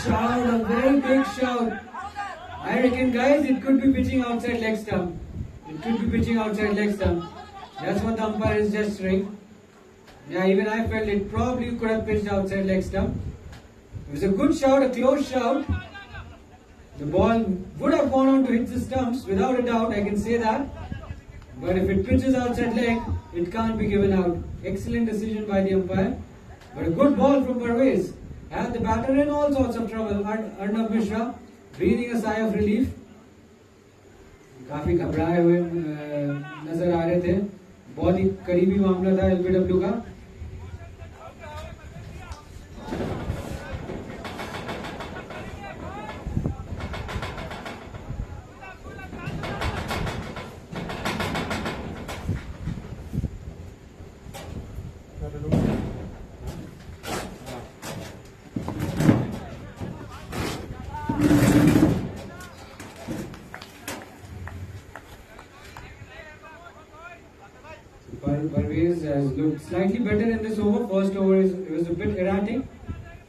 shout, a very big shout. I reckon, guys, it could be pitching outside leg stump. It could be pitching outside leg stump. That's what the umpire is just saying. Yeah, even I felt it probably could have pitched outside leg stump. It was a good shout, a close shout. The ball would have gone on to hit the stumps, without a doubt, I can say that. But if it pitches outside leg, it can't be given out. Excellent decision by the umpire. But a good ball from Parvez. And the batter in all sorts of trouble. Arnav Mishra breathing a sigh of relief. काफी घबराए हुए नजर आ रहे थे. बहुत ही करीबी मामला था एलबीडब्ल्यू का. Parvez has looked slightly better in this over. First over it was a bit erratic.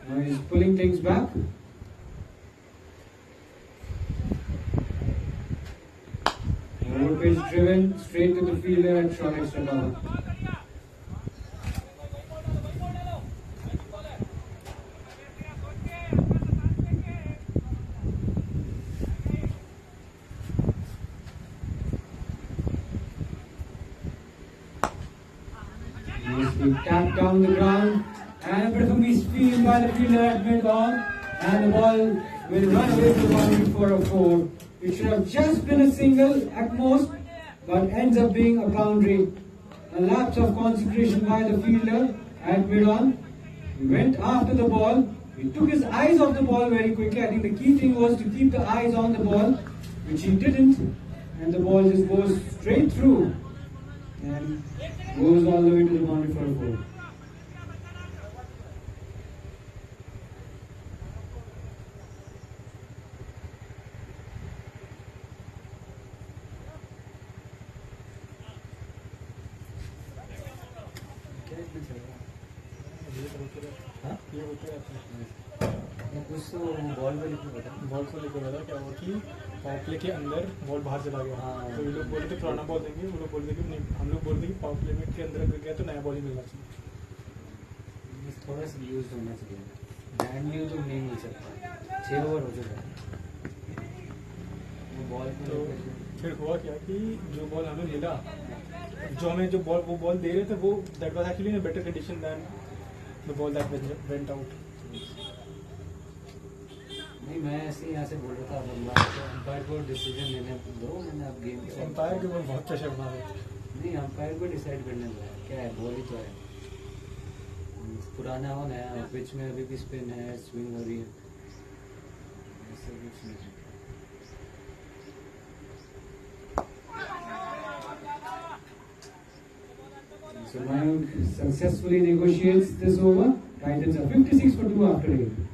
Now he's pulling things back. Over pitch driven straight to the fielder at short extra cover. Nicely tapped down the ground and a bit of a misfield by the fielder at mid-on, and the ball will run away to the boundary for a 4. It should have just been a single at most, but ends up being a boundary. A lapse of concentration by the fielder at mid-on. He went after the ball. He took his eyes off the ball very quickly. I think the key thing was to keep the eyes on the ball, which he didn't, and the ball just goes straight through and goes all the way to the boundary for a 4. कुछ तो ball को लेकर बता क्या हुआ कि power play के अंदर बॉल बाहर चला गया. तो ये लोग बोल रहे थे पुराना बॉल देंगे, वो लोग बोल रहे थे नहीं, हम लोग बोल रहे थे कि पावर प्ले में के अंदर गिर गया तो नया बॉल ही मिलना चाहिए. थोड़ा सा यूज होना चाहिए. ब्रांड न्यू तो नहीं मिल सकता. 6 ओवर हो चुका है. वो बॉल तो फिर हुआ क्या कि जो बॉल हमें मिला, जो हमें जो बॉल वो बॉल दे रहे थे, वो that was actually in a better condition than the ball that went out. नहीं, मैं ऐसे ही यहाँ से बोल रहा था अंपायर को डिसीजन लेने दो. मैंने अब गेम के अंपायर के ऊपर बहुत प्रेशर बना रहे थे. नहीं, अंपायर को डिसाइड करने दो. क्या है, बॉल ही तो है. पुराना हो नया पिच में अभी भी स्पिन है, स्विंग हो रही है. ऐसा कुछ नहीं. So Mayank successfully negotiates this over. Titans are 56 for 2 after 8.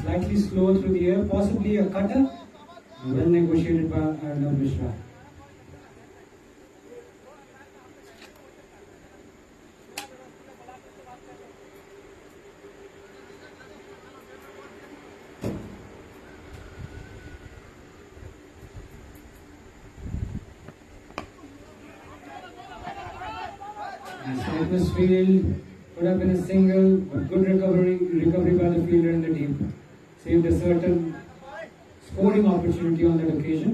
Slightly slow through the air, possibly a cutter. Well negotiated by Arnav Mishra. Cypress field put up in a single, but good recovery by the fielder in the deep. Saved a certain scoring opportunity on that occasion.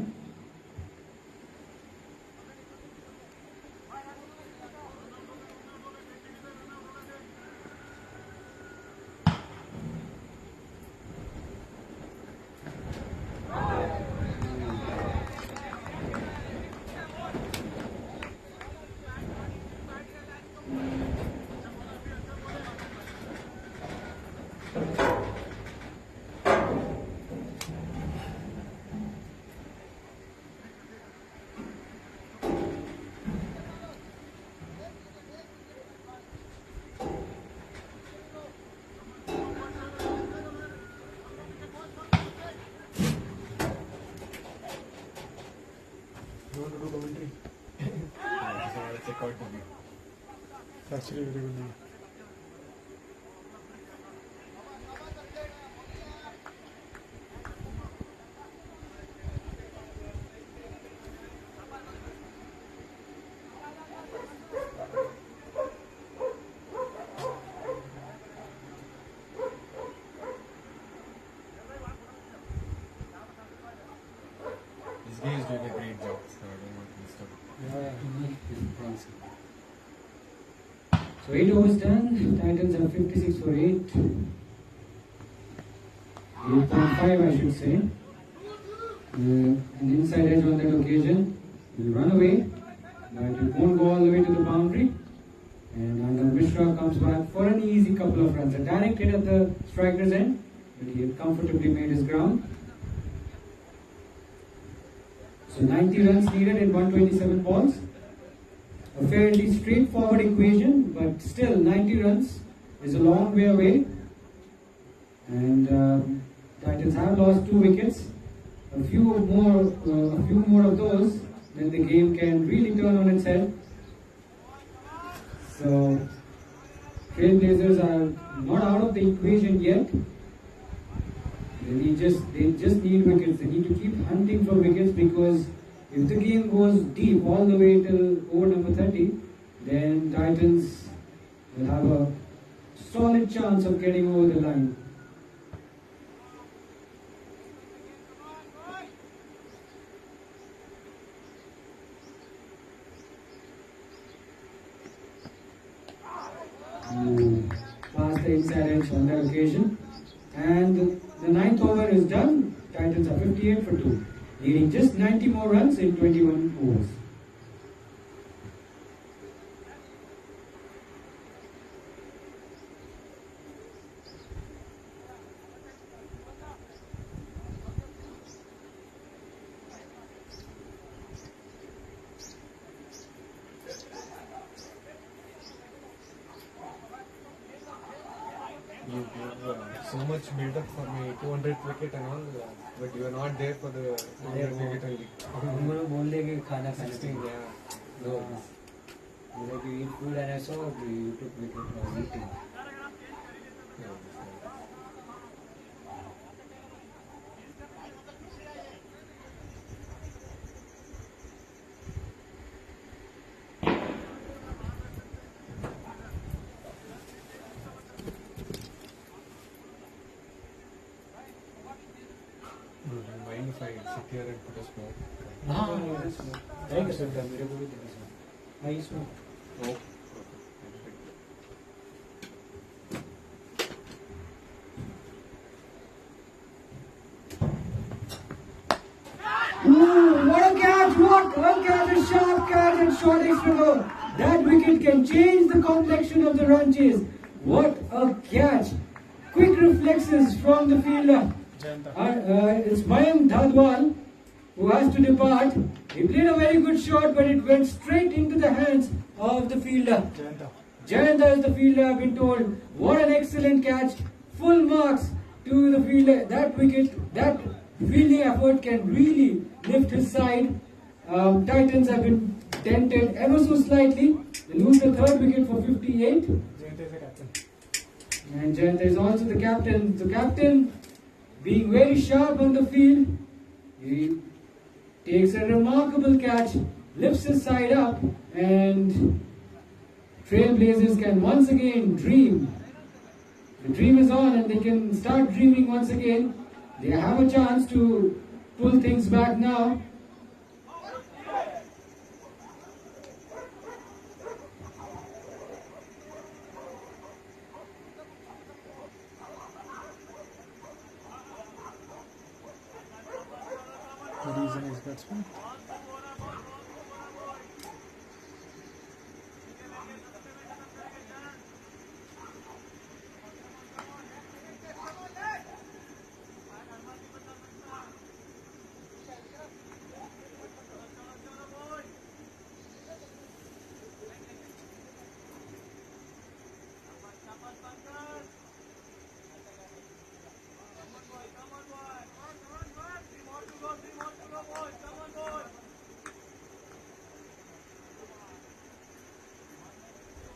You want to do commentary? I just want to check out the view. It's actually very good. This guy is doing a great job, so I don't want to disturb. So 8 overs done. Titans have 56 for 8. 8.5 I should say. An inside edge on that occasion. Will run away, but it won't go all the way to the boundary. And Anand Mishra comes back for an easy couple of runs. A direct hit at the striker's end, but he had comfortably made his ground. So 90 runs needed in 127 balls. A fairly straightforward equation, but still 90 runs is a long way away. And Titans have lost 2 wickets. A few more of those, then the game can really turn on its head. So Trailblazers are not out of the equation yet. They just need wickets. They need to keep hunting for wickets, because if the game goes deep all the way till over number 30, then Titans will have a solid chance of getting over the line. Past the inside edge on that occasion. And the 9th over is done. Titans are 58 for 2, needing just 90 more runs in 21 overs. You give so much build up for my 200th wicket and all, but you are not there for the 200th wicket only. उन्होंने बोल दिया कि खाना खाने 16, yeah. No. Like you eat food, and I saw you took wicket while eating. No. Mind if I sit here and put a smoke? Thank you, sir. मेरे को भी देना sir. I smoke. No. Ooh, what a catch! What a catch! A sharp catch and short extra goal. That wicket can change the complexion of the run chase. What a catch! Quick reflexes from the fielder. It's Mayank Dhadwal who has to depart. He played a very good shot, but it went straight into the hands of the fielder. Jayanta is the fielder, I've been told. What an excellent catch. Full marks to the fielder. That wicket, that fielding effort can really lift his side. Titans have been dented ever so slightly. They lose the third wicket for 58. Jayant is the captain. And Jayant is also the captain. The captain being very sharp on the field. He takes a remarkable catch, lifts his side up, and Trailblazers can once again dream. The dream is on and they can start dreaming once again. They have a chance to pull things back now. The reason is batsman.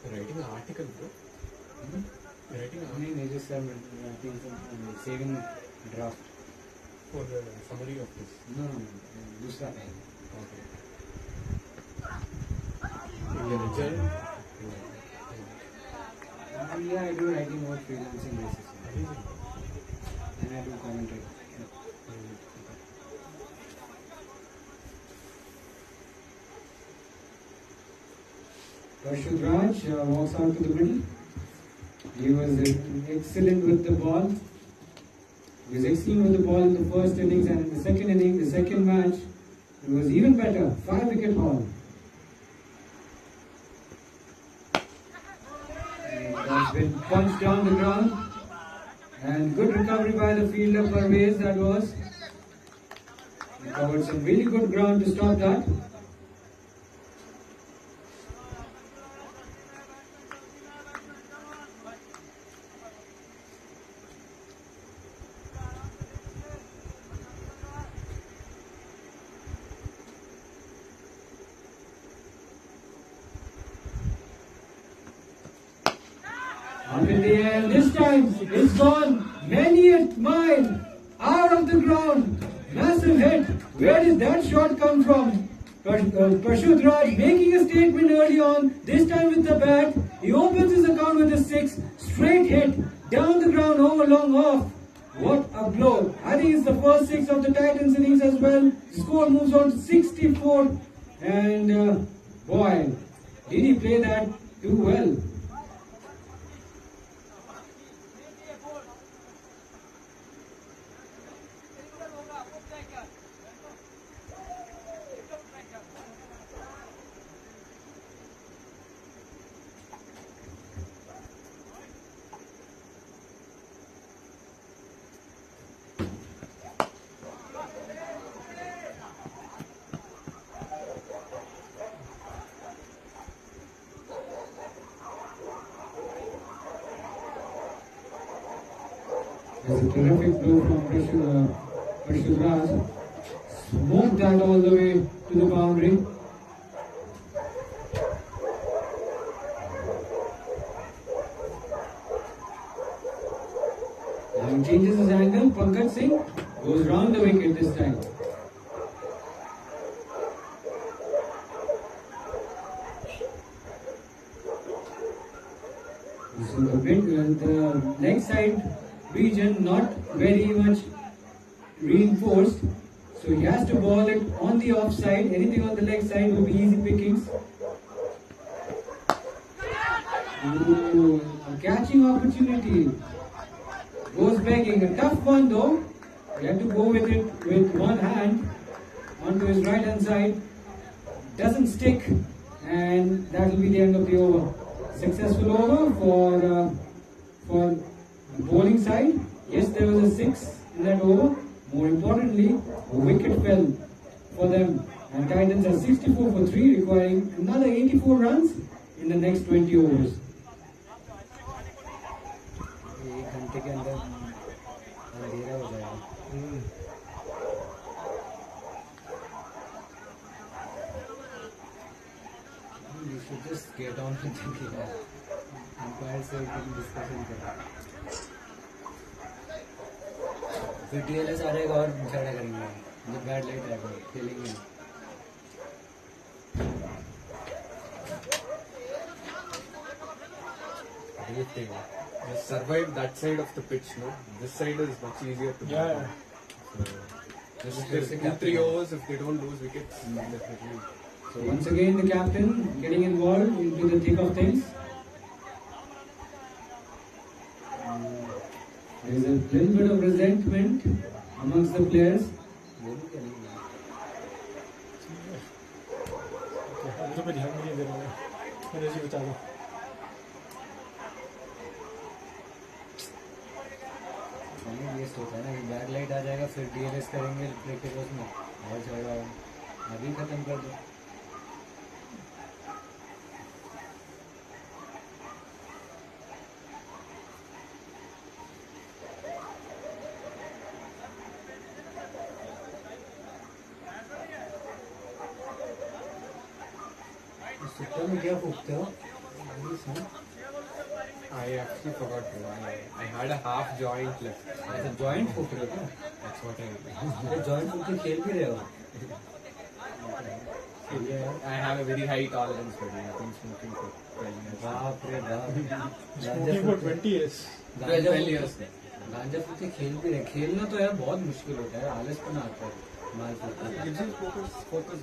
Writing an article, bro. Writing an I mean, just writing some saving draft. for the summary of this. No, दूसरा है. Okay. In the result. Yeah, I do writing on freelancing basis. And I do commentary. Rashid Raj walks out to the middle. He was excellent with the ball. He was excellent with the ball in the first innings, and in the second inning, the second match, it was even better. 5-wicket haul. That's been punched down the ground. And good recovery by the fielder Parvez, that was. He covered some really good ground to stop that. Up in the air, this time it's gone many a mile out of the ground. Massive hit. Where did that shot come from? Prashut Raj making a statement early on, this time with the bat. He opens his account with a 6. Straight hit down the ground over long off. What a blow. I think it's the first 6 of the Titans innings as well. The score moves on to 64. And boy, did he play that too well. There's a terrific blow from Prashut Raj. Smoked that all the way to the boundary. Now he changes his angle. Pankaj Singh goes round the wicket this time. So the leg side region not very much reinforced, so he has to ball it on the offside. Anything on the leg side will be easy pickings. Ooh, a catching opportunity. Goes begging. A tough one though. He had to go with it with one hand onto his right hand side. Doesn't stick, and that will be the end of the over. Successful over for the bowling side. Yes, there was a 6 in that over. More importantly, a wicket fell for them, and Titans are 64 for 3, requiring another 84 runs in the next 20 overs. Get on umpire से discussion करें, फिर TLS आ जाएगा और झगड़ा करेंगे जब bad light आएगा खेलेंगे नहीं। Just survive that side of the pitch, no? This side is much easier to Yeah. Just 2-3 overs, if they don't lose wickets, definitely. So once again the captain getting involved into the thick of things. There is a little bit of resentment amongst the players. मुझे पे ध्यान नहीं दे रहा है, मेरे जी बचा लो। ये सोचा है ना कि बैड लाइट आ जाएगा फिर डीएलएस करेंगे क्रिकेट उसमें और झगड़ा अभी खत्म कर दो। सुपर में क्या फूकते हो? I actually forgot. I had a half joint left. अच्छा जॉइंट फूक रहे हो क्या? That's what I. जॉइंट फूक के खेल भी रहे हो? I have a very high tolerance for it. I've been smoking for 12 years. बाप रे बाप। Smoking for 20 years. 12 years. गांजा फूक के खेल भी रहे, खेलना तो यार बहुत मुश्किल होता है, आलस पना आता है माल फूकने का। Gives you focus.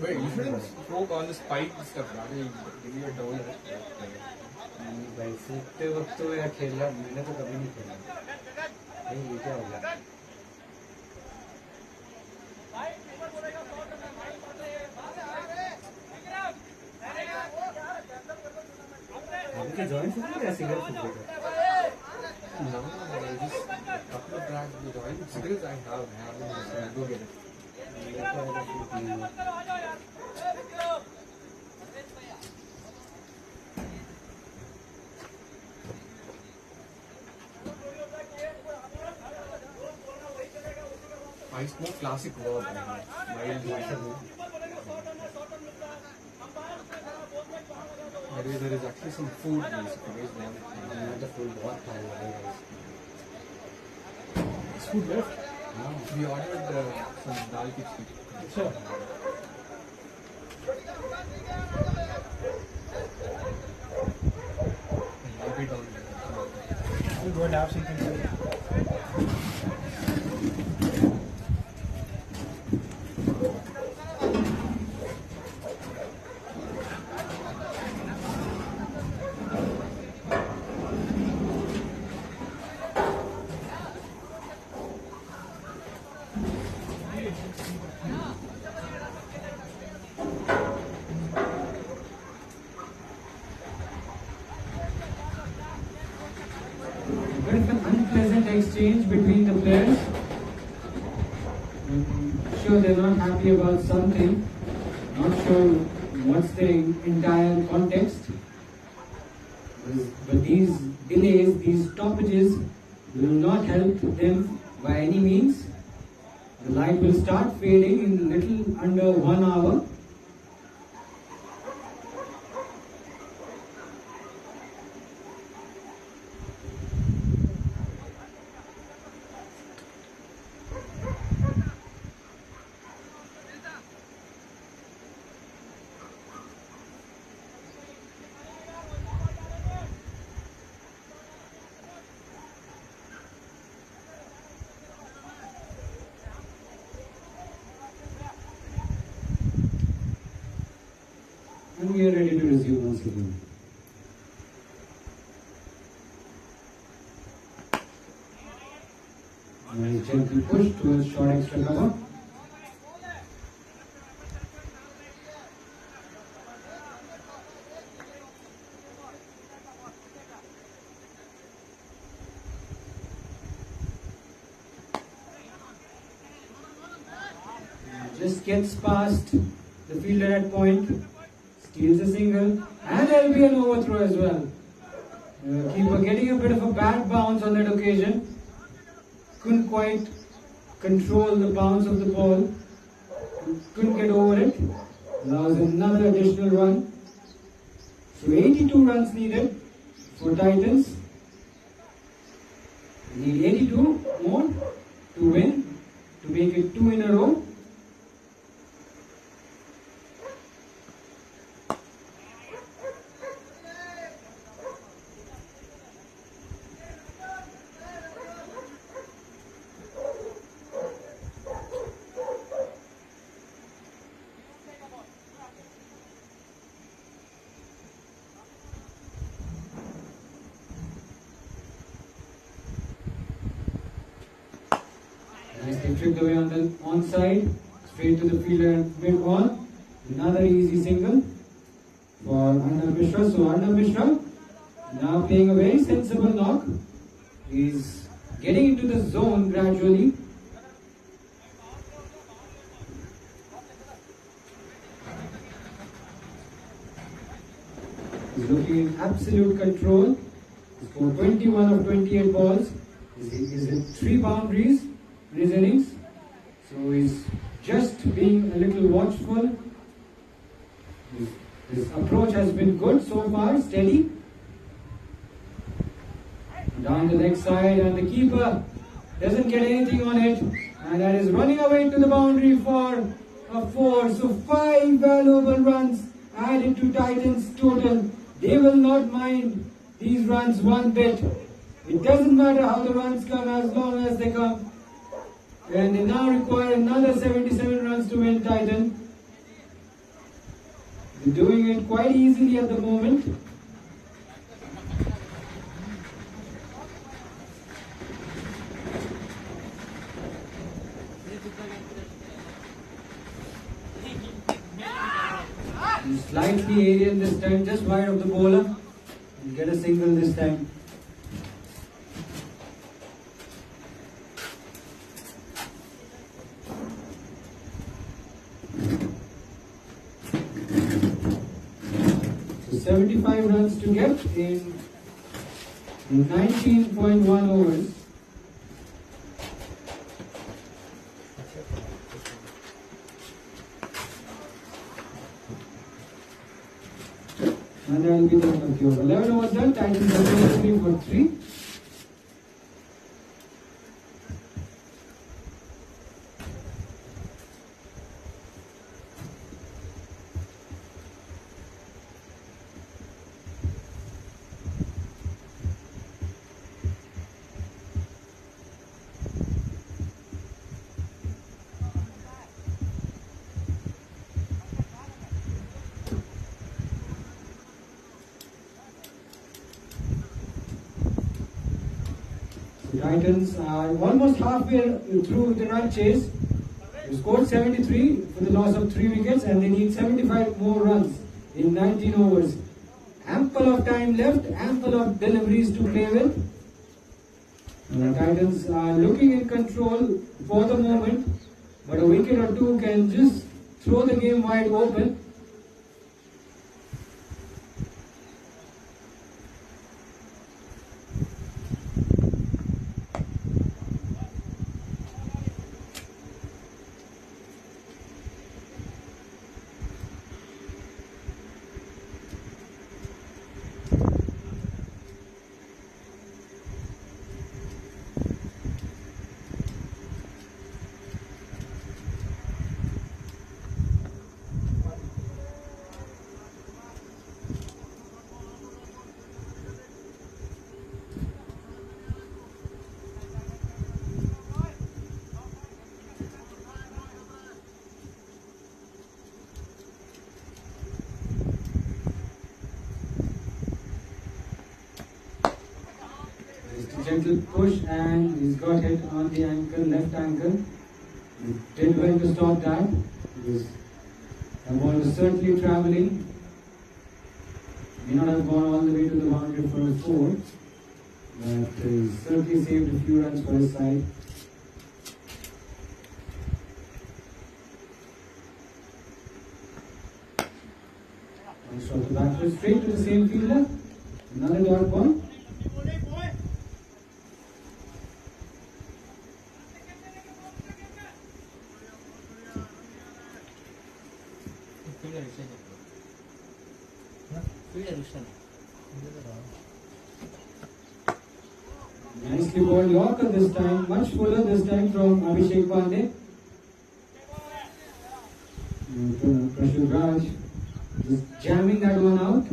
Wait, you shouldn't smoke on the spike stuff. That will give you a dose. भाई फूकते वक्त तो यार खेलना मैंने तो कभी नहीं खेला। ये क्या हो गया? अभी के जॉइंट फूक रहे हैं, सिगरेट फूक रहे हैं? No, just a couple of drags to join. Cigarettes I have. I'll go get it. I smoke classic verb. Maybe there is actually some food basically. तो फूल बहुत खाया है। Is food left? We ordered some dal khichdi. अच्छा। I'll be down there. I'll go and have something to eat. Bit of an unpleasant exchange between the players. Sure, they're not happy about something. Not sure what's the entire context. But these delays, these stoppages, will not help them by any means. The light will start fading in little under 1 hour. And we are ready to resume once again. And gently push towards short extra cover. Just gets past the fielder at point, steals a single, and there will be an overthrow as well. Keeper getting a bit of a bad bounce on that occasion. Couldn't quite control the bounce of the ball. Couldn't get over it. Allows another additional run. So 82 runs needed for Titans. Need 82 more to win, to make it 2 in a row. Nicely tripped away on the onside, straight to the fielder and mid on. Another easy single for Arnav Mishra. So Arnav Mishra now playing a very sensible knock. He's getting into the zone gradually. He's looking in absolute control. He's scored 21 of 28 balls. He's hit 3 boundaries in his innings. So he's just being a little watchful. His approach has been good so far, steady. Down the leg side, and the keeper doesn't get anything on it. And that is running away to the boundary for a 4. So 5 valuable runs added to Titans total. They will not mind these runs one bit. It doesn't matter how the runs come as long as they come. And they now require another 77 runs to win Titan. They're doing it quite easily at the moment. He's slightly alien this time, just wide of the bowler. He'll get a single this time. So 75 runs to get in 19.1 overs. And that will be the end of the over. 11 overs done, Titans are 23 for 3. The Titans are almost halfway through the run chase. They scored 73 for the loss of 3 wickets, and they need 75 more runs in 19 overs. Ample of time left, ample of deliveries to play with. The Titans are looking in control for the moment, but a wicket or two can just throw the game wide open. Gentle push, and he's got hit on the ankle, left ankle. He did well to stop that because the ball was certainly travelling. May not have gone all the way to the boundary for a 4, but he certainly saved a few runs for his side. One shot to back foot straight to the same fielder. Another dot ball. Fielder Nicely bowled Yorker this time, much fuller this time from Abhishek Pandey. Prashant Raj just jamming that one out.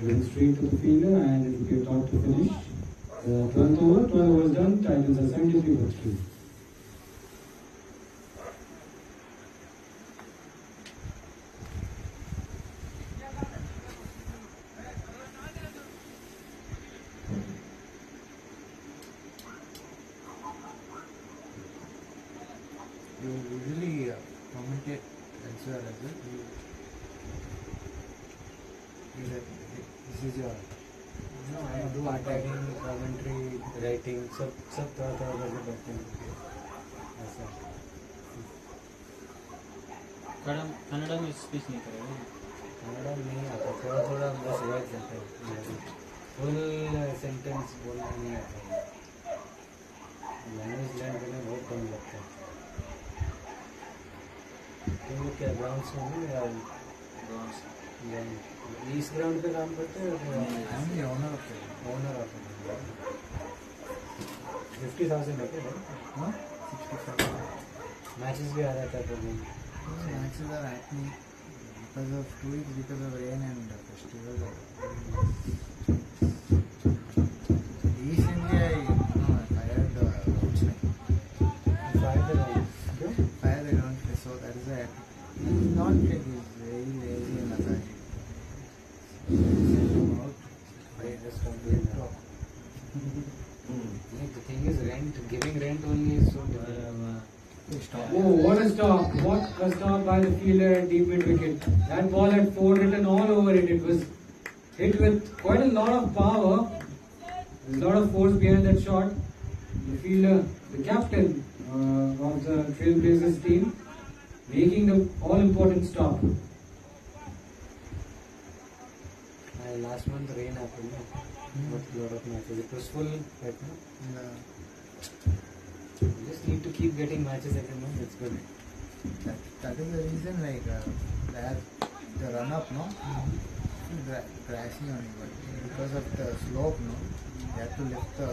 Given straight to the fielder and it will be a thought to finish. The 12th over, 12 overs done, Titans are 73 for 3. You usually commentate elsewhere as well. This is your No, I do attacking, commentary, writing, सब तरह के करते हैं ऐसा. कन्नड़ा में speech नहीं करेगा. कन्नड़ा नहीं आता, थोड़ा बस वर्ड जाता है, फुल सेंटेंस बोलना नहीं आता है. लैंग्वेज लर्न करने बहुत टाइम लगता है. तुम लोग क्या ग्राउंड्स में हो या ग्राउंड्स इस ग्राउंड पे काम करते हो? ओनर ऑफ ओनर ऑफ 50,000 है क्या? मैचेस भी आ रहा था तो matches are happening because of 2 weeks because of rain and festival. Recently I fired the groundsman. Fire the groundsman, so that is why he is not fit, he is very lazy and lethargic. Send him out. I just complain now. The thing is giving rent only is so difficult. Oh, what a stop! What a stop by the fielder at deep mid wicket. That ball had 4 written all over it. It was hit with quite a lot of power. There's a lot of force behind that shot. The fielder, the captain of the Trailblazers team, making the all-important stop. Last month rain happened. Not a lot of matches. It was full right now. You just need to keep getting matches every month. It's good. That is the reason, like that the run up, no, crashing on it, but because of the slope, no, you have to lift the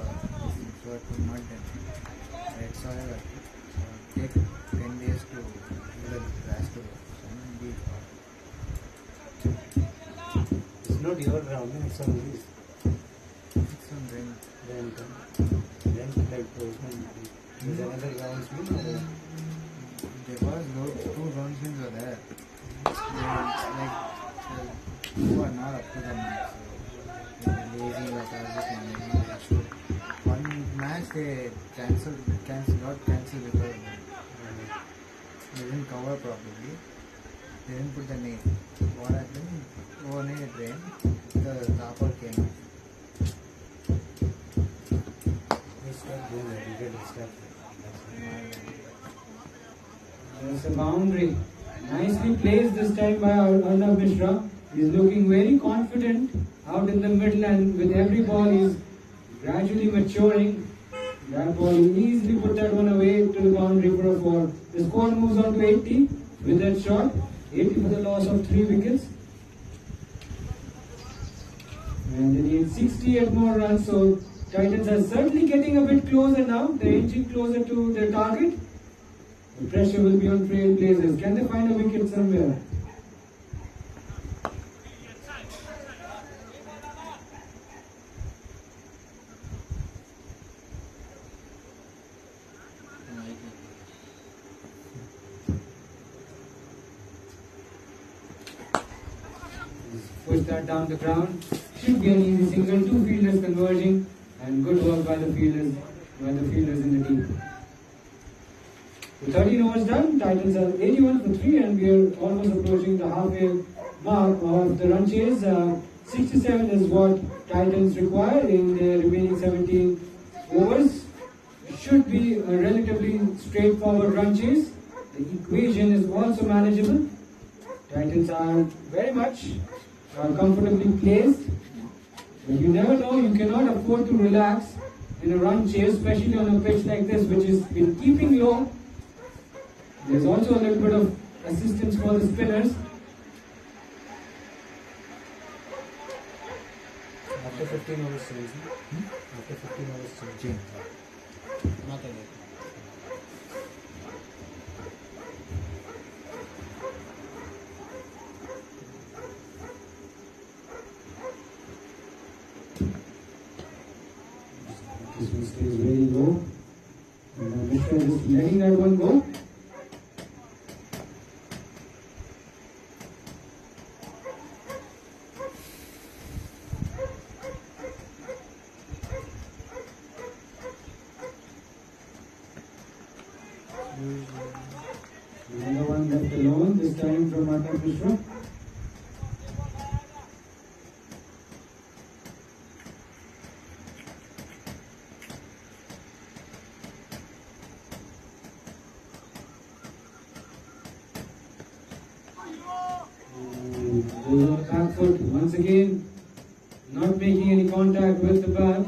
so it will not red soil. Take 10 days to do the grass to be. It's not your ground, it's on this. It's on rent. Rent like there's another groundsman. There was 2 groundsmen were there. Who are not up to the match. So lazy, lethargic, and one match they cancelled because they didn't cover properly. They didn't put the name. What happened? Overnight it rained. The tarpaul came out. There's a boundary. Nicely placed this time by Arnav Mishra. He's looking very confident out in the middle, and with every ball he's gradually maturing. That ball, he easily put that one away to the boundary for a 4. The score moves on to 80 with that shot. 80 for the loss of 3 wickets. And they need 68 more runs, so Titans are certainly getting a bit closer now. They're inching closer to their target. The pressure will be on Trailblazers. Can they find a wicket somewhere? Push that down the ground. Should be an easy single. 2 fielders converging, and good work by the fielders in the team. The 13 overs done. Titans are 81 for 3, and we are almost approaching the halfway mark of the run chase. 67 is what Titans require in their remaining 17 overs. Should be a relatively straightforward run chase. The equation is also manageable. Titans are very much comfortably placed. But you never know, you cannot afford to relax. in a run chase, especially on a pitch like this, which is been keeping low. There's also a little bit of assistance for the spinners. After 15 hours change, after 15 hours change. ಮಾತಾಡಿ This one stays very low. And now Mishra is just letting that one go. Another one left alone, this time from Arnav Mishra. Goes on the back foot once again, not making any contact with the bat.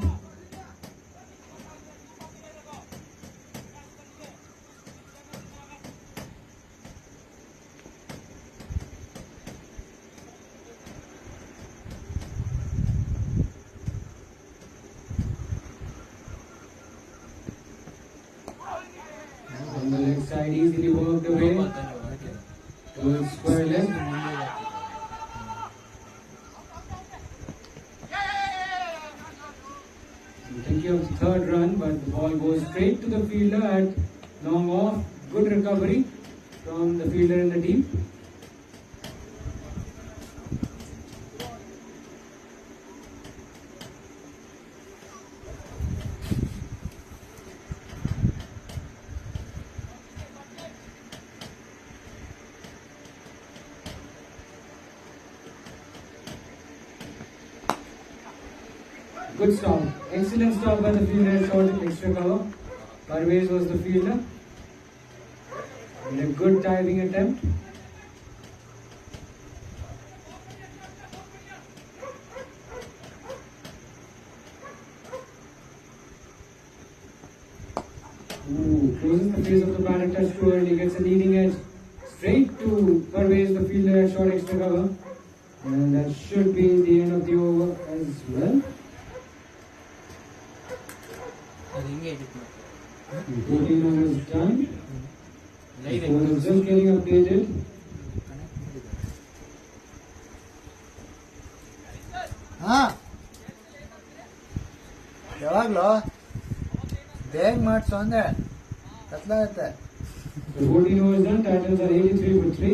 On the leg side, easily worked away towards square leg. Thinking of the third run, but the ball goes straight to the fielder at long off. Good recovery from the fielder in the team. Good stop. Excellent stop by the fielder, short extra cover. Parvez was the fielder. And a good diving attempt. Closes the face of the bat and touch too early. Gets a leading edge straight to Parvez, the fielder, at short extra cover. And that should be the end of the over as well. ಅದು ಹಿಂಗೆ ಇದಿತ್ತು 14 overs done. The phone is just getting updated. ಯಾವಾಗಲೂ ಬೇಗ ಮಾಡಿಸು ಅಂದರೆ ಕತ್ಲಾಗತ್ತೆ. The 14 overs done. Titans are 83 for 3.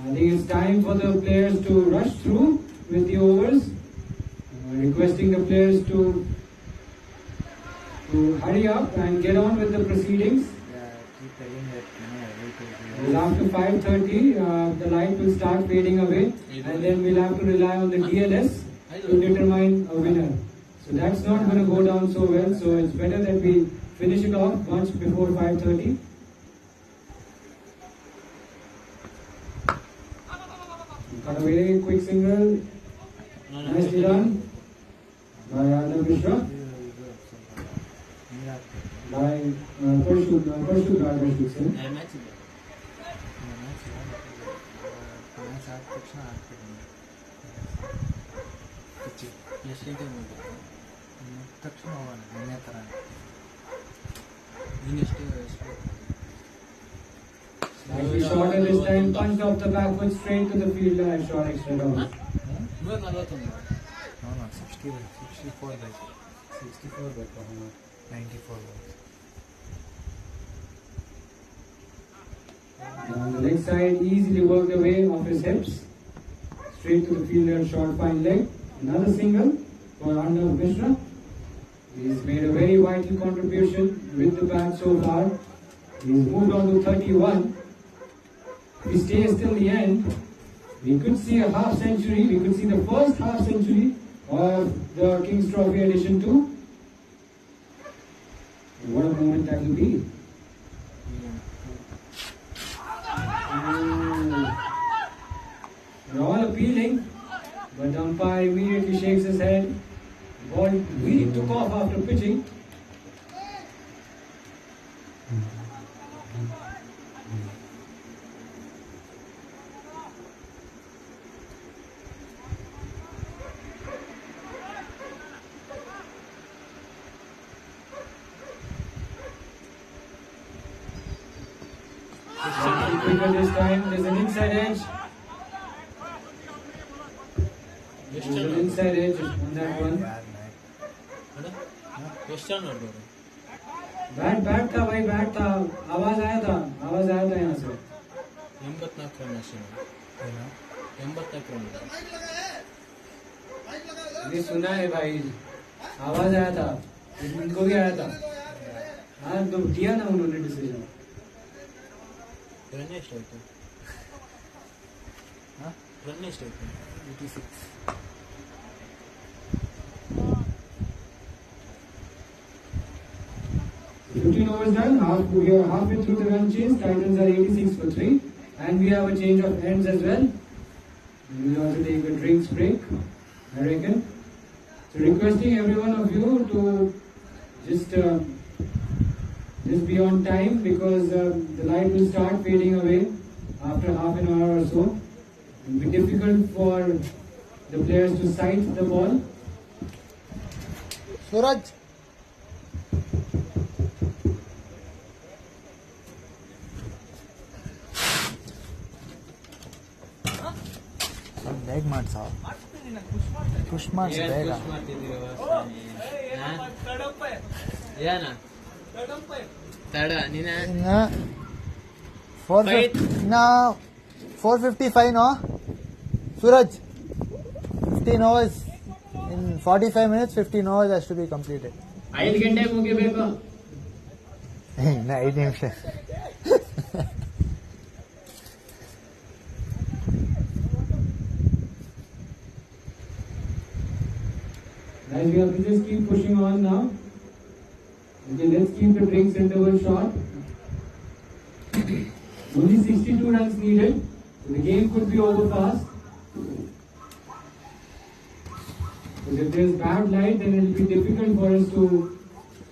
I think it's time for the players to rush through with the overs. Requesting the players to hurry up and get on with the proceedings. Keep telling that, Well, after 5:30, the light will start fading away, and then we'll have to rely on the DLS to determine a winner. So that's not going to go down so well. So it's better that we finish it off once before 5:30. Cut away, quick single. Nicely done by Arnav Mishra. By Parshu Singh. Match ಇದೆ match ಆದ ತಕ್ಷಣ ಆಗ್ತಿದ್ದೀನಿ ಎಷ್ಟು ಗಂಟೆಗೆ ಬಂದಿತ್ತು ತಕ್ಷಣ ಹೋಗೋಣ ನಿನ್ನೆ ಥರ. ನೀನು ಎಷ್ಟು Nicely shot at this time, punched off the back foot straight to the fielder and shot extra down. 141 No, 64 ಬೇಕು. 64 ಬೇಕು. 94 ಬೇಕು. On the leg side, easily worked away off his hips. Straight to the fielder, short fine leg. Another single for Arnav Mishra. He's made a very vital contribution with the bat so far. He's moved on to 31. If he stays till the end, we could see a half century. We could see the first half century of the King's Trophy Edition 2. What a moment that will be. They're all appealing, but the umpire immediately shakes his head. Ball really took off after pitching. Quicker this time. There's an inside edge. There's an inside edge on that one. Western order bat था भाई, bat था. आवाज आया था यहाँ से. 84 run असे 84 run ये सुना है भाई, आवाज आया था, इनको भी आया था. हाँ तो दिया ना उन्होंने डिसीजन. रन स्ट्राइक हां run strike 86 15 overs done. We are halfway through the run chase. Titans are 86 for 3, and we have a change of ends as well. We will also take a drinks break, I reckon. So requesting every one of you to just be on time, because the light will start fading away after half an hour or so. It will be difficult for the players to sight the ball. Suraj. ಬೇಗ ಮಾಡ್ಸ push ಮಾಡ್ಸ ಬೇಗ ಏನ ತಡ ನೀನ ಇನ್ನ 455 no Suraj 15 hours in 45 minutes 15 hours has to be completed 5 ಗಂಟೆಗೆ ಮುಗಿಬೇಕು. ಇನ್ನ 5 ನಿಮಿಷ. Guys, we have to just keep pushing on now. Okay, let's keep the drinks interval short. Only 62 runs needed. The game could be over fast. Because if there's bad light, then it will be difficult for us to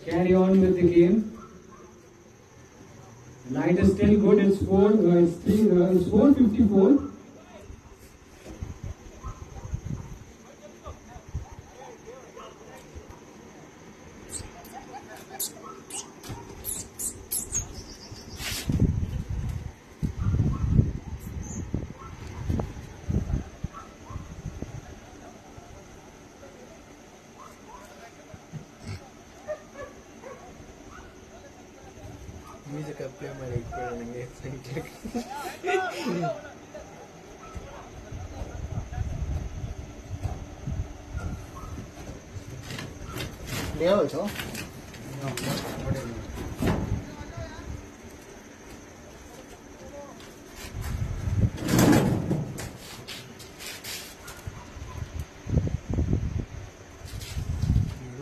carry on with the game. Light is still good. It's 4:54. Music apply ಮಾಡಿ ಇಟ್ಕೊಳ್ಳ ನನಗೆ લેવો છો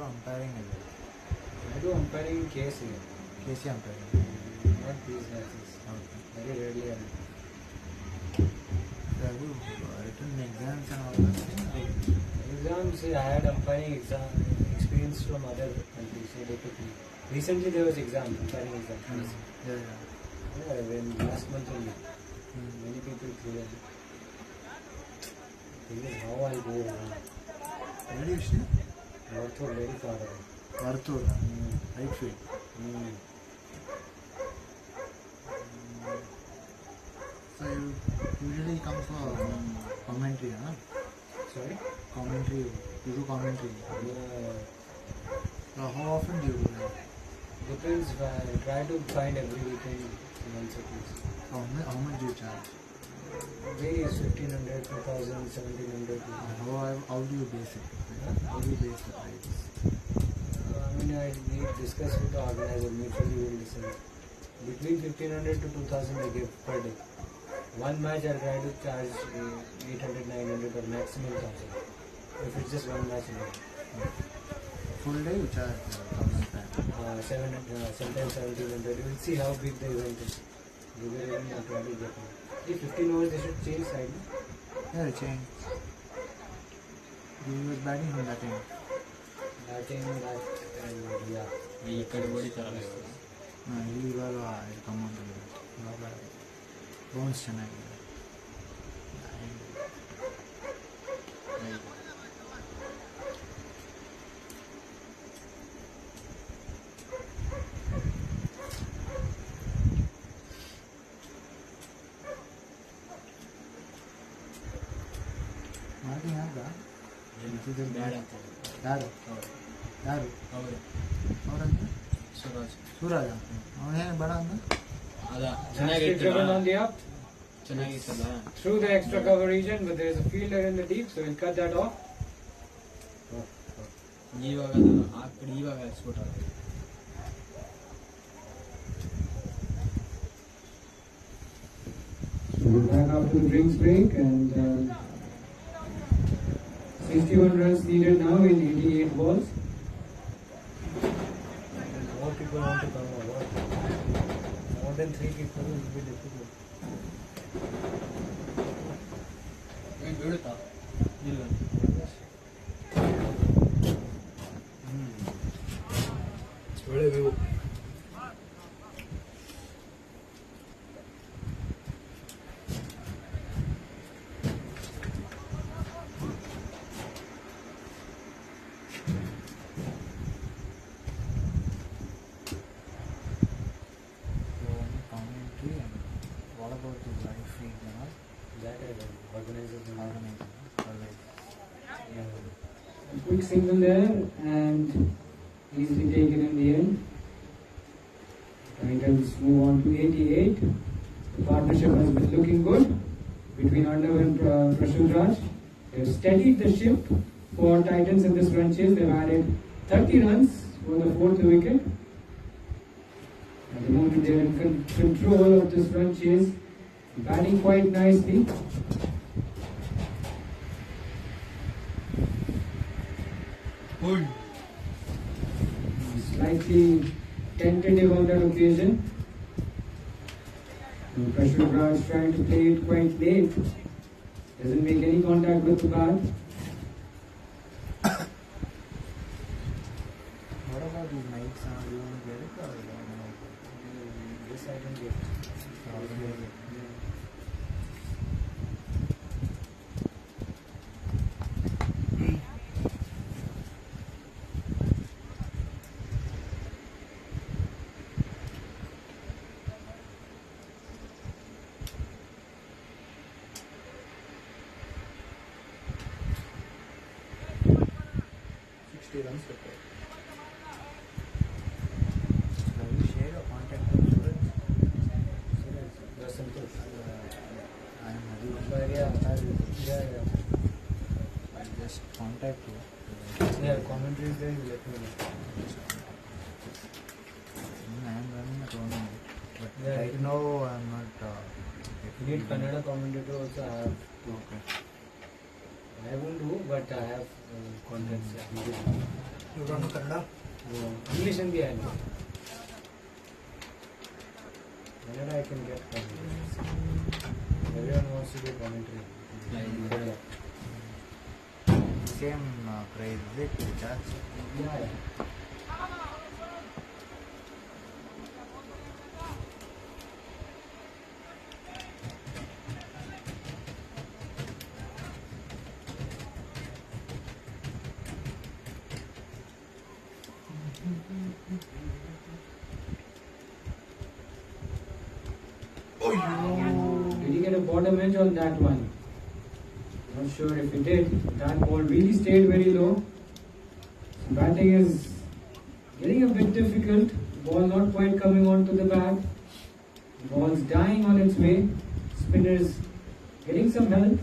umpiring ಇದೆ. I do umpiring case here. KC umpiring Not these matches. Very rarely. ಅದು return exams Exams, I had umpiring experience from other countries, so they took me. Recently there was umpiring exam. Yeah, when last month only. Many people cleared. This is how I'll go. Very ವಿಷಯ Not for very far away. Varthur right field. So you usually come for commentary, huh? Sorry? Commentary. You do commentary. So how often do you do that? Depends. I try to find every weekend once at least. How much do you charge? Varies 1,500, 2,000, 1,700. How do you base it? How do you base the price? I need to discuss with the organizer. Mutually we will decide. Between 1,500 to 2,000 I give per day. One match I try to charge 800, 900 or maximum 1,000. If it's just one match, no. Full day you charge 1,500. 700, sometimes 1,700. You will see how big the event is. You will even try to get more. If 15 overs, they should change side. Yeah, change. You was batting from that end. ఇక్కడ ಹೊಡಿತಾರಲ್ಲ ಇವರು. ಇವಾಗ ಇದು ಕಮ್ಮಿ ఉంటుంది ಇವಾಗ bounce ಚೆನ್ನಾಗಿದೆ. Marking ಆಗ ಬ್ಯಾಡ ಅಂತ. ಯಾರು ಯಾರು ಹೌದು ಅವ್ರಂದ್ರೆ ಸುರಾಜ್ ಸೂರಾಜ ಅವನೇನು ಬೇಡ ಅಂದ. ಅದ Nicely driven on the up ಚೆನ್ನಾಗಿತ್ತಲ್ಲ. through the extra cover region, but there is a fielder in the deep, so we'll cut that off. ಇವಾಗ ಅದು ಆ ಕಡೆ ಇವಾಗ ಎಕ್ಸ್ಪೋರ್ಟ್ ಆಗಿದೆ. So we're back after the drinks break, and 61 runs needed now in 88 balls. More people want to come over. More than 3 people will be difficult. ಬೀಳುತ್ತಾ ಇಲ್ಲ ಒಳ್ಳೆ view. Commentary and what about the live feed, you know? That organizers. A quick single there, and easily taken in the end. Titans move on to 88. The partnership has been looking good between Arnav and Prashant. They've steadied the ship for Titans in this run chase. They've added 30 runs for the 4th wicket. At the moment, they're in control of this run chase, batting quite nicely. Slightly tentative on that occasion. Pressure Raj trying to play it quite late. Doesn't make any contact with the bat. What about these mics? You want to get it or you don't know? This I can get. Runs to play. Will you share your contact with Suraj? I am Madhu. Yeah. I'll just contact you. Yeah, commentary is there, you let me know. I am running a tournament, but right now I am not. You need Kannada commentator also. I have. Okay. I won't do, but I have contacts. You don't know Kannada? English and the I know. Kannada I can get commentary. Everyone wants to do commentary. Same price, is it? Recharge? Yeah. Did he get a bottom edge on that one? Not sure if he did. That ball really stayed very low. Batting is getting a bit difficult. Ball not quite coming onto the bat. Ball's dying on its way. Spinners getting some help.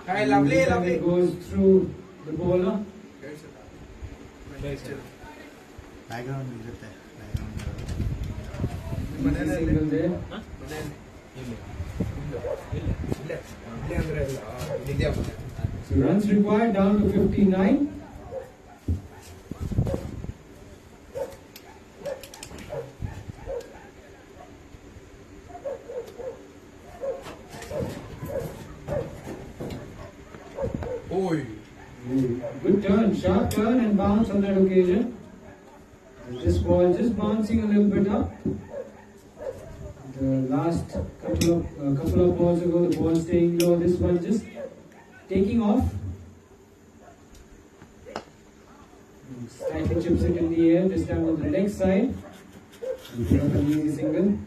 Hey, lovely, lovely. It goes through the bowler. Background ಇರುತ್ತೆ. Easy single there. So runs required down to 59. sharp turn and bounce on that occasion. This ball just bouncing a little bit up. The last couple of balls ago, the ball staying low. This one just taking off. Slightly chips it in the air. This time on the leg side. And put up an easy single.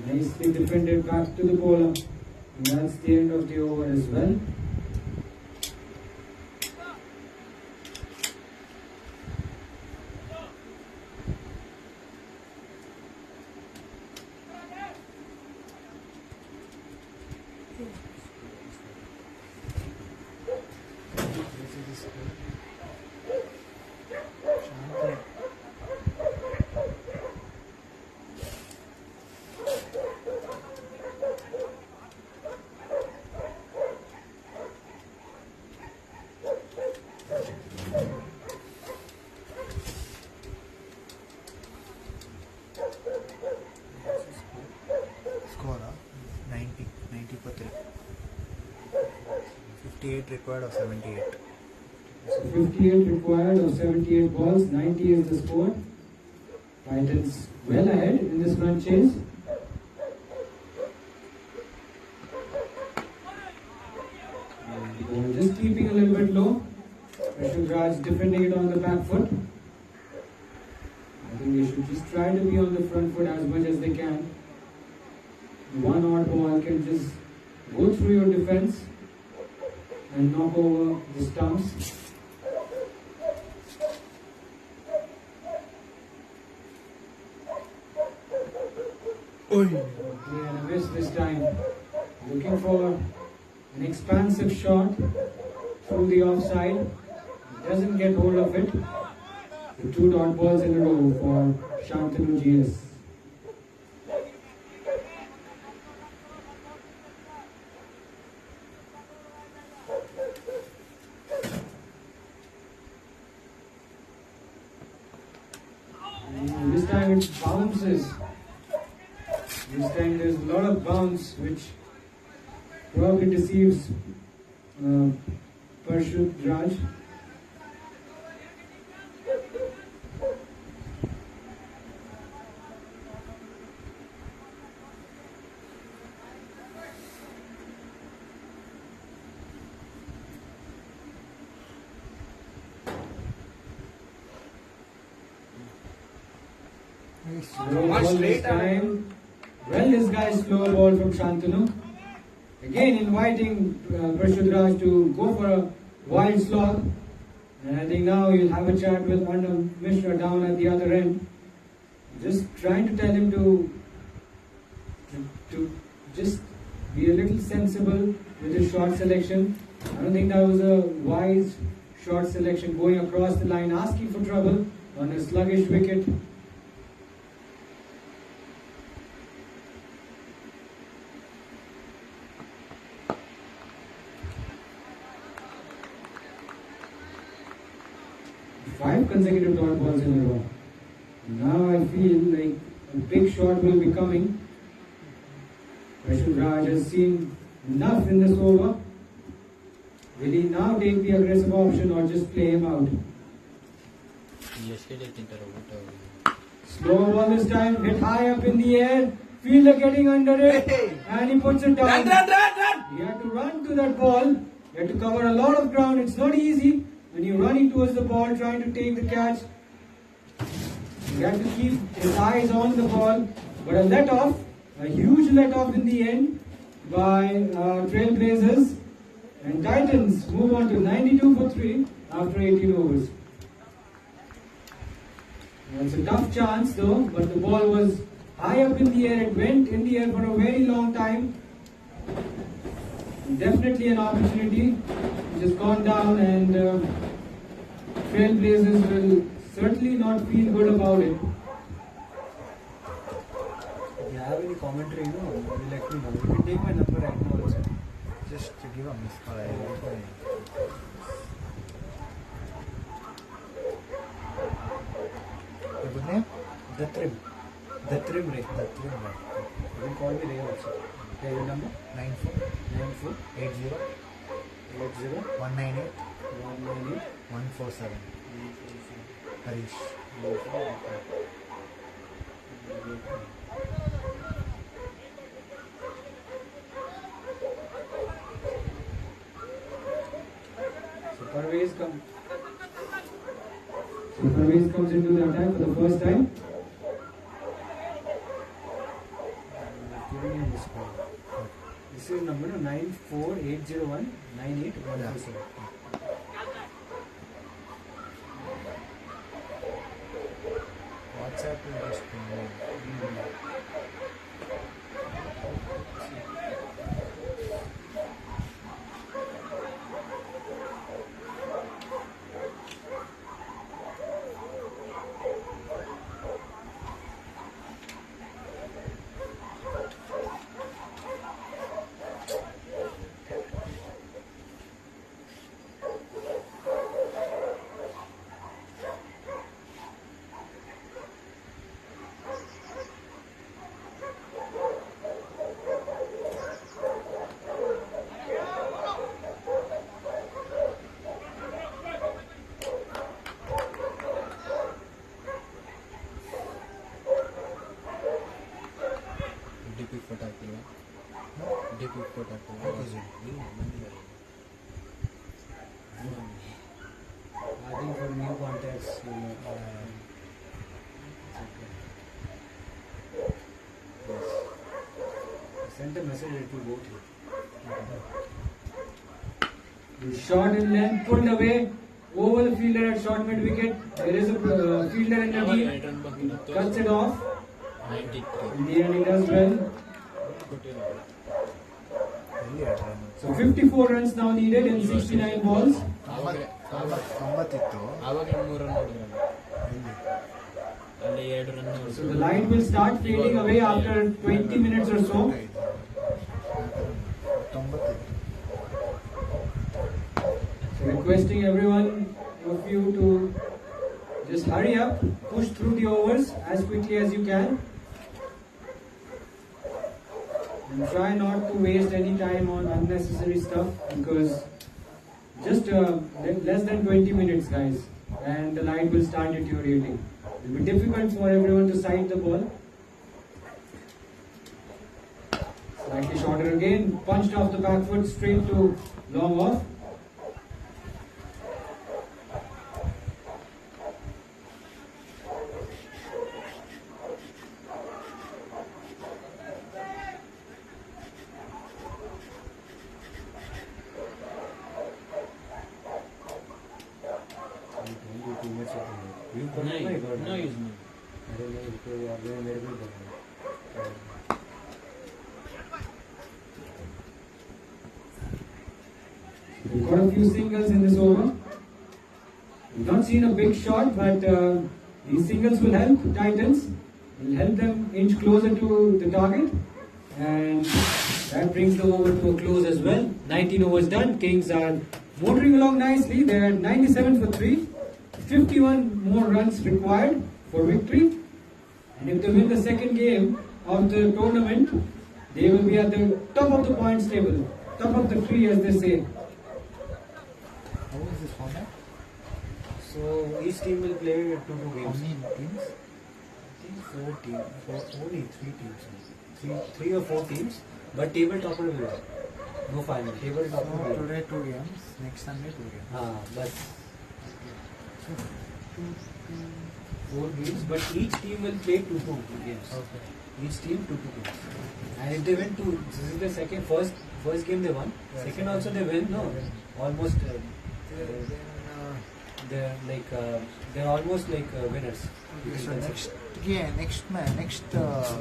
Nicely defended back to the bowler. And that's the end of the over as well. Score 90 for 3. 58 required of 78. So 58 required of 78 balls, 90 is the score. Titans well ahead in this run chase. Ball just keeping a little bit low. Raj defending it on the back foot. I think they should just try to be on the front foot as much as they can. One odd ball can just go through your defense and knock over the stumps. Okay, and a miss this time. Looking for an expansive shot through the offside. Doesn't get hold of it. The 2 dot balls in a row for Shantanu GS. And this time it bounces. This time there's a lot of bounce which probably deceives Parshut Raj. Slow ball this time. Well disguised slow ball from Shantanu. Again inviting Parshut Raj to go for a wild slog. And I think now you'll have a chat with Arnav Mishra down at the other end. Just trying to tell him to just be a little sensible with his shot selection. I don't think that was a wise shot selection, going across the line, asking for trouble on a sluggish wicket. Five consecutive dot balls in a row. Now I feel like a big shot will be coming. Parshut Raj has seen enough in this over. Will he now take the aggressive option or just play him out? Slow ball this time, hit high up in the air. Fielder getting under it, and he puts it down. Run! You have to run to that ball. You have to cover a lot of ground. It's not easy when you're running towards the ball, trying to take the catch. You have to keep his eyes on the ball. But a let off, a huge let off in the end by Trailblazers. And Titans move on to 92 for 3 after 18 overs. It's a tough chance though, but the ball was high up in the air. It went in the air for a very long time. Definitely an opportunity which has gone down, and Trailblazers will certainly not feel good about it. If you have any commentary, you let me know. You can take my number right now also. Just to give a miss call. The trim. The trim rate. The trim right. You can call me Ray also. Yeah, your number? 94 94 80 80 198 198 147. Harish. So Parvez comes into the attack for the first time. Giving him this call. This is number 94801 98147. WhatsApp will just DP photo ಹಾಕಿಲ್ವಾ DP photo ಹಾಕಿಲ್ವಾ I think for new contacts, you know, yes. I sent a message, it will go to you. Shot in length, pulled away, over the fielder at short mid wicket. There is a fielder in the deep, cuts it off. 93 In the end, he does well. So 54 runs now needed in 69 balls. ತೊಂಬತ್ತಿತ್ತು ಆವಾಗಲೇ 3 run ಹೊಡೆದ್ರಲ್ಲ ಅಲ್ಲಿ 2 run So the light will start fading away after 20 minutes or so. ತೊಂಬತ್ತಿತ್ತು So requesting everyone of you to just hurry up, push through the overs as quickly as you can. And try not to waste any time on unnecessary stuff because just less than 20 minutes, guys, and the light will start deteriorating. It will be difficult for everyone to sight the ball. Slightly shorter again, punched off the back foot straight to long off. No use me. We've got a few singles in this over. We've not seen a big shot, but these singles will help Titans. Will help them inch closer to the target, and that brings the over to a close as well. 19 overs done. Kings are motoring along nicely. They're at 97 for 3. 51 more runs required for victory. And if they win the second game of the tournament, they will be at the top of the points table, top of the tree, as they say. How is this format? So each team will play 2 How games. many teams? Four teams, only 3 teams. 3 or 4 teams, but table topper will win. No final. Table topper No, will win. today 2 games, next Sunday 2 games. But 4 games, but each team will play 2 games. Okay. Each team 2 games. And if they win 2, this is the first game they won. Yes. Second also they win. No, almost. Then They're almost like winners. so next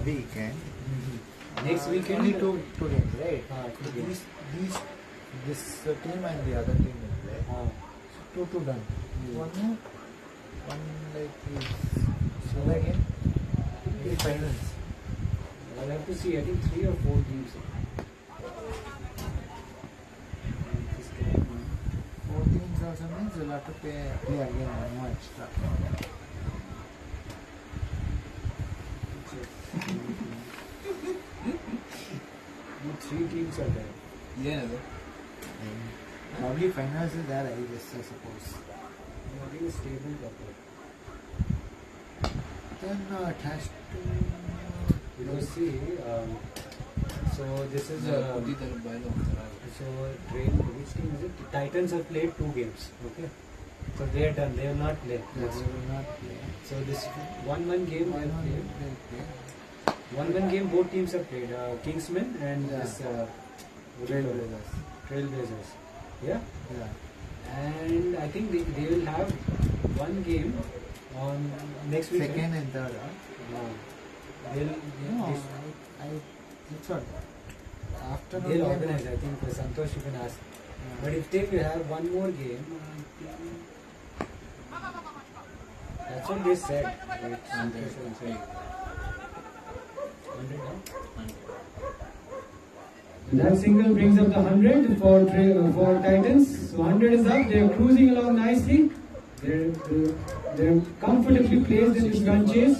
weekend. Next weekend. Only two games, right? 2 games. This team and the other team will play. So 2 done. One like so again. Maybe finals. I'll have to see. I think 3 or 4 teams. 4 teams also means you'll have to play again one more extra. Three teams are there. ಇದೇನದು Probably finals is there, I guess, I suppose. What is stable proper? Then it has to. Because see, so this is ಕುದಿದಲ್ಲಿ ಬಾಯ್ಲು ಹೋಗ್ತಾರ so which team is it? Titans have played 2 games. Okay, so they are done. They have not played. Yes, we will not play. So this 1-1 game they have played. 1-1 game both teams have played. Kingsmen and Yeah. this Trailblazers. Trailblazers. Yeah. Yeah. And I think they will have one game on next week. Second and third. No. They'll No, this- I it's what? Afternoon they'll game. organize. I think Santosh you can ask. But if they will have one more game, that's what they said. Wait, Santosh will say. 100, huh? That single brings up the 100 for Titans. So 100 is up. They're cruising along nicely. They're comfortably placed in this run chase.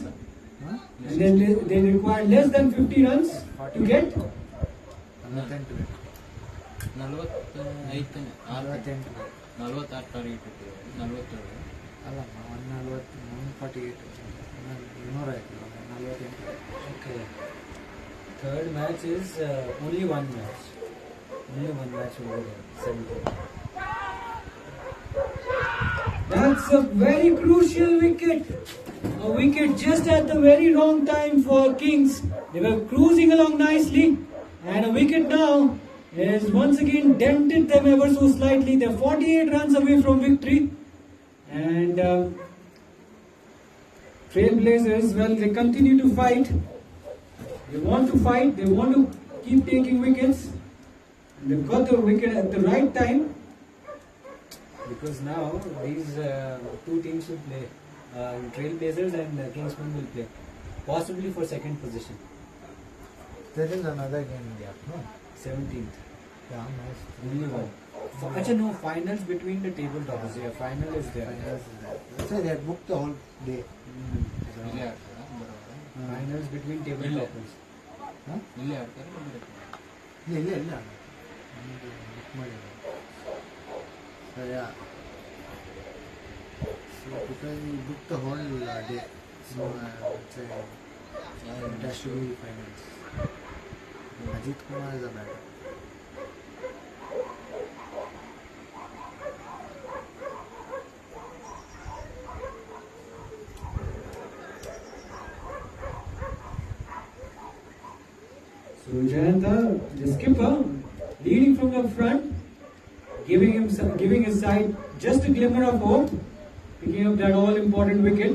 Huh? And then they require less than 50 runs to get. 48. 48 48. 46 target ಇಟ್ಟಿದ್ದಾರೆ 47 ಅಲ್ಲ 148 200 48. Okay. Third match is only one match. Only one match will go there. 17. That's a very crucial wicket. A wicket just at the very wrong time for Kings. They were cruising along nicely, and a wicket now has once again dented them ever so slightly. They're 48 runs away from victory, and Trailblazers, well, they continue to fight. They want to fight. They want to keep taking wickets. And they've got the wicket at the right time. Because now these 2 teams will play. Trailblazers and Kingsmen will play. Possibly for second position. There is another game in the afternoon. 17th. Yeah, nice. Only one. Actually, no, finals between the table toppers. Yeah, final is there. Finals is there. That's why they had booked the whole day. ಇಲ್ಲೇ ಆಡ್ತಾರಾ ಬರೋವರ Finals between table Really? toppers. ಇಲ್ಲೇ ಆಡ್ತಾರೆ ಇಲ್ಲ book ಮಾಡಿಲ್ಲ So yeah. So because we booked the whole day. So it's a it has to be finals. Ajit Kumar is a batter. So Jayanta, the skipper, leading from the front, giving his side just a glimmer of hope, picking up that all-important wicket.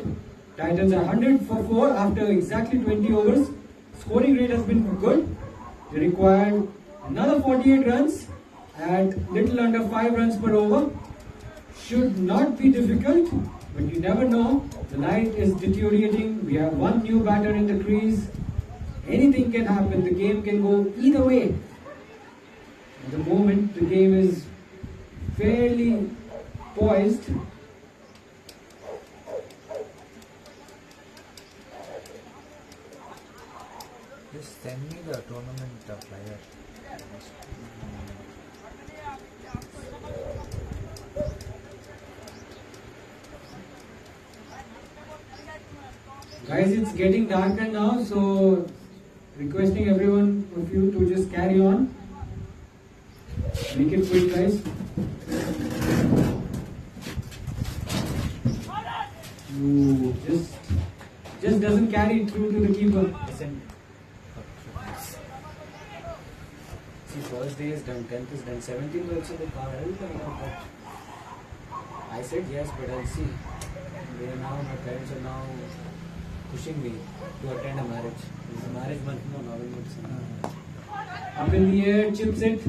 Titans are 100 for 4 after exactly 20 overs. Scoring rate has been good. They required another 48 runs at little under 5 runs per over. Should not be difficult, but you never know. The night is deteriorating. We have one new batter in the crease. Anything can happen. The game can go either way. At the moment, the game is fairly poised. Just send me the tournament flyer. Guys, it's getting darker now, so requesting everyone of you to just carry on. Make it quick, guys. Ooh, just doesn't carry it through to the keeper. Listen. See, first day is done, 10th is done, 17th also the car. I said yes, but I'll see. They are now, my parents are now pushing me to attend a marriage. It's a marriage month, no, November. Up in the air, chips it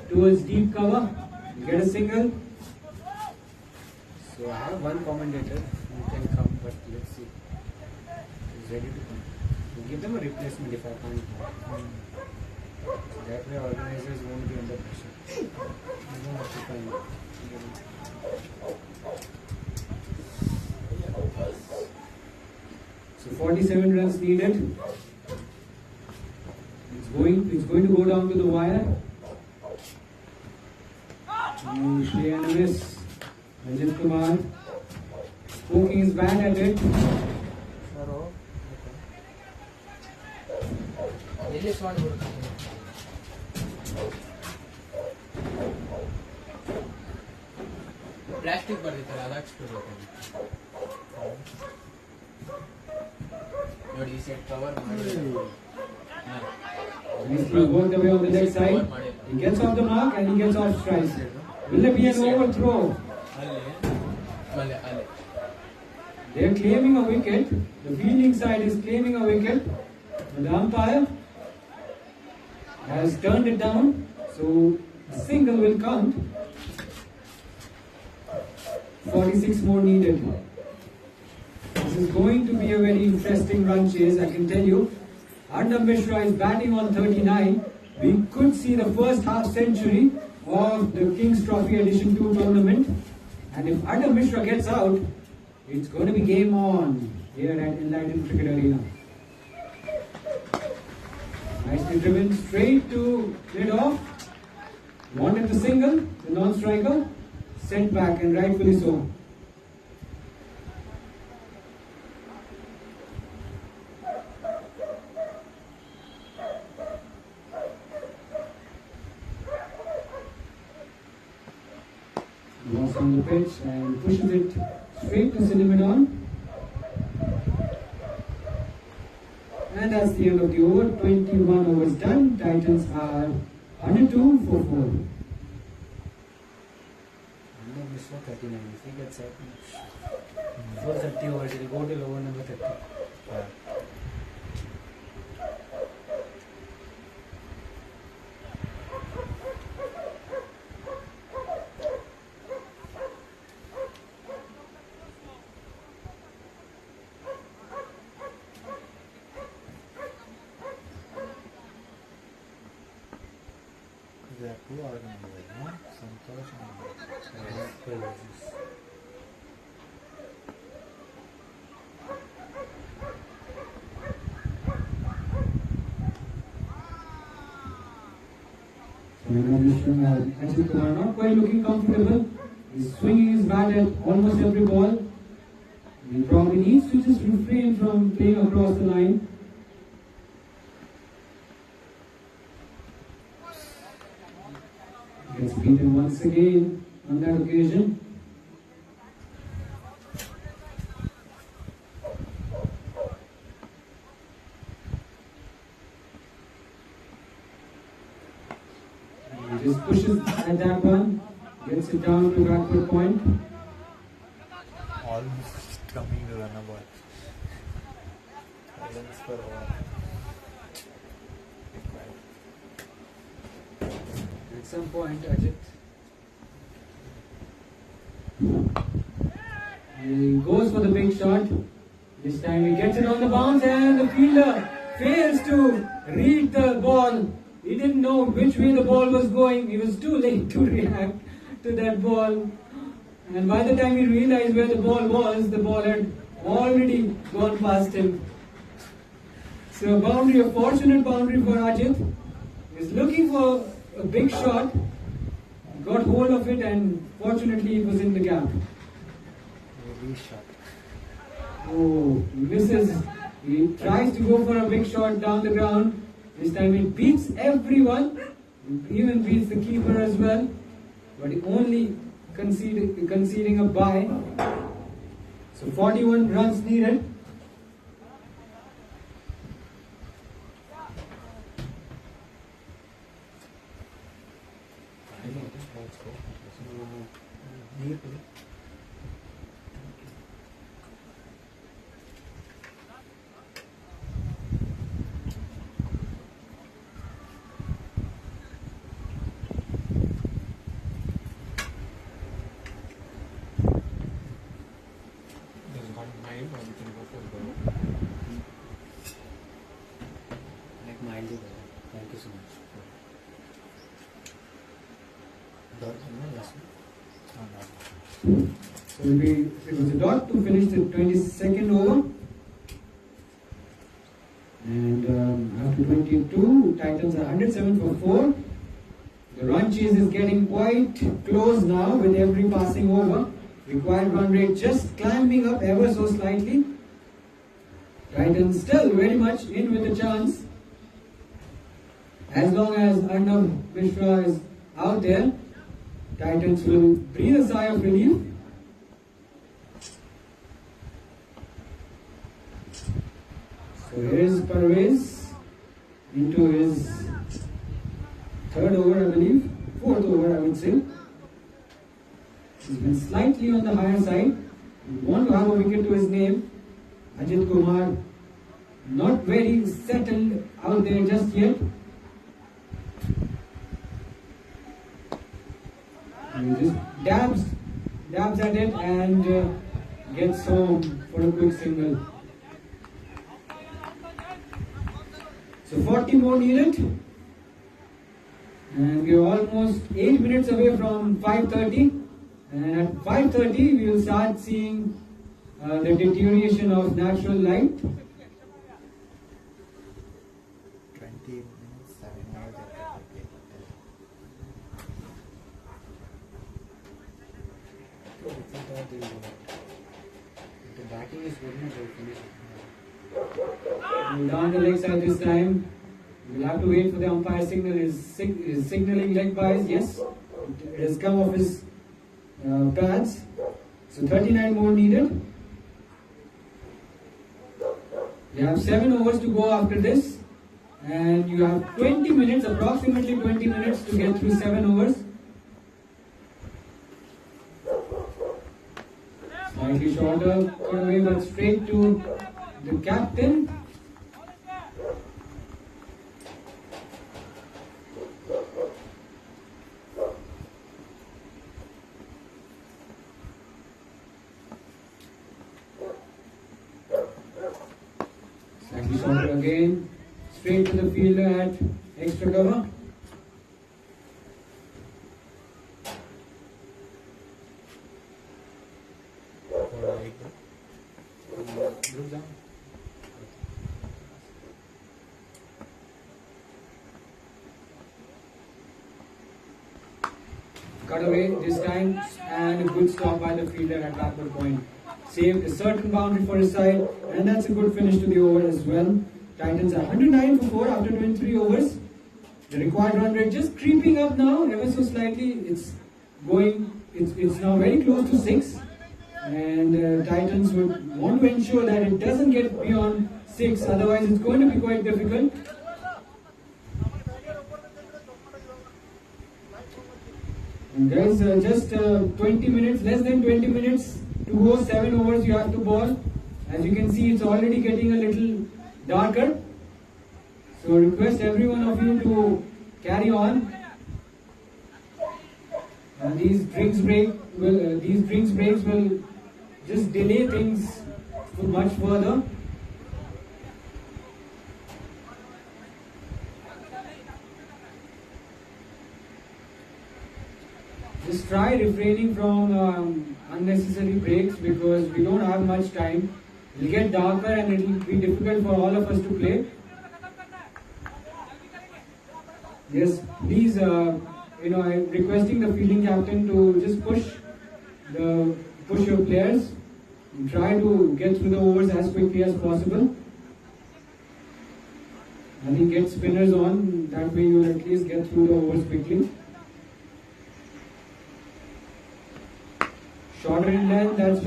towards deep cover, get a single. So I have one commentator who can come, but let's see. He's ready to come. We'll give them a replacement if I can't. That way organizers won't be under pressure. You don't have to find. So 47 runs needed. It's going to go down to the wire. Miss Rajat Kumar poking his bat at it. Plastic ಬರ್ದಿತ್ತಲ್ಲ ಅದು ಹಾಕ್ಸ್ಬಿಡ್ಬೇಕು ನೋಡಿ ಈ side cover ಮಾಡಿ He's going the way on the leg side. He gets off the mark and he gets off strike. Will it be an overthrow? ಅಲ್ಲಿ They are claiming a wicket. The fielding side is claiming a wicket. But the umpire has turned it down, so the single will count. 46 more needed. This is going to be a very interesting run chase, I can tell you. Arnab Mishra is batting on 39. We could see the first half century of the King's Trophy Edition 2 tournament. And if Arnab Mishra gets out, it's going to be game on here at Enlighten Cricket Arena. Nicely driven straight to mid off. Wanted the single, the non-striker, sent back and rightfully so. Lost on the pitch and pushes it straight to Cinnamon. And that's the end of the over. 21 overs done. Titans are 102 for 4. Mr. 39. If he gets out, for 30 overs, he will go till over number 30. There are two organizers, no? Santosh and Trailblazers. Ajit Kumar not quite looking comfortable. He's swinging his bat at almost every ball. He probably needs to just refrain from playing across the line. Gets beaten once again on that occasion. He just pushes at that one, gets it down to backward point. Almost coming to run a ball. Silence for over. At some point, Ajit. He goes for the big shot. This time he gets it on the bounce and the fielder fails to read the ball. He didn't know which way the ball was going. He was too late to react to that ball. And by the time he realized where the ball had already gone past him. So a fortunate boundary for Ajit. He's looking for a big shot. Got hold of it and fortunately it was in the gap. Very shot. Oh, he misses. He tries to go for a big shot down the ground. This time he beats everyone, even beats the keeper as well. But he only conceding a bye. So 41 runs needed. There's one nine, or we can go for the Like mildly better. Thank you so much. So it was a dot to finish the 22nd over. And after 22, Titans are 107 for 4. The run chase is getting quite close now with every passing over. Required run rate just climbing up ever so slightly. Titans still very much in with a chance. As long as Arnav Mishra is out there, Titans will breathe a sigh of relief. So here's Parvez into his third over, I believe, fourth over, I would say. He's been slightly on the higher side. We want to have a wicket to his name. Ajit Kumar, not very settled out there just yet. He just dabs at it and gets home for a quick single. So 40 more needed. And we are almost 8 minutes away from 5:30. And at 5:30 we will start seeing the deterioration of natural light. 20 minutes, 7 hours. The batting is good enough to finish it. Down the leg side this time. We'll have to wait for the umpire signal. Is signaling leg byes. Yes, it has come off his pads. So 39 more needed. You have 7 overs to go after this, and you have 20 minutes, approximately 20 minutes to get through 7 overs. Slightly shorter, cut away, but straight to the captain. Slightly shorter again, straight to the fielder at extra cover. Cut away this time, and a good stop by the fielder at backward point. Saved a certain boundary for his side, and that's a good finish to the over as well. Titans are 109 for 4 after 23 overs. The required run rate just creeping up now, ever so slightly. It's now very close to 6, and Titans would want to ensure that it doesn't get beyond 6, otherwise it's going to be quite difficult. And guys, just 20 minutes, less than 20 minutes to go, 7 overs you have to bowl. As you can see, it's already getting a little darker. So request every one of you to carry on. And these drinks breaks will just delay things much further. Just try refraining from unnecessary breaks because we don't have much time. It will get darker and it will be difficult for all of us to play. Yes, please, I'm requesting the fielding captain to just push your players and try to get through the overs as quickly as possible. I think get spinners on, that way you will at least get through the overs quickly. Shorter in length, that's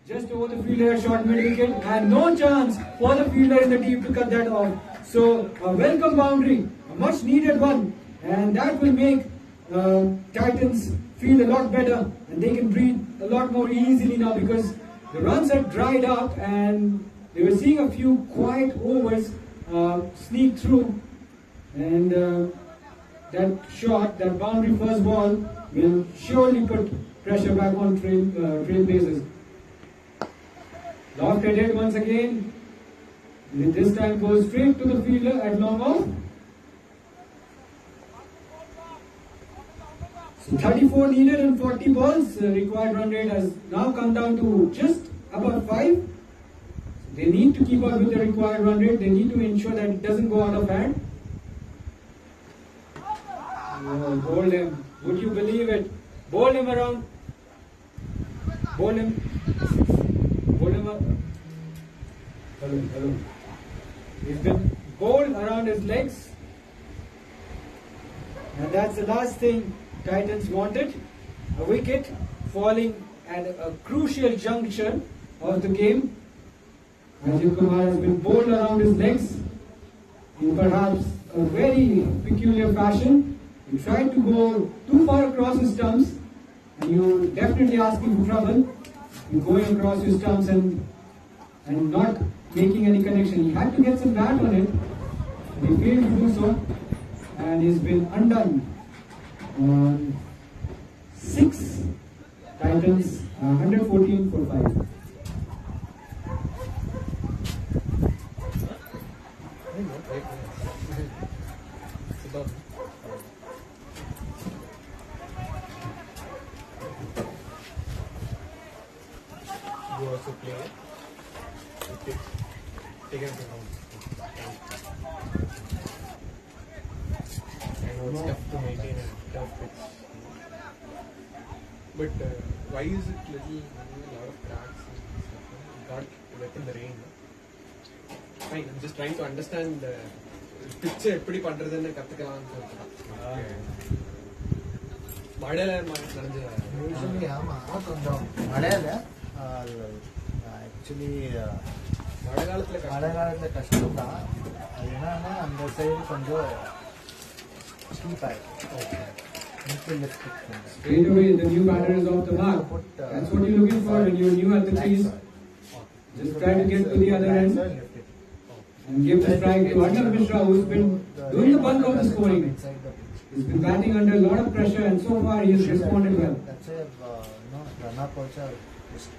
just over the fielder, short mid wicket, and no chance for the fielder in the deep to cut that off. So a welcome boundary, a much needed one, and that will make Titans feel a lot better, and they can breathe a lot more easily now because the runs had dried up and they were seeing a few quiet overs sneak through, and that shot, that boundary first ball will surely put pressure back on Trailblazers. Lofted hit once again. This time goes straight to the fielder at long off. So 34 needed and 40 balls. Required run rate has now come down to just about 5. They need to keep up with the required run rate. They need to ensure that it doesn't go out of hand. Oh, bowl him. Would you believe it? Bowl him around. Bowl him. Bowl him up. Hello. He's been bowled around his legs. And that's the last thing Titans wanted. A wicket falling at a crucial juncture of the game. Rajiv Kumar has been bowled around his legs in perhaps a very peculiar fashion. He tried to go too far across his stumps, and you're definitely asking for trouble in going across his stumps and not making any connection. He had to get some bat on it, but he failed to do so, and he's been undone on 6 Titans, 114 for 5. You also play it. Taken from home. I know it's tough to maintain a tough pitch. But why is it little, a lot of cracks and stuff? It got wet in the rain. Fine, I'm just trying to understand pitch எப்படி பண்றதுன்னு கத்துக்கலாம்னு சொல்றேன். மழையில நனைஞ்சதா? Usually ஆமாம் கொஞ்சம் மழையில் actually மழை காலத்தில் கஷ்டம் தான். அது என்னன்னா அந்த சைடு கொஞ்சம் ஸ்டீப் ஆகிடும். Straight away, the new batter is off the mark. That's what you're looking for when you're new at the crease. Just try to get to the other end and give the strike to Arnav Mishra, who's been doing the bulk of the scoring. He's been batting under a lot of pressure, and so far he has responded well. That's why run-up also just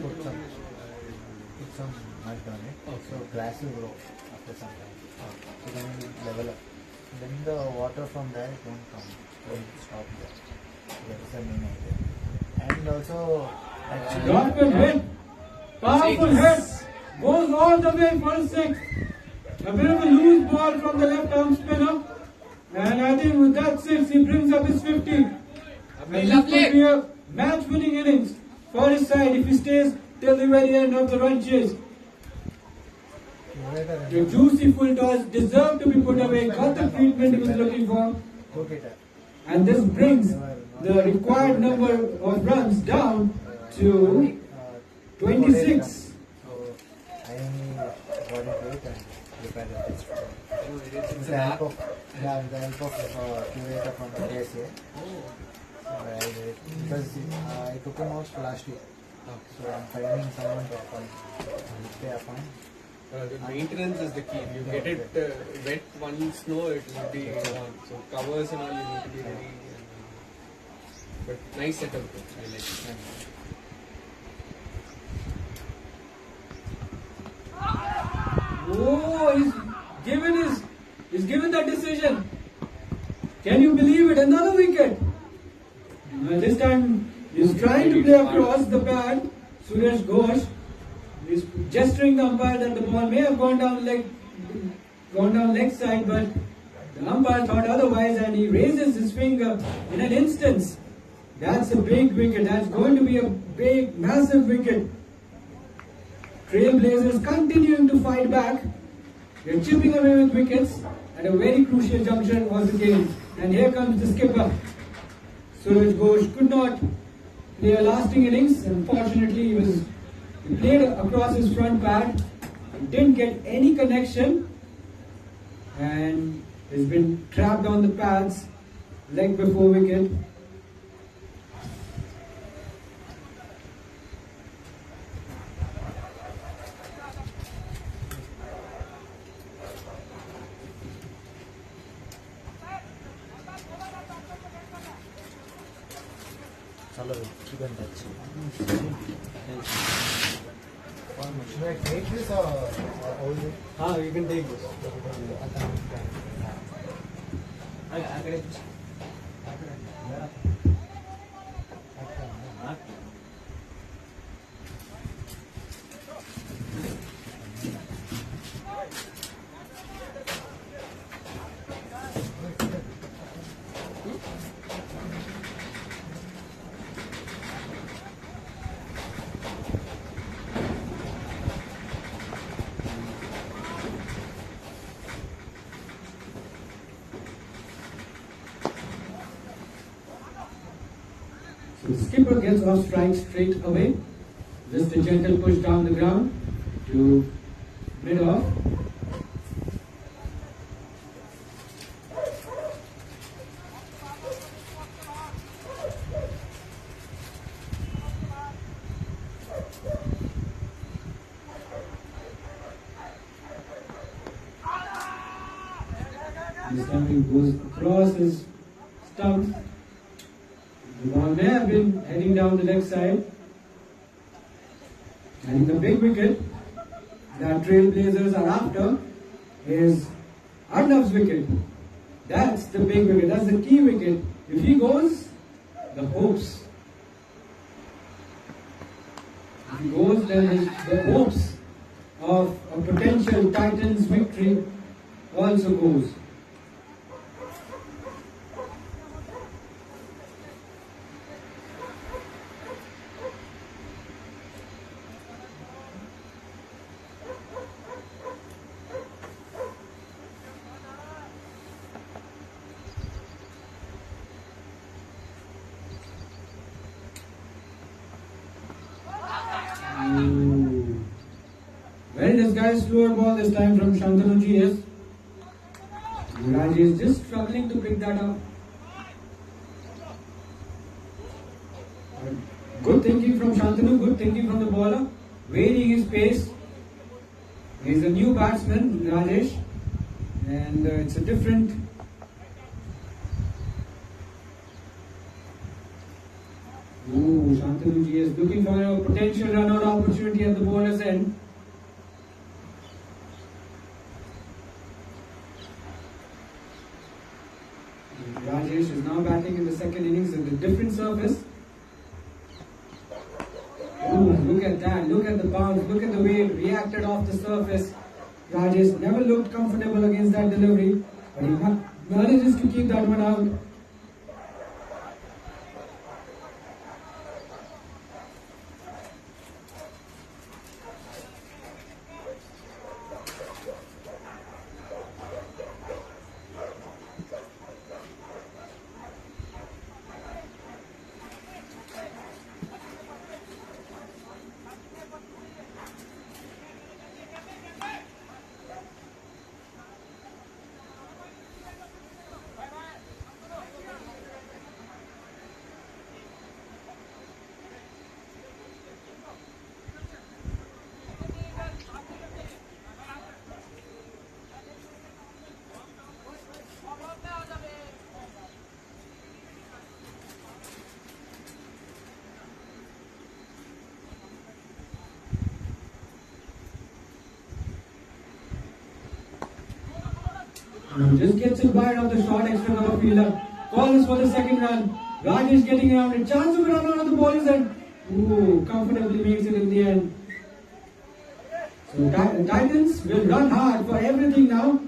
put some mud on it. So grass will grow after some time. So then it will level up. Then the water from there it won't come. It will stop there. That's the main idea. And also actually Dortmund hit. Powerful hit. Goes all the way for a 6. A bit of a loose ball from the left arm spinner. And I think with that 6 he brings up his 50. And this could be a match winning innings for his side if he stays till the very end of the run chase. The juicy full toss deserved to be put away, got the treatment he was looking for. And this brings the required number of runs down to 26. I only got it right and prepared the test. With the help of curator from the KSA. So I did it because I took him out last week. So I'm finding someone to appoint. They appoint. The maintenance is the key. You get it wet one snow, it will be gone. So covers and all you need to be ready. But nice setup. I like it. Oh, he's given that decision. Can you believe it? Another wicket. This time he's trying to play across the pad. Suresh Ghosh is gesturing the umpire that the ball may have gone down leg side, but the umpire thought otherwise, and he raises his finger in an instance. That's a big wicket. That's going to be a big, massive wicket. Trailblazers continuing to fight back. They're chipping away with wickets at a very crucial juncture of the game. And here comes the skipper. Suraj Ghosh could not play a lasting innings. Unfortunately, he played across his front pad. He didn't get any connection. And he's been trapped on the pads, leg before wicket. Hello, keep in touch. Should I take this or hold it? You can take this. wicketkeeper gets off strike straight away. Just a gentle push down the ground to mid off. This time he goes across his stump. The ball may have been heading down the left side. And the big wicket that Trailblazers are after is Arnav's wicket. That's the big wicket. That's the key wicket. If he goes, the hopes. If he goes, then the hopes of a potential Titans victory also goes. Very nice guys, slower ball this time from Shantanu GS. Raj is just struggling to pick that up. Good thinking from Shantanu, good thinking from the bowler, varying his pace. He's a new batsman, Rajesh, and it's a different. Ooh, Shantanu GS looking for a potential run-out opportunity at the bowler's end. Rajesh is now batting in the second innings with a different surface. Ooh, look at that, look at the bounce, look at the way it reacted off the surface. Rajesh never looked comfortable against that delivery, but he manages to keep that one out. Just gets it wide of the short extra cover fielder. Calls for the second run. Rajesh getting around it. Chance of a run out of the bowler's end. Ooh, comfortably makes it in the end. So Titans will run hard for everything now.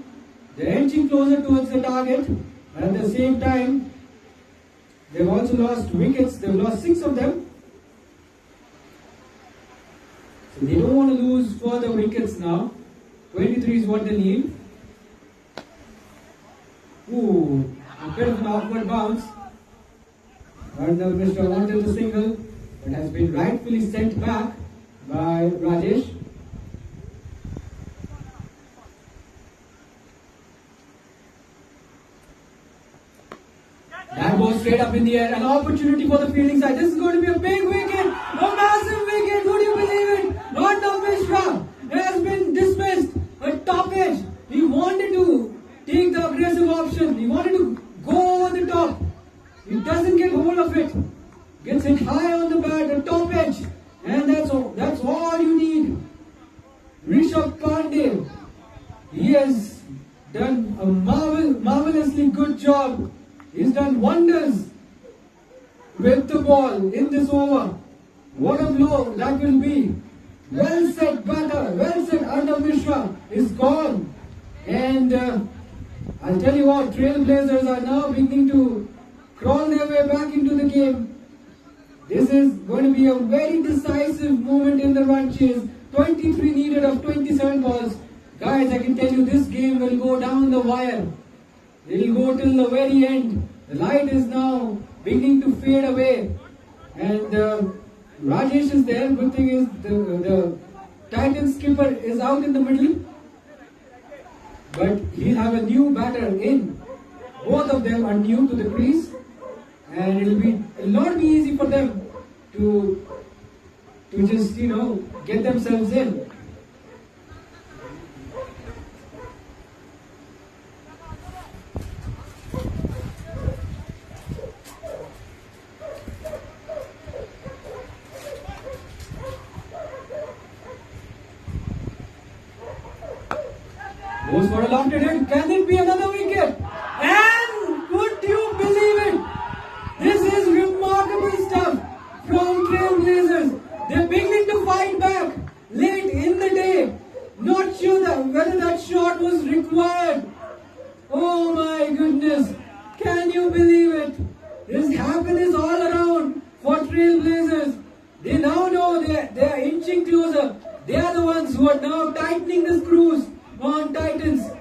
They're edging closer towards the target. And at the same time, they've also lost wickets. They've lost 6 of them. So they don't want to lose further wickets now. 23 is what they need. Ooh, a bit of an awkward bounce. Arnav Mishra wanted the single, but has been rightfully sent back by Rajesh. That goes straight up in the air. An opportunity for the fielding side. This is going to be a big wicket. A massive wicket. Would you believe it? Arnav Mishra has been dismissed. A top edge. He wanted to take the aggressive option. He wanted to go over the top. He doesn't get hold of it. Gets hit high on the bat, the top edge. And that's all you need. Rishabh Pandey. He has done a marvelously good job. He's done wonders with the ball in this over. What a blow that will be. Well set batter, well set. Arnav Mishra is gone. And I'll tell you what, Trailblazers are now beginning to crawl their way back into the game. This is going to be a very decisive moment in the run chase. 23 needed of 27 balls. Guys, I can tell you this game will go down the wire. It will go till the very end. The light is now beginning to fade away. And Rajesh is there. Good thing is the Titans skipper is out in the middle. But he'll have a new batter in. Both of them are new to the crease. And it'll not be easy for them to just, get themselves in. Goes for a lofted hit. Can it be another wicket? And would you believe it? This is remarkable stuff from Trailblazers. They're beginning to fight back late in the day. Not sure whether that shot was required. Oh my goodness. Can you believe it? There's happiness all around for Trailblazers. They now know they are inching closer. They are the ones who are now tightening the screws on Titans.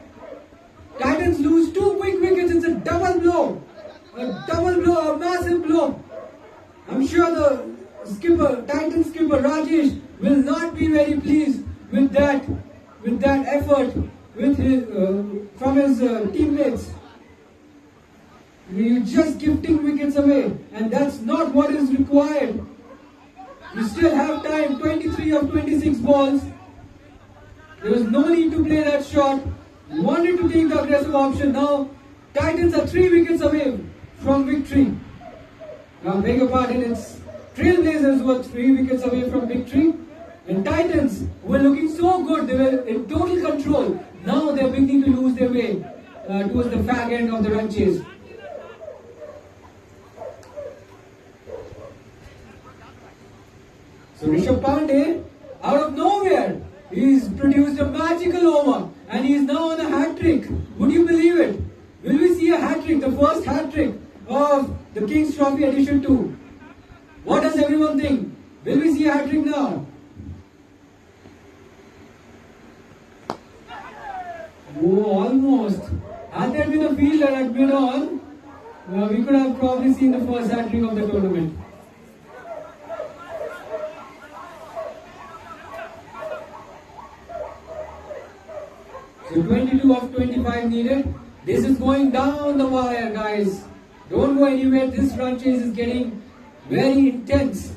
Titans lose 2 quick wickets. It's a double blow. A massive blow. I'm sure the Titan skipper Rajesh will not be very pleased with that effort from his teammates. You're just gifting wickets away, and that's not what is required. You still have time, 23 of 26 balls. There was no need to play that shot. You wanted to take the aggressive option. Now, Titans are 3 wickets away from victory. Now, beg your pardon, it's Trailblazers who are 3 wickets away from victory. And Titans were looking so good, they were in total control. Now they're beginning to lose their way towards the fag end of the run chase. So Rishabh Pandey, out of nowhere, he's produced a magical over and he's now on a hat-trick. Would you believe it? Will we see a hat-trick, the first hat-trick of the King's Trophy Edition 2? What does everyone think? Will we see a hat-trick now? Oh, almost. Had there been a fielder at mid-on, we could have probably seen the first hat-trick of the tournament. So 22 of 25 needed. This is going down the wire, guys. Don't go anywhere. This run chase is getting very intense.